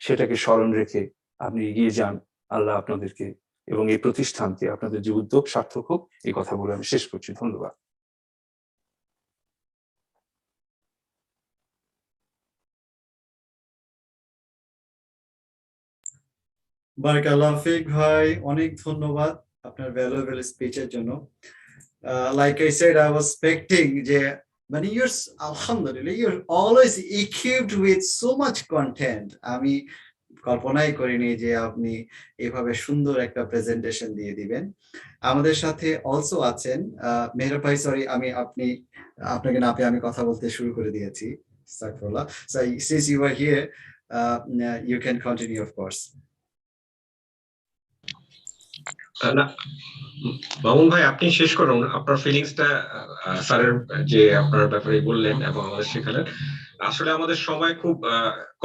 সেটাকে স্মরণ রেখে আপনি এগিয়ে যান। আল্লাহ আপনাদেরকে এবং এই প্রতিষ্ঠানকে, আপনাদের যে উদ্যোগ সার্থক হোক, এই কথা বলে আমি শেষ করছি। ধন্যবাদ। বারাকাল্লাহ ফিক ভাই, অনেক ধন্যবাদ আপনার ভ্যালুয়েবল স্পিচের জন্য। Like I said, I was expecting যে মানে আলহামদুলিল্লাহ your always equipped with so much content. আমি কল্পনাই করিনি যে আপনি এভাবে সুন্দর একটা প্রেজেন্টেশন দিয়ে দিবেন। আমাদের সাথে অলসো আছেন মেহরাব ভাই। সরি, আপনাকে না পেয়ে আমি কথা বলতে শুরু করে দিয়েছি। আস্তাগফিরুল্লাহ। So since you are here, you can continue, of course. না, মামুন ভাই আপনি শেষ করুন আপনার ফিলিংসটা। স্যারের যে আপনার ব্যাপারে বললেন এবং আমাদের শেখালেন, আসলে আমাদের সময় খুব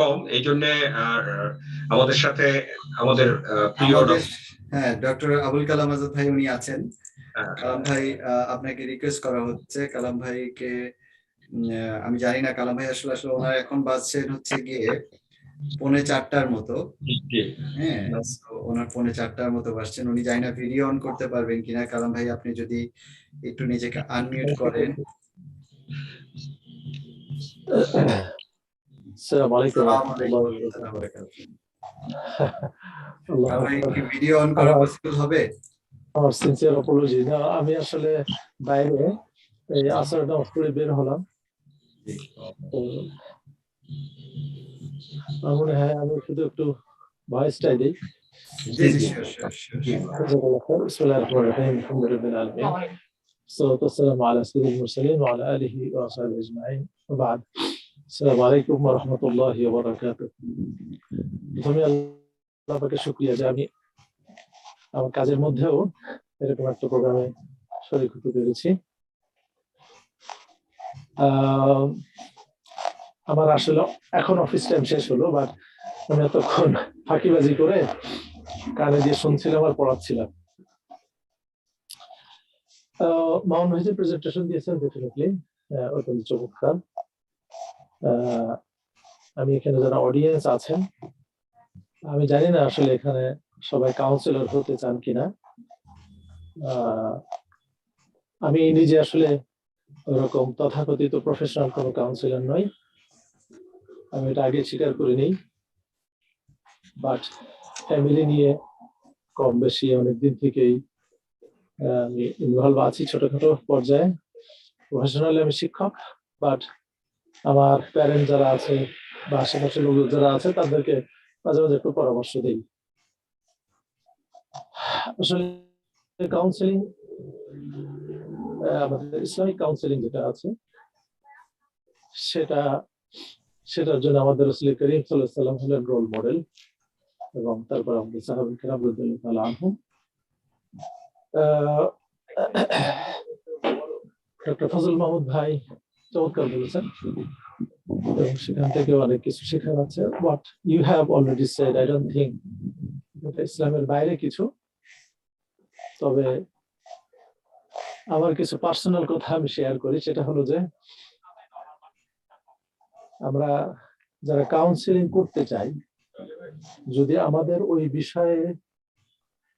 কম, এই জন্য আমাদের সাথে আমাদের প্রিয় হ্যাঁ, ডক্টর আবুল কালাম আজাদ ভাই উনি আছেন। কালাম ভাই, আপনাকে রিকোয়েস্ট করা হচ্ছে, কালাম ভাইকে আমি জানি না, কালাম ভাই আসলে ওনার এখন বাজছেন হচ্ছে গিয়ে 3:45 মতো। হ্যাঁ, ওনার 3:45 মতো বাজছেন। উনি জানি না ভিডিও অন করতে পারবেন কিনা। কালাম ভাই, আপনি যদি একটু নিজেকে আনমিউট করেন। আসসালামু আলাইকুম ওয়া রাহমাতুল্লাহি ওয়া বারাকাতুহু। ভিডিও অন করা পসিবল হবে? আমার সিনসিয়ার অ্যাপোলজি। না, আমি আসলে বাইরে এই আসর নামাজ পড়ে বের হলাম। আমার মনে হয় আমি শুধু একটু ভয়েসটাই দিই। জি জি, শিওর। বিসমিল্লাহির রহমানির রহিম, আলহামদুলিল্লাহি রাব্বিল আলামিন, والصلاة والسلام على سيد المرسلين وعلى آله وصحبه أجمعين وبعد। السلام عليكم ورحمة الله وبركاته। প্রথমে আল্লাহকে শুকরিয়া যে আমি আমার কাজের মধ্যেও এরকম একটা প্রোগ্রামে শরীক হতে পেরেছি। আমার আসলে এখন অফিস টাইম শেষ হলো, বাট আমি এতক্ষণ ফাঁকিবাজি করে কানে দিয়ে শুনছিলাম আর পড়াচ্ছিলাম। মাউন্ট ভাই যে প্রেজেন্টেশন দিয়েছেন ডেফিনেটলি অত্যন্ত চমৎকার। আমি এখানে যারা অডিয়েন্স আছেন, আমি জানি না আসলে এখানে সবাই কাউন্সিলর হতে চান কিনা। আমি নিজে আসলে ওরকম তথাকথিত প্রফেশনাল কোনো কাউন্সিলর নই, আমি এটা আগে স্বীকার করে নিই। বাট ফ্যামিলি নিয়ে কম বেশি অনেকদিন থেকেই আমি ইনভলভ আছি ছোটখাটো পর্যায়ে। প্রফেশনালি আমি শিক্ষক, বাট আমার প্যারেন্ট যারা আছে বা আশেপাশের লোক যারা আছে তাদেরকে মাঝে মাঝে একটু পরামর্শ দিই। আসলে কাউন্সিলিং, আমাদের ইসলামিক কাউন্সিলিং যেটা আছে সেটার জন্য আমাদের রাসূল করিম সাল্লাল্লাহু আলাইহি ওয়াসাল্লাম হলেন রোল মডেল, এবং তারপর আমাদের সাহাবায়ে কেরাম রাদিয়াল্লাহু তাআলা আনহুম। ডক্টর ফজল মাহমুদ ভাই চমৎকার বলেছেন এবং সেখান থেকে অনেক কিছু শেখার আছে। But you have already said, I don't think এটা ইসলামের বাইরে কিছু। তবে আমার কিছু পার্সোনাল কথা আমি শেয়ার করি, সেটা হলো যে আমরা যারা কাউন্সিলিং করতে চাই, যদি আমাদের ওই বিষয়ে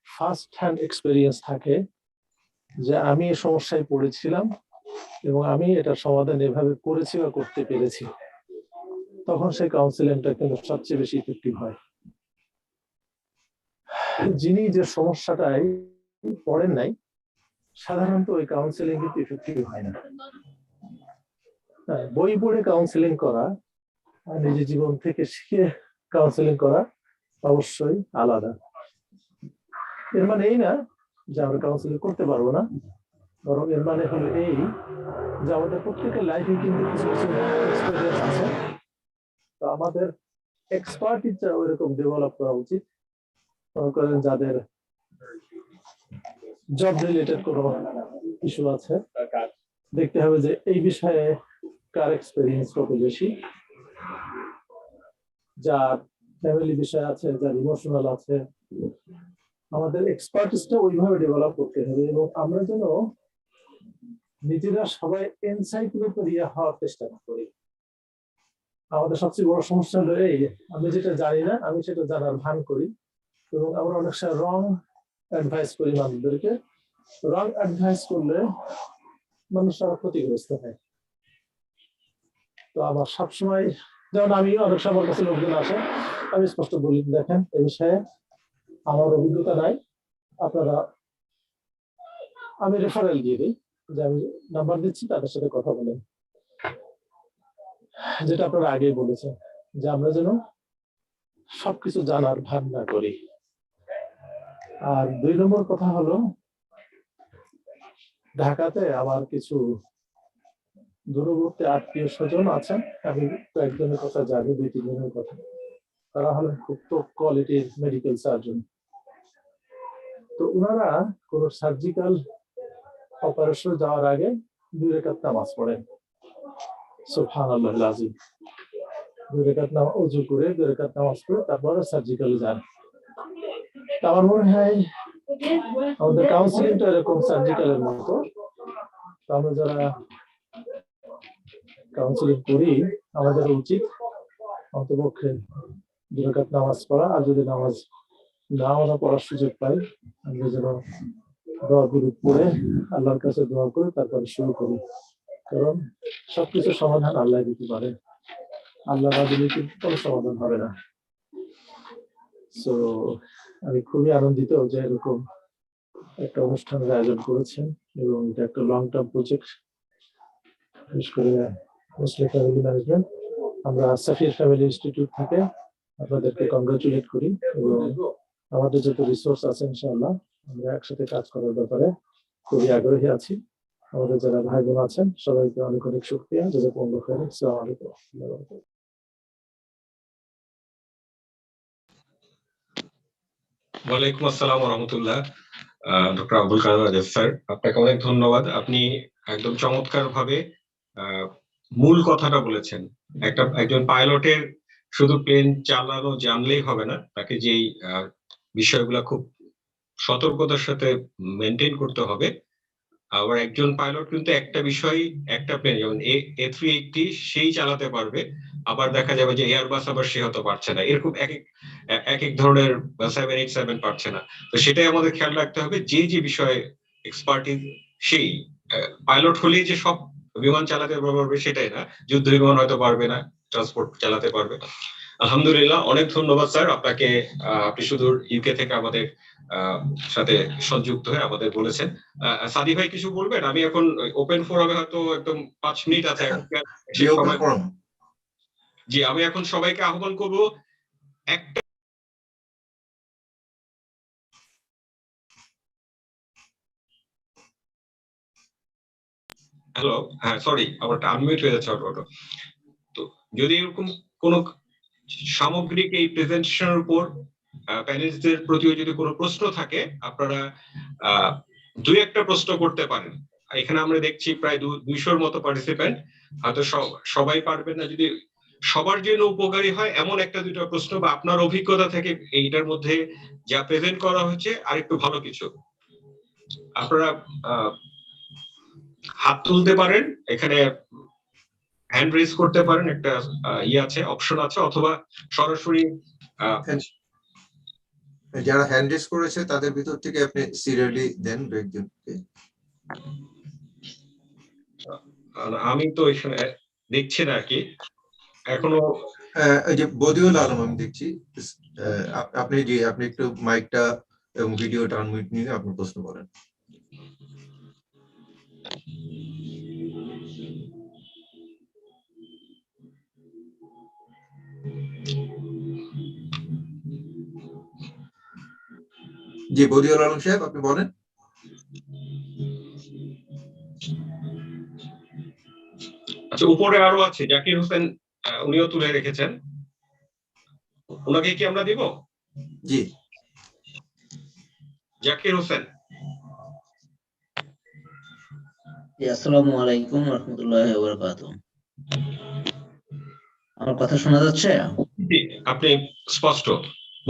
ফার্স্ট হ্যান্ড এক্সপেরিয়েন্স থাকে যে আমি এই সমস্যায় পড়েছিলাম এবং আমি এটার সমাধান এভাবে করেছি বা করতে পেরেছি, তখন সেই কাউন্সিলিংটা কিন্তু সবচেয়ে বেশি ইফেক্টিভ হয়। যিনি যে সমস্যাটাই পড়েন নাই সাধারণত ওই কাউন্সিলিং কিন্তু ইফেক্টিভ হয় না। হ্যাঁ, বই পড়ে কাউন্সিলিং করা আর নিজের জীবন থেকে শিখে কাউন্সিলিং করা অবশ্যই আলাদা। এর মানে এই না যে আমরা কাউন্সিলিং করতে পারবো না, বরং এর মানে হলো এই যে আমাদের প্রত্যেকের লাইফে কিন্তু কিছু কিছু এক্সপেরিয়েন্স আছে, তো আমাদের এক্সপার্টিসটা ওইরকম ডেভেলপ করা উচিত। মনে করেন যাদের জব রিলেটেড কোনো ইস্যু আছে, দেখতে হবে যে এই বিষয়ে কার এক্সপেরিয়েন্স কত বেশি, যার ফ্যামিলি বিষয় আছে, যার ইমোশনাল আছে। আমাদের এক্সপার্টিসটা ওইভাবে ডেভেলপ করতে হবে এবং আমরা যেন নিজেরা সবাই এনসাইক্লোপিডিয়া হওয়ার চেষ্টা করি। আমাদের সবচেয়ে বড় সমস্যা হলো এই, আমি যেটা জানি না আমি সেটা জানার ভান করি এবং আমরা অনেক সময় রং অ্যাডভাইস করি মানুষদেরকে। রং অ্যাডভাইস করলে মানুষ আরো ক্ষতিগ্রস্ত হয়। তো আমার সবসময়, যেমন আমি অনেক সময় আমার কাছে লোকজন আসে, আমি স্পষ্ট বলি দেখেন এই বিষয়ে আমার অভিজ্ঞতা নাই, আপনারা, আমি রেফারেল দিয়ে দিই যে আমি নাম্বার দিচ্ছি, তাদের সাথে কথা বলেন। যেটা আপনারা আগেই বলেছেন যে আমরা যেন সবকিছু জানার ভান না করি। আর 2 নম্বর কথা হলো, ঢাকাতে আমার কিছু দূরবর্তী আত্মীয় স্বজন আছেন, আমি কয়েকজনের কথা জানি, 2-3 জনের কথা। তারা হলেন খুব টপ কোয়ালিটির মেডিকেল সার্জন। তো ওনারা কোন সার্জিক্যাল অপারেশন যাওয়ার আগে 2 রাকাত নামাজ পড়েন, সুবহানাল্লাহিল আযীম। 2 রাকাত নামাজ ওযু করে 2 রাকাত নামাজ পড়ে তারপরে সার্জিক্যালে যান। তো আমার মনে হয় আমাদের কাউন্সিলিংটা এরকম সার্জিক্যালের মতো। তো আমরা যারা কাউন্সিলিং করি আমাদের উচিত অন্তপক্ষে 2 রাকাত নামাজ পড়া, আর যদি নামাজ না পড়ার সুযোগ পাই আমরা যেন দোয়া দুরূদ পড়ে আল্লাহর কাছে দোয়া করে তারপরে শুরু করি, কারণ সবকিছু সমাধান আল্লাহ দিতে পারে, আল্লাহ না দিলে কিন্তু কোনো সমাধান হবে না। সো আমি খুবই আনন্দিত যে এরকম একটা অনুষ্ঠানের আয়োজন করেছেন এবং এটা একটা লং টার্ম প্রজেক্ট। বিশেষ করে মুসলিম ফ্যামিলি ম্যানেজমেন্ট, আমরা সাফির ফ্যামিলি ইনস্টিটিউট থেকে আপনাদেরকে কংগ্রাচুলেট করি এবং আমাদের যত রিসোর্স আছে ইনশাআল্লাহ আমরা একসাথে কাজ করার ব্যাপারে খুবই আগ্রহী আছি। আমাদের যারা ভাই বোন আছেন সবাইকে অনেক অনেক শুকরিয়া, জাযাকুমুল্লাহু খাইরান। আসসালামু আলাইকুম। ওয়ালাইকুম আসসালাম ওয়া রাহমাতুল্লাহ। ডক্টর আব্দুল কাদের আজাদ স্যার, আপনাকে অনেক ধন্যবাদ। আপনি একদম চমৎকার ভাবে মূল কথাটা বলেছেন। একজন পাইলটের শুধু প্লেন চালানো জানলেই হবে না, তাকে যেই বিষয়গুলো খুব সতর্কতার সাথে মেনটেন করতে হবে। আবার একজন পাইলট কিন্তু একটা বিষয়, একটা প্লেন যেমন A380 সেই চালাতে পারবে, আবার দেখা যাবে যে এয়ারবাস আবার সে হতে পারছে না, এরকম এক এক ধরনের 787 পারছে না। তো সেটাই আমাদের খেয়াল রাখতে হবে, যে যে বিষয়ে এক্সপার্টিস সেই পাইলট হলেই যে সব বিমান চালাতে পারবে সেটাই না, যুদ্ধ বিমান হয়তো পারবে না, ট্রান্সপোর্ট চালাতে পারবে। আলহামদুলিল্লাহ, অনেক ধন্যবাদ স্যার আপনাকে। আপনি সুদূর ইউকে থেকে আমাদের সাথে সংযুক্ত হয়ে আমাদের বলেছেন। সাদি ভাই কিছু বলবেন? আমি এখন ওপেন ফোরামে হয়তো একদম 5 মিনিট আছে। জি, আমি এখন সবাইকে আহ্বান করব একটা হ্যালো, হ্যাঁ সরি, আমার আনমিউট হয়ে যাচ্ছে অটো। তো যদি এরকম কোন সামগ্রিক এই প্রেজেন্টেশনের উপর প্যানেলিস্টদের প্রতিও যদি কোনো প্রশ্ন থাকে, আপনারা 2-1টা প্রশ্ন করতে পারেন। এখানে আমরা দেখছি প্রায় 200-র মতো পার্টিসিপেন্ট, হয়তো সবাই পারবেন না। যদি সবার জন্য উপকারী হয় এমন 1-2টা প্রশ্ন বা আপনার অভিজ্ঞতা থেকে এইটার মধ্যে যা প্রেজেন্ট করা হচ্ছে আর একটু ভালো কিছু, আপনারা হাত তুলতে পারেন, এখানে হ্যান্ড রেজ করতে পারেন, একটা আছে, অপশন আছে, অথবা সরাসরি যারা হ্যান্ড রেজ করেছে তাদের ভিতর থেকে আপনি সিরিয়ালি দেন একজনকে। আমি তো এখানে দেখছি না কি এখনো। এই যে বদিউল আলম আমি দেখছি, আপনি একটু মাইকটা এবং ভিডিওটা আনমিউট নিয়ে আপনি প্রশ্ন করেন। জি, বদিউল আলম সাহেব, আপনি বলেন। আচ্ছা, উপরে আরো আছে জাকির হোসেন, উনিও তুলে রেখেছেন, ওনাকে কি আমরা দিব? জি, জাকির হোসেন। আসসালামু আলাইকুম রহমতুল্লাহি ওয়া বারাকাতুহু। আমার কথা শোনা যাচ্ছে? জি, আপনি স্পষ্ট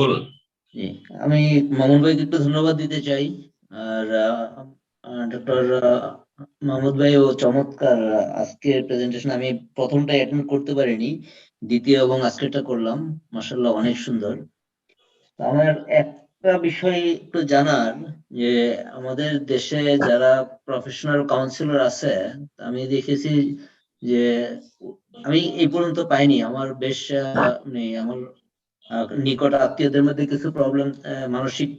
বলুন। জি, আমি মামুন ভাইকে একটু ধন্যবাদ দিতে চাই। আর ডক্টর মাহমুদ ভাই ও চমৎকার আজকের প্রেজেন্টেশন। আমি প্রথমটা অ্যাটেন্ড করতে পারিনি, দ্বিতীয় এবং আজকেরটা করলাম। মাশাআল্লাহ, অনেক সুন্দর। তো আমার একটা বিষয় একটু জানার, যে আমাদের দেশে যারা প্রফেশনাল কাউন্সিলর আছে, আমি দেখেছি যে আমি এই পর্যন্ত পাইনি। আমার বেশ মানে আমার নিকট আত্মীয়দের মধ্যে কিছু প্রবলেম, মানসিক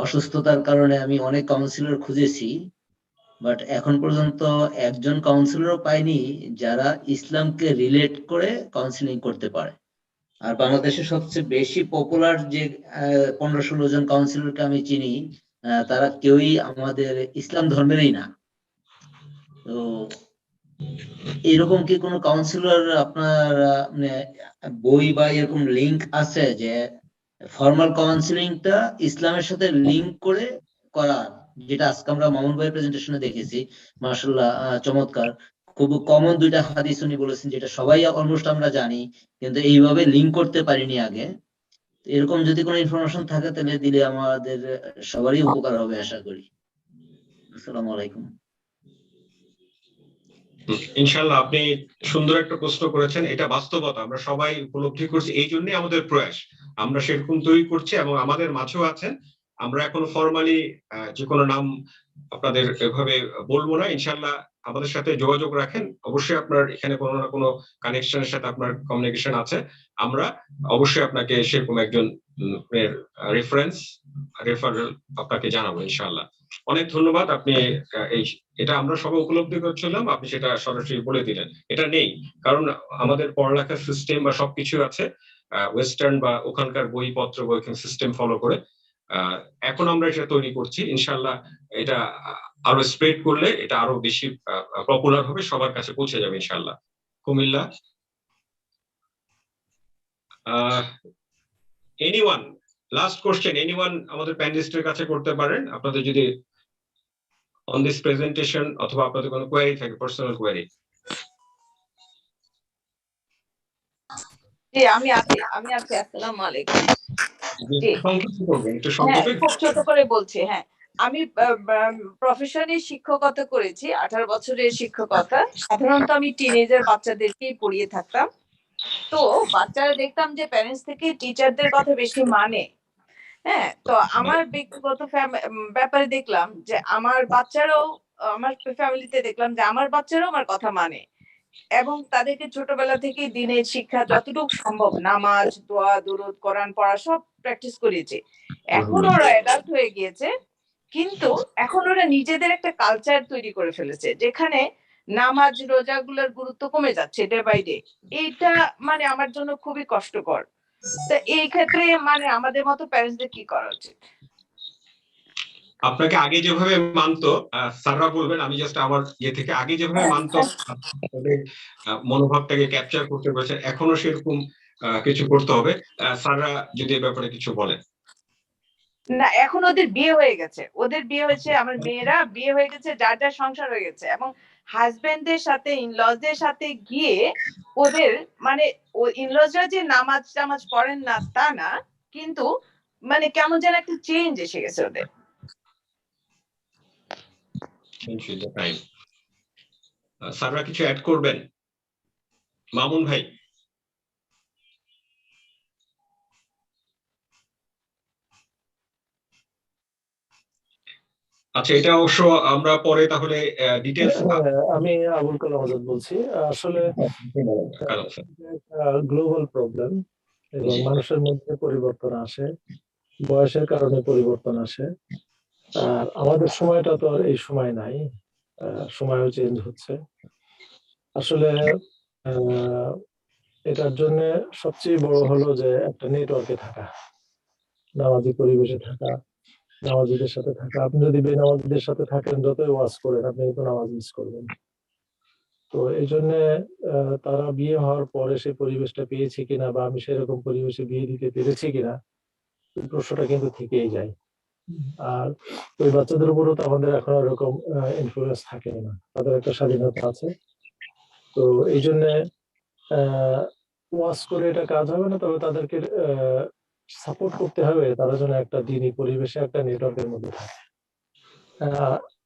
অসুস্থতার কারণে আমি অনেক কাউন্সিলর খুঁজেছি, বাট এখন পর্যন্ত একজন কাউন্সিলরও পাইনি যারা ইসলামকে রিলেট করে কাউন্সিলিং করতে পারে। আর বাংলাদেশে সবচেয়ে বেশি পপুলার যে 15-16 জন কাউন্সিলরকে আমি চিনি, তারা কেউই আমাদের ইসলাম ধর্মেরই না। তো এরকম কি কোনো কাউন্সিলর আপনার মানে বই বা এরকম লিংক আছে যে ফর্মাল কাউন্সিলিংটা ইসলামের সাথে লিংক করে করা, যেটা আজকে আমরা মামুন ভাইয়ের প্রেজেন্টেশনে দেখেছি। মাশাআল্লাহ, চমৎকার। খুব কমন দুইটা হাদিস উনি বলেছেন, যেটা সবাই অলমোস্ট আমরা জানি, কিন্তু এইভাবে লিংক করতে পারিনি আগে। এরকম যদি কোনো ইনফরমেশন থাকে তাহলে দিলে আমাদের সবারই উপকার হবে আশা করি। আসসালামু আলাইকুম। ইনশাআল্লাহ, আপনি সুন্দর একটা প্রশ্ন করেছেন। এটা বাস্তবতা, আমরা সবাই উপলব্ধি করছি, এই জন্যই আমাদের প্রয়াস। আমরা সেরকম তৈরি করছি এবং আমাদের মাঝেও আছেন। আমরা এখন ফর্মালি যে কোনো নাম আপনাদের এভাবে বলবো না। ইনশাআল্লাহ আমাদের সাথে যোগাযোগ রাখেন, অবশ্যই আপনার এখানে কোনো না কোনো কানেকশনের সাথে আপনার কমিউনিকেশন আছে। আমরা অবশ্যই আপনাকে সেরকম একজন রেফারেল আপনাকে জানাবো ইনশাআল্লাহ। অনেক ধন্যবাদ। আপনি এই এটা আমরা সবাই উপলব্ধি করছিলাম, আপনি সেটা সরাসরি বলে দিলেন। এটা নেই, কারণ আমাদের পড়ালেখার সিস্টেম বা সবকিছু আছে ওয়েস্টার্ন বা ওখানকার বইপত্র বই সিস্টেম ফলো করে। এখন আমরা এটা তৈরি করছি, ইনশাআল্লাহ এটা আরো স্প্রেড করলে এটা আরো বেশি পপুলার হবে, সবার কাছে পৌঁছে যাবে ইনশাআল্লাহ। Comilla, anyone, last question, anyone আমাদের প্যানেলিস্টের কাছে করতে পারেন আপনাদের যদি অন দিস প্রেজেন্টেশন, অথবা আপনাদের কোনো কোয়েরি থাকে, পার্সোনাল কোয়েরি। জি, আমি আছি। আসসালামু আলাইকুম। জি, সংক্ষেপে করবেন, একটু হ্যাঁ, সংক্ষেপে। খুব ছোট করে বলছি। হ্যাঁ, আমি প্রফেশনে শিক্ষকতা করেছি, 18 বছরের শিক্ষকতা। সাধারণত আমি টিনেজার বাচ্চাদেরকেই পড়িয়ে থাকতাম। তো বাচ্চারা দেখতাম যে প্যারেন্টস থেকে টিচারদের কথা বেশি মানে। হ্যাঁ, তো আমার ব্যক্তিগত ব্যাপারে দেখলাম যে আমার বাচ্চারাও, আমার ফ্যামিলিতে দেখলাম যে আমার বাচ্চারাও আমার কথা মানে, এবং তাদেরকে ছোটবেলা থেকেই দিনের শিক্ষা যতটুকু সম্ভব, নামাজ, দোয়া, দুরুদ, কোরআন পড়া সব প্র্যাকটিস করিয়েছে। এখন ওরা অ্যাডাল্ট হয়ে গিয়েছে, কিন্তু এখন ওরা নিজেদের একটা কালচার তৈরি করে ফেলেছে, যেখানে নামাজ রোজাগুলোর গুরুত্ব কমে যাচ্ছে ডে বাই ডে। এইটা মানে আমার জন্য খুবই কষ্টকর। তা এই ক্ষেত্রে মানে আমাদের মতো প্যারেন্টসদের কি করা উচিত? আপনাকে আগে যেভাবে মানতো, স্যাররা বলবেন, আমি জাস্ট আমার ইয়ে থেকে আগে যেভাবে মানতো আপনাদের মনোভাবটাকে ক্যাপচার করতে পেরেছেন, এখনো সেরকম কিছু করতে হবে। স্যাররা যদি এ ব্যাপারে কিছু বলেন। না, এখন ওদের বিয়ে হয়ে গেছে, ওদের বিয়ে হয়েছে, আমার মেয়েরা বিয়ে হয়ে গেছে, যার যার সংসার হয়ে গেছে, এবং হাজবেন্ডদের সাথে ইনলজদের সাথে গিয়ে ওদের মানে ও ইনলজরা যে নামাজ টামাজ পড়েন না তা না, কিন্তু মানে কেমন যেন একটা চেঞ্জ এসে গেছে ওদের। স্যাররা কিছু অ্যাড করবেন? মামুন ভাই। আচ্ছা, এটা অবশ্য আমরা পরে তাহলে ডিটেইলস। আমি আবুল কালাম আজাদ বলছি। আসলে গ্লোবাল প্রবলেম, এবং মানুষের মধ্যে পরিবর্তন আসে, বয়সের কারণে পরিবর্তন আসে। আর আমাদের সময়টা তো আর এই সময় নাই। সময়ও চেঞ্জ হচ্ছে। আসলে এটার জন্য সবচেয়ে বড় হলো যে একটা নেটওয়ার্কে থাকা, নামাজি পরিবেশে থাকা, নামাজিদের সাথে থাকা। আপনি যদি বেনামাজিদের সাথে থাকেন, যতই ওয়াজ করেন, আপনি কিন্তু নামাজ মিস করবেন। তো এই জন্য তারা বিয়ে হওয়ার পরে সেই পরিবেশটা পেয়েছে কিনা, বা আমি সেরকম পরিবেশে বিয়ে দিতে পেরেছি কিনা, এই প্রশ্নটা কিন্তু থেকেই যায়। আর ওই বাচ্চাদের উপরও তো আমাদের এখন এরকম ইনফ্লুয়েন্স থাকে না, তাদের একটা স্বাধীনতা আছে। তো এই জন্য ওয়াজ করে এটা কাজ হবে না, তবে তাদেরকে সাপোর্ট করতে হবে, তারা যেন একটা দিনী পরিবেশে, একটা নেটওয়ার্কের মধ্যে থাকে।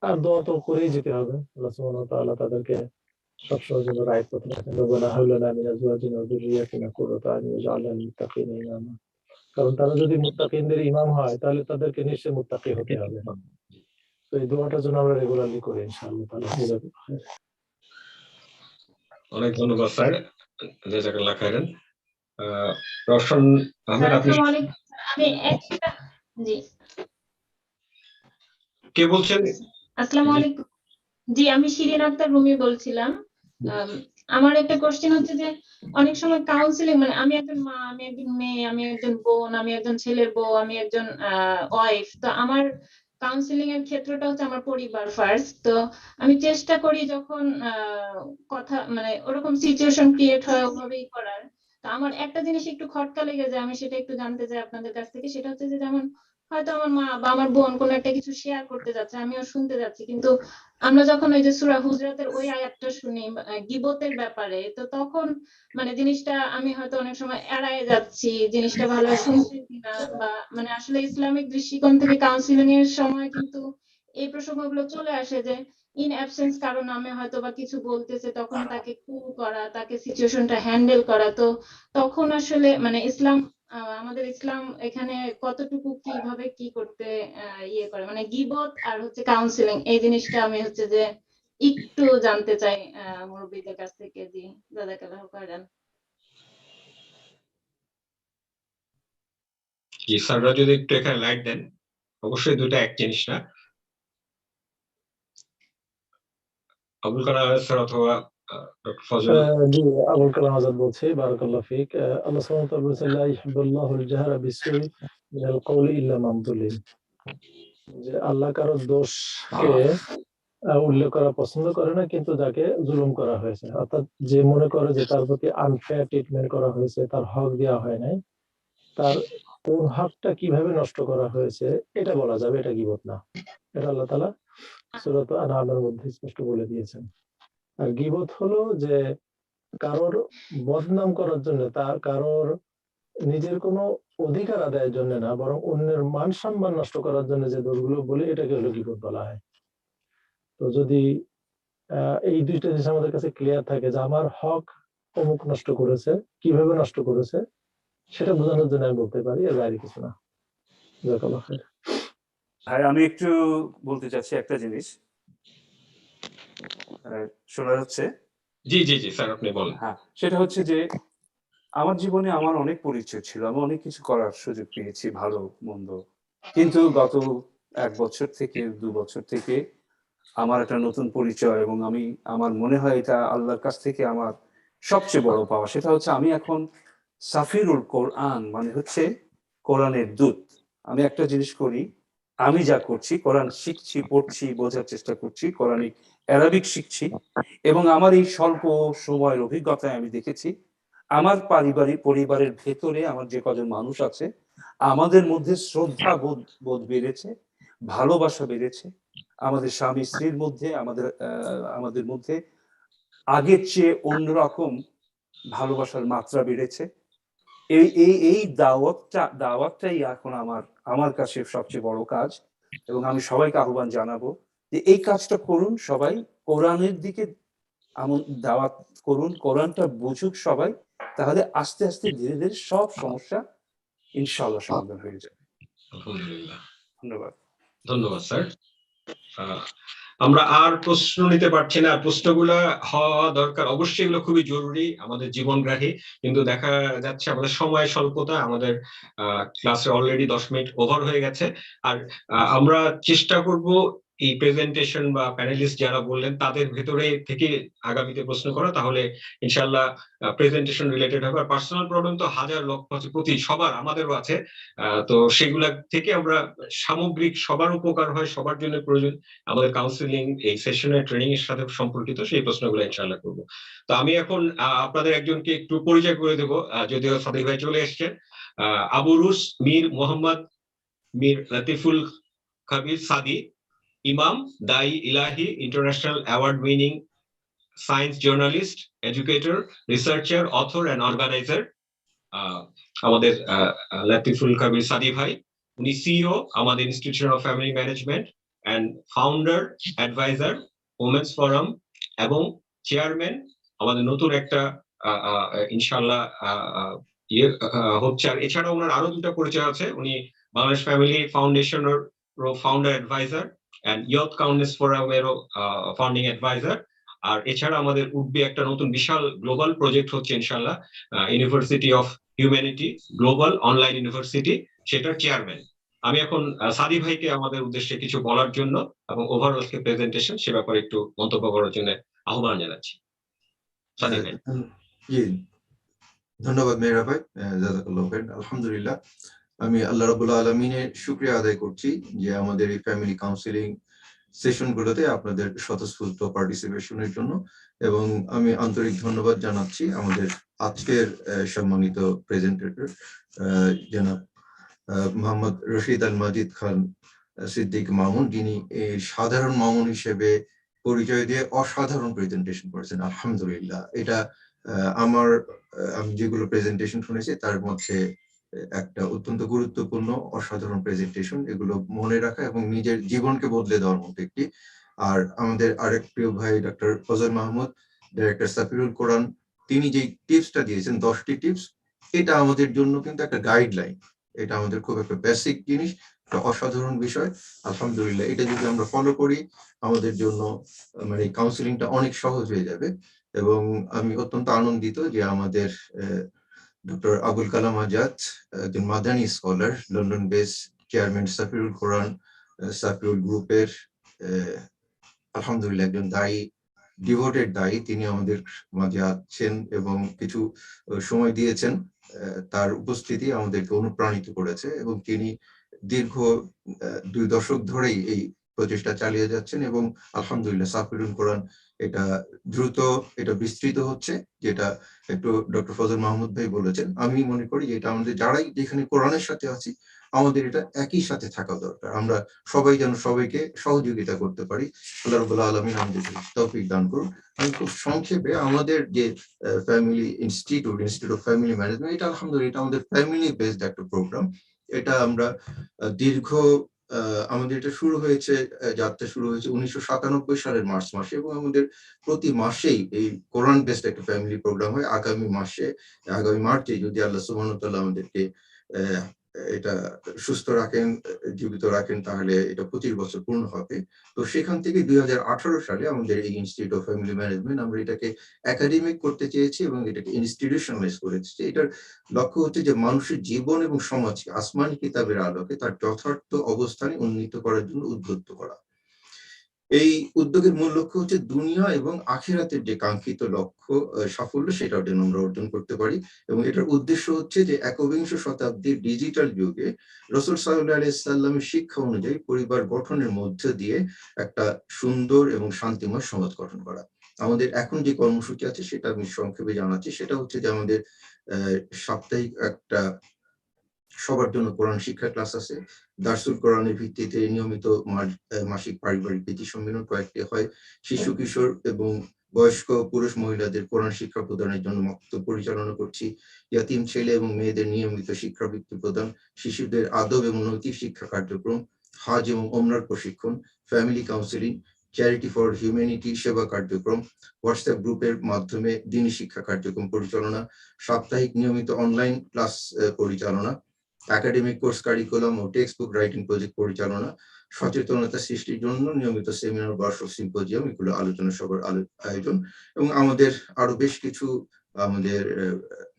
আর দোয়া তো করেই যেতে হবে, আল্লাহ সুবহানাহু ওয়া তাআলা তাদেরকে সবসময় যেন রাইট পথে রাখেন। রব্বানা হাব লানা মিন আজওয়াজিনা ওয়া যুররিয়্যাতিনা কুররাতা আ'ইউন ওয়াজআলনা লিল মুত্তাকিনা ইমামা। কারণ তারা যদি মুত্তাকিনদের ইমাম হয়, তাহলে তাদেরকে নিশ্চয়ই মুত্তাকি হতে হবে। তো এই দোয়াটা যেন আমরা রেগুলারলি করি ইনশাআল্লাহ তাআলা। জাযাকুমুল্লাহ খাইর। অনেক ধন্যবাদ স্যার, জাযাকাল্লাহ খাইরান। রওশন আহমেদ, আপনি আসসালামু আলাইকুম। আমি একটা জি কে বলছেন? আসসালামু জি। আলাইকুম। জি, আমি শিরিন আক্তার রুমি বলছিলাম। আমার একটা কোশ্চেন হচ্ছে যে অনেক সময় কাউন্সিলিং, মানে আমি একজন মা, আমি একজন মেয়ে, আমি একজন বোন, আমি একজন ছেলের বউ, আমি একজন ওয়াইফ। তো আমার কাউন্সিলিং এর ক্ষেত্রটা হচ্ছে আমার পরিবার ফার্স্ট। তো আমি চেষ্টা করি যখন কথা, মানে ওরকম সিচুয়েশন ক্রিয়েট হয় ওভাবেই করার। তো আমার একটা জিনিস একটু খটকা লেগে যায়, আমি সেটা একটু জানতে চাই আপনাদের কাছ থেকে। সেটা হচ্ছে যে যেমন হয়তো আমার মা বা আমার বোন কোনো একটা কিছু শেয়ার করতে যাচ্ছে, আমিও শুনতে যাচ্ছি, কিন্তু আমরা যখন ওই যে সূরা হুজরাতের ওই আয়াতটা শুনি গীবতের ব্যাপারে, তো তখন মানে জিনিসটা আমি হয়তো অনেক সময় এড়ায় যাচ্ছি, জিনিসটা ভালো শুনতেছি না, বা মানে আসলে ইসলামিক দৃষ্টিকোণ থেকে কাউন্সিলিং এর সময় কিন্তু এই প্রসঙ্গগুলো চলে আসে যে ইন অ্যাবসেন্স কারো নামে হয়তো বা কিছু বলতেছে, তখন তাকে কুল করা, তাকে সিচুয়েশনটা হ্যান্ডেল করা। তো তখন আসলে মানে ইসলাম, আমাদের ইসলাম এখানে কতটুকু কিভাবে কি করতে ইয়ে করে, মানে গীবত আর হচ্ছে কাউন্সিলিং, এই জিনিসটা আমি হচ্ছে যে একটু জানতে চাই মুরব্বীদের কাছ থেকে। জি, জাযাকাল্লাহু খাইরান। জি, স্যাররা যদি একটু এখানে লাইট দেন। অবশ্যই দুটো এক জিনিস না। আবুল কালাম আজাদ স্যার অথবা ডক্টর ফজল। জি, আবুল কালাম আজাদ বলছি। বারাকাল্লাহু ফিক। আল্লাহ সুবহানাহু ওয়া তাআলা বলেছেন, লা ইউহিব্বুল্লাহুল জাহরা বিসসুই মিনাল কওলি ইল্লা মান যুলিম। যে আল্লাহ কারো দোষকে উল্লেখ করা পছন্দ করে না, কিন্তু যাকে জুলুম করা হয়েছে, অর্থাৎ যে মনে করে যে তার প্রতি আনফেয়ার ট্রিটমেন্ট করা হয়েছে, তার হক দেওয়া হয় নাই, তার কোন হকটা কিভাবে নষ্ট করা হয়েছে এটা বলা যাবে, এটা গীবত না। এটা আল্লাহ তাআলা সূরা আনআমের মধ্যে স্পষ্ট বলে দিয়েছেন। আর গীবত হলো যে কারোর বদনাম করার জন্য, তার কারোর নিজের কোনো অধিকার আদায়ের জন্য না, বরং অন্যের মান সম্মান নষ্ট করার জন্য যে দোষগুলো বলে, এটাকে হলো গীবত বলা হয়। তো যদি এই দুইটা জিনিস আমাদের কাছে ক্লিয়ার থাকে যে আমার হক অমুক নষ্ট করেছে, কিভাবে নষ্ট করেছে, সেটা বোঝানোর জন্য আমি বলতে পারি, এর বাইরে কিছু না। জাযাকাল্লাহু খাইর। ভাই, আমি একটু বলতে চাচ্ছি একটা জিনিস। শোনা যাচ্ছে? জি জি জি স্যার, আপনি বলেন। হ্যাঁ, সেটা হচ্ছে যে আমার জীবনে আমার অনেক পরিচয় ছিল, আমি অনেক কিছু করার সুযোগ পেয়েছি, ভালো মন্দ। কিন্তু গত 1 বছর থেকে 2 বছর থেকে আমার একটা নতুন পরিচয়, এবং আমার মনে হয় এটা আল্লাহর কাছ থেকে আমার সবচেয়ে বড় পাওয়া। সেটা হচ্ছে আমি এখন সাফিরুল কোরআন, মানে হচ্ছে কোরআনের দূত। আমি একটা জিনিস করি, আমি যা করছি কোরআন শিখছি, পড়ছি, বোঝার চেষ্টা করছি, কোরআনিক অ্যারাবিক শিখছি, এবং আমার এই স্বল্প সময়ের অভিজ্ঞতায় আমি দেখেছি আমার পরিবারের ভেতরে আমার যে কজন মানুষ আছে, আমাদের মধ্যে শ্রদ্ধা বোধ বেড়েছে, ভালোবাসা বেড়েছে। আমাদের স্বামী স্ত্রীর মধ্যে, আমাদের মধ্যে আগের চেয়ে অন্যরকম ভালোবাসার মাত্রা বেড়েছে। এই দাওয়াতটাই এখন আমার কাছে সবচেয়ে বড় কাজ, এবং আমি সবাইকে আহ্বান জানাবো যে এই কাজটা করুন সবাই, কোরআনের দিকে দাওয়াত করুন, কোরআনটা বুঝুক সবাই, তাহলে আস্তে আস্তে ধীরে ধীরে সব সমস্যা ইনশাআল্লাহ সমাধান হয়ে যাবে। আলহামদুলিল্লাহ, ধন্যবাদ। ধন্যবাদ স্যার। আমরা আর প্রশ্ন নিতে পারছি না। প্রশ্নগুলা হওয়া দরকার, অবশ্যই এগুলো খুবই জরুরি, আমাদের জীবনগ্রাহী, কিন্তু দেখা যাচ্ছে আমাদের সময় স্বল্পতা, আমাদের ক্লাসে অলরেডি 10 মিনিট ওভার হয়ে গেছে। আর আমরা চেষ্টা করব এই প্রেজেন্টেশন বা প্যানেলিস্ট যারা বললেন তাদের ভেতরে থেকে আগামীতে প্রশ্ন করা, তাহলে ইনশাআল্লাহ প্রেজেন্টেশন রিলেটেড হবে। আর পার্সোনাল প্রবলেম তো হাজার লক্ষ আছে, প্রতি সবার, আমাদেরও আছে। তো সেগুলা থেকে আমরা সামগ্রিক সবার উপকার হয়, সবার জন্য প্রয়োজন, আমাদের কাউন্সিলিং এই সেশনের ট্রেনিং এর সাথে সম্পর্কিত সেই প্রশ্নগুলো ইনশাআল্লাহ করবো। তো আমি এখন আপনাদের একজনকে একটু পরিচয় করে দেবো, যদিও সাদিক ভাই চলে এসছেন। আবু রুশ মীর মোহাম্মদ মীর লতিফুল কবির সাদি, ইমাম, দাই ইলাহি, international award winning science journalist, educator, researcher, author and organiser আমাদের লতিফুল কবির সাদি ভাই। উনি সিইও আমাদের institution of family management and founder, adviser, women's forum এবং চেয়ারম্যান আমাদের নতুন একটা ইনশাআল্লাহ ইয়ে হচ্ছে। আর এছাড়া ওনার আরো দুটো পরিচয় আছে, উনি বাংলাদেশ ফ্যামিলি ফাউন্ডেশনের founder adviser and youth council ফোরামেরও ফাউন্ডিং অ্যাডভাইজার। আর এছাড়া আমাদের উঠবে একটা নতুন বিশাল গ্লোবাল প্রজেক্ট হচ্ছে ইনশাআল্লাহ, university of humanity global online university, সেটার চেয়ারম্যান। আমি এখন সাদি ভাইকে আমাদের উদ্দেশ্যে কিছু বলার জন্য এবং ওভারঅল প্রেজেন্টেশন সে ব্যাপারে একটু মন্তব্য করার জন্য আহ্বান জানাচ্ছি। সাদি ভাই। জি, ধন্যবাদ মেহরা ভাই, জাযাকাল্লাহু খাইর। আলহামদুলিল্লাহ, আমি আল্লাহ রাব্বুল আলামিনের শুকরিয়া আদায় করছি যে আমাদের এই ফ্যামিলি কাউন্সিলিং সেশনগুলোতে আপনাদের স্বতঃস্ফূর্ত পার্টিসিপেশনের জন্য, এবং আমি আন্তরিক ধন্যবাদ জানাচ্ছি আমাদের আজকের সম্মানিত প্রেজেন্টেটর জনাব মোহাম্মদ রশিদ আল মাজিদ খান সিদ্দিক মামুন, যিনি সাধারণ মামুন হিসেবে পরিচয় দিয়ে অসাধারণ প্রেজেন্টেশন করেছেন। আলহামদুলিল্লাহ, এটা আমি যেগুলো প্রেজেন্টেশন শুনেছি তার মধ্যে একটা অত্যন্ত গুরুত্বপূর্ণ অসাধারণ প্রেজেন্টেশন, এগুলো মনে রাখা এবং নিজের জীবনকে বদলে দেওয়ার মতো একটি। আর আমাদের আরেক প্রিয় ভাই ডক্টর ফজল মাহমুদ, ডাইরেক্টর সাফিরুল কোরআন, তিনি যে টিপসটা দিয়েছেন 10টি টিপস, এটা আমাদের জন্য কিন্তু একটা গাইডলাইন, এটা আমাদের খুব একটা বেসিক জিনিস, একটা অসাধারণ বিষয়। আলহামদুলিল্লাহ, এটা যদি আমরা ফলো করি আমাদের জন্য মানে কাউন্সিলিংটা অনেক সহজ হয়ে যাবে। এবং আমি অত্যন্ত আনন্দিত যে আমাদের ডক্টর আবুল কালাম আজাদ, একজন Madani scholar, London base, chairman Safirul Quran Safirul গ্রুপের আলহামদুলিল্লাহ একজন দায়ী, ডিভোটেড দায়ী, তিনি আমাদের মাঝে আছেন এবং কিছু সময় দিয়েছেন। তার উপস্থিতি আমাদেরকে অনুপ্রাণিত করেছে এবং তিনি দীর্ঘ 2 দশক ধরেই এই প্রচেষ্টা চালিয়ে যাচ্ছেন এবং আলহামদুলিল্লাহ সাফিরুল কোরআন এটা দ্রুত এটা বিস্তৃত হচ্ছে, যেটা একটু ডক্টর ফজল মাহমুদ ভাই বলেছেন। আমি মনে করি যে এটা আমাদের যারাই যেখানে কোরআনের সাথে আছি আমাদের এটা একই সাথে থাকা দরকার, আমরা সবাই যেন সবাইকে সহযোগিতা করতে পারি। আল্লাহ রাব্বুল আলামিন আমাদের তৌফিক দান করুন। আমি খুব সংক্ষেপে আমাদের যে family institute of family management, এটা আলহামদুলিল্লাহ এটা আমাদের ফ্যামিলি বেসড একটা প্রোগ্রাম। এটা আমরা আমাদের এটা শুরু হয়েছে, যাত্রা শুরু হয়েছে 1997 সালের মার্চ মাসে, এবং আমাদের প্রতি মাসেই এই কোরআন বেসড একটা ফ্যামিলি প্রোগ্রাম হয়। আগামী মার্চে যদি আল্লাহ সুবহানাহু ওয়া তাআলা আমাদেরকে এটা সুস্থ রাখেন, জীবিত রাখেন, তাহলে এটা 25 বছর পূর্ণ হবে। তো সেখান থেকে 2018 সালে আমাদের এই ইনস্টিটিউট অফ ফ্যামিলি ম্যানেজমেন্ট আমরা এটাকে একাডেমিক করতে চেয়েছি এবং এটাকে ইনস্টিটিউশনালাইজ করেছি। এটার লক্ষ্য হচ্ছে যে মানুষের জীবন এবং সমাজকে আসমানি কিতাবের আলোকে তার যথার্থ অবস্থানে উন্নীত করার জন্য উদ্বুদ্ধ করা। এই উদ্যোগের মূল লক্ষ্য হচ্ছে দুনিয়া এবং আখিরাতের যে কাঙ্ক্ষিত লক্ষ্য সাফল্য, সেটা আমরা অর্জন করতে পারি। এবং এটার উদ্দেশ্য হচ্ছে যে একবিংশ শতাব্দীর ডিজিটাল যুগে রাসূল সাল্লাল্লাহু আলাইহি সাল্লামের শিক্ষা অনুযায়ী পরিবার গঠনের মধ্য দিয়ে একটা সুন্দর এবং শান্তিময় সমাজ গঠন করা। আমাদের এখন যে কর্মসূচি আছে সেটা আমি সংক্ষেপে জানাচ্ছি। সেটা হচ্ছে যে আমাদের সাপ্তাহিক একটা সবার জন্য কোরআন শিক্ষা ক্লাস আছে। দারসুল কোরআনের ভিত্তিতে নিয়মিত মাসিক পারিবারিক প্রীতি সম্মেলন কয়েকটি হয়। শিশু কিশোর এবং বয়স্ক পুরুষ মহিলাদের কোরআন শিক্ষা প্রদানের জন্য মক্তব পরিচালনা করছি। ইয়াতিম ছেলে এবং মেয়েদের নিয়মিত শিক্ষাবৃত্তি প্রদান, শিশুদের আদব এবং নৈতিক শিক্ষা কার্যক্রম, হজ এবং ওমরার প্রশিক্ষণ, family counselling, charity for humanity সেবা কার্যক্রম, হোয়াটসঅ্যাপ গ্রুপের মাধ্যমে দিনী শিক্ষা কার্যক্রম পরিচালনা, সাপ্তাহিক নিয়মিত অনলাইন ক্লাস পরিচালনা, একাডেমিক কোর্স কারিকুলাম ও টেক্সট বুক রাইটিং প্রজেক্ট পরিচালনা, সচেতনতা সৃষ্টির জন্য নিয়মিত সেমিনার, বার্ষিক সিম্পোজিয়াম, এগুলো আলোচনা সভার আয়োজন। এবং আমাদের আরো বেশ কিছু আমাদের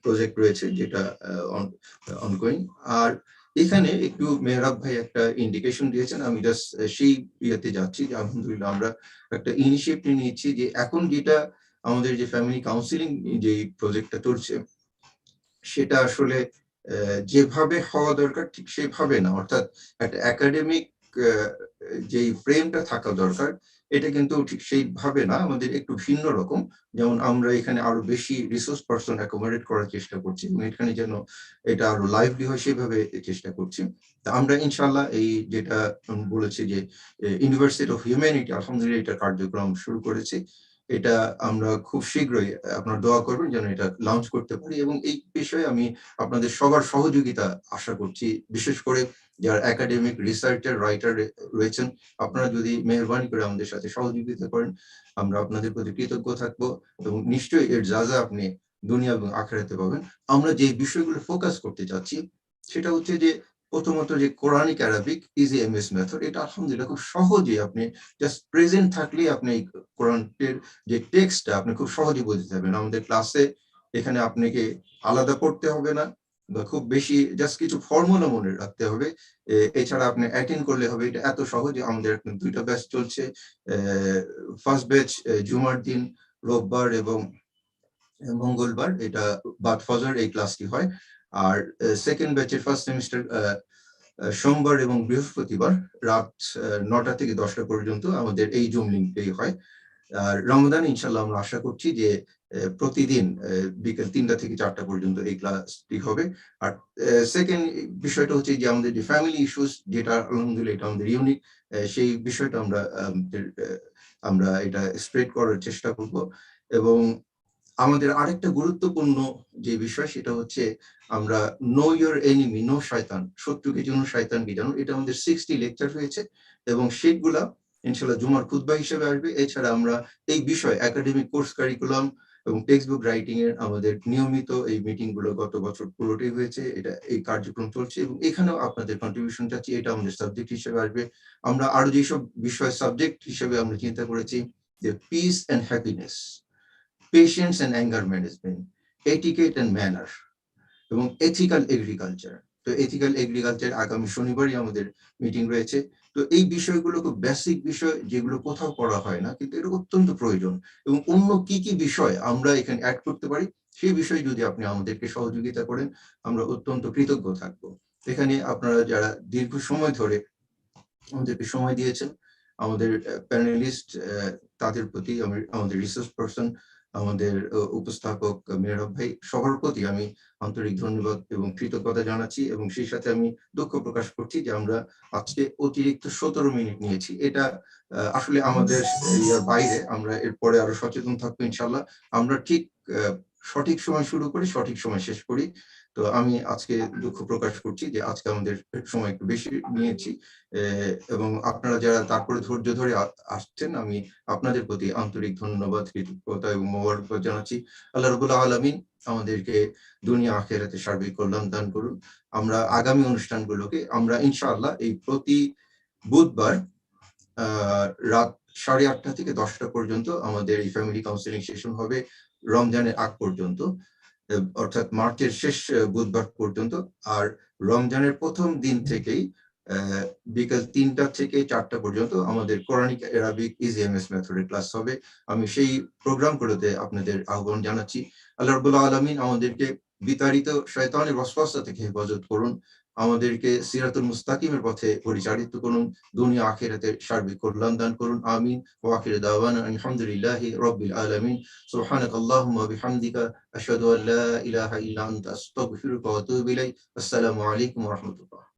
প্রজেক্ট রয়েছে যেটা অনগোয়িং। আর এখানে একটু মেহরাব ভাই একটা ইন্ডিকেশন দিয়েছেন, আমি জাস্ট সেই ইয়েতে যাচ্ছি যে আলহামদুলিল্লাহ আমরা একটা ইনিশিয়েটিভ নিয়েছি যে এখন যেটা আমাদের যে ফ্যামিলি কাউন্সিলিং যে প্রজেক্টটা চলছে সেটা আসলে যেভাবে হওয়া দরকার ঠিক সেভাবে না, অর্থাৎ একটা একাডেমিক যে ফ্রেমটা থাকা দরকার এটা কিন্তু ঠিক সেইভাবে না, আমাদের একটু ভিন্ন রকম। যেমন আমরা এখানে আরো বেশি রিসোর্স পার্সন অ্যাকোমোডেট করার চেষ্টা করছি এবং এখানে যেন এটা আরো লাইভলি হয় সেভাবে চেষ্টা করছি। আমরা ইনশাল্লাহ এই যেটা বলেছি যে ইউনিভার্সিটি অফ হিউম্যানিটি আলহামদুলিল্লাহ এটা কার্যক্রম শুরু করেছি, এটা আমরা খুব শীঘ্রই আপনার দোয়া করবেন যেন এটা লঞ্চ করতে পারি। এবং এই বিষয়ে আমি আপনাদের সবার সহযোগিতা আশা করছি, বিশেষ করে যারা একাডেমিক রিসার্চার রাইটার রয়েছেন আপনারা যদি মেহরবানি করে আমাদের সাথে সহযোগিতা করেন আমরা আপনাদের প্রতি কৃতজ্ঞ থাকবো এবং নিশ্চয়ই এর যা যা আপনি দুনিয়া এবং আখিরাতে পাবেন। আমরা যে বিষয়গুলো ফোকাস করতে চাচ্ছি সেটা হচ্ছে যে প্রথমত যে Quranic Arabic easy MS method, এটা আলহামদুলিল্লাহ খুব সহজে আপনি জাস্ট প্রেজেন্ট থাকলেই আপনি এই কোরআনের যে টেক্সটটা আপনি খুব সহজে বুঝতে পারবেন। আমাদের ক্লাসে এখানে আপনাকে আলাদা পড়তে হবে না বা খুব বেশি জাস্ট কিছু ফর্মুলা মনে রাখতে হবে, এছাড়া আপনি অ্যাটেন্ড করলে হবে। এটা এত সহজে আমাদের দুইটা ব্যাচ চলছে, ফার্স্ট ব্যাচ জুমার দিন রোববার এবং মঙ্গলবার, এটা বাদ ফজর এই ক্লাসটি হয়। আর সেকেন্ড ব্যাচের ফার্স্ট সেমিস্টার সোমবার এবং বৃহস্পতিবার রাত 9টা থেকে 10টা পর্যন্ত আমাদের এই জুম লিঙ্কটাই হয়। আর রমজান ইনশাল্লাহ আমরা আশা করছি যে প্রতিদিন বিকেল 3টা থেকে 4টা পর্যন্ত এই ক্লাসটি হবে। আর সেকেন্ড বিষয়টা হচ্ছে যে আমাদের যে ফ্যামিলি ইস্যুস যেটা আলহামদুলিল্লাহ এটা আমাদের ইউনিক, সেই বিষয়টা আমরা এটা স্প্রেড করার চেষ্টা করব। এবং আমাদের আরেকটা গুরুত্বপূর্ণ যে বিষয় সেটা হচ্ছে আমরা নো ইয়োর এনিমি, নো শয়তান, শত্রুকে জানো শয়তানকে জানো, এটা আমাদের 60 লেকচার হয়েছে এবং সেগুলা ইনশাল্লাহ জুমার খুতবা হিসেবে আসবে। এছাড়া আমরা এই বিষয় একাডেমিক কোর্স কারিকুলাম এবং টেক্সট বুক রাইটিং এর আমাদের নিয়মিত এই মিটিং গুলো গত বছর পুরোটাই হয়েছে, এটা এই কার্যক্রম চলছে এবং এখানেও আপনাদের কন্ট্রিবিউশন চাচ্ছি, এটা আমাদের সাবজেক্ট হিসেবে আসবে। আমরা আরো যেসব বিষয় সাবজেক্ট হিসেবে আমরা চিন্তা করেছি যে peace and happiness, patience and anger management, etiquette and manner এবং এথিক্যাল এগ্রিকালচার। তো এথিক্যাল এগ্রিকালচার আগামী শনিবারই আমাদের মিটিং রয়েছে। তো এই বিষয়গুলো খুব বেসিক বিষয় যেগুলো কোথাও পড়া হয় না কিন্তু এটা অত্যন্ত প্রয়োজন। এবং অন্য কি কি বিষয় আমরা এখানে অ্যাড করতে পারি সেই বিষয়ে যদি আপনি আমাদেরকে সহযোগিতা করেন আমরা অত্যন্ত কৃতজ্ঞ থাকবো। এখানে আপনারা যারা দীর্ঘ সময় ধরে আমাদেরকে সময় দিয়েছেন, আমাদের প্যানেলিস্ট তাদের প্রতি আমাদের রিসার্চ পার্সন, আমাদের উপস্থাপক মেহরাব ভাই, সবার প্রতি আমি আন্তরিক ধন্যবাদ এবং কৃতজ্ঞতা জানাচ্ছি। এবং সেই সাথে আমি দুঃখ প্রকাশ করছি যে আমরা আজকে অতিরিক্ত 17 মিনিট নিয়েছি, এটা আসলে আমাদের ইয়ার বাইরে। আমরা এরপরে আরো সচেতন থাকবো ইনশাল্লাহ, আমরা ঠিক সঠিক সময় শুরু করি সঠিক সময় শেষ করি। তো আমি আজকে দুঃখ প্রকাশ করছি যে আজকে আমাদের সময় একটু বেশি নিয়েছি এবং আপনারা যারা তারপরে ধৈর্য ধরে আসছেন আমি আপনাদের প্রতি আন্তরিক ধন্যবাদ, কৃতজ্ঞতা এবং মোবারকবাদ জানাচ্ছি। আল্লাহ রাব্বুল আলামিন আমাদেরকে দুনিয়া আখিরাতে সার্বিক কল্যাণ দান করুন। আমরা আগামী অনুষ্ঠানগুলোকে আমরা ইনশাআল্লাহ এই প্রতি বুধবার রাত 8:30 থেকে 10টা পর্যন্ত আমাদের এই ফ্যামিলি কাউন্সিলিং সেশন হবে রমজানের আগ পর্যন্ত, অর্থাৎ মার্চের শেষ বুধবার পর্যন্ত। আর রমজানের প্রথম দিন থেকেই বিকাল 3টা থেকে 4টা পর্যন্ত আমাদের কোরআনিক অ্যারাবিক ইজি এমএস মেথডের ক্লাস হবে। আমি সেই প্রোগ্রামগুলোতে আপনাদের আহ্বান জানাচ্ছি। আল্লাহ রাব্বুল আলামিন আমাদেরকে বিতাড়িত শয়তানের ওয়াসওয়াসা থেকে হেফাজত করুন, আমাদেরকে সিরাতুল মুস্তাকিমের পথে পরিচালিত করুন, দুনিয়া আখিরাতে সার্বিক কল্যাণ দান করুন। আমিন। ওয়া আখিরু দাওয়ানা আলহামদুলিল্লাহি রাব্বিল আলামিন। সুবহানাকাল্লাহুম্মা ওয়া বিহামদিকা আশহাদু আল্লা ইলাহা ইল্লা আনতা আস্তাগফিরুকা ওয়া আতুবু ইলাইক। আসসালামু আলাইকুম ওয়া রাহমাতুল্লাহ।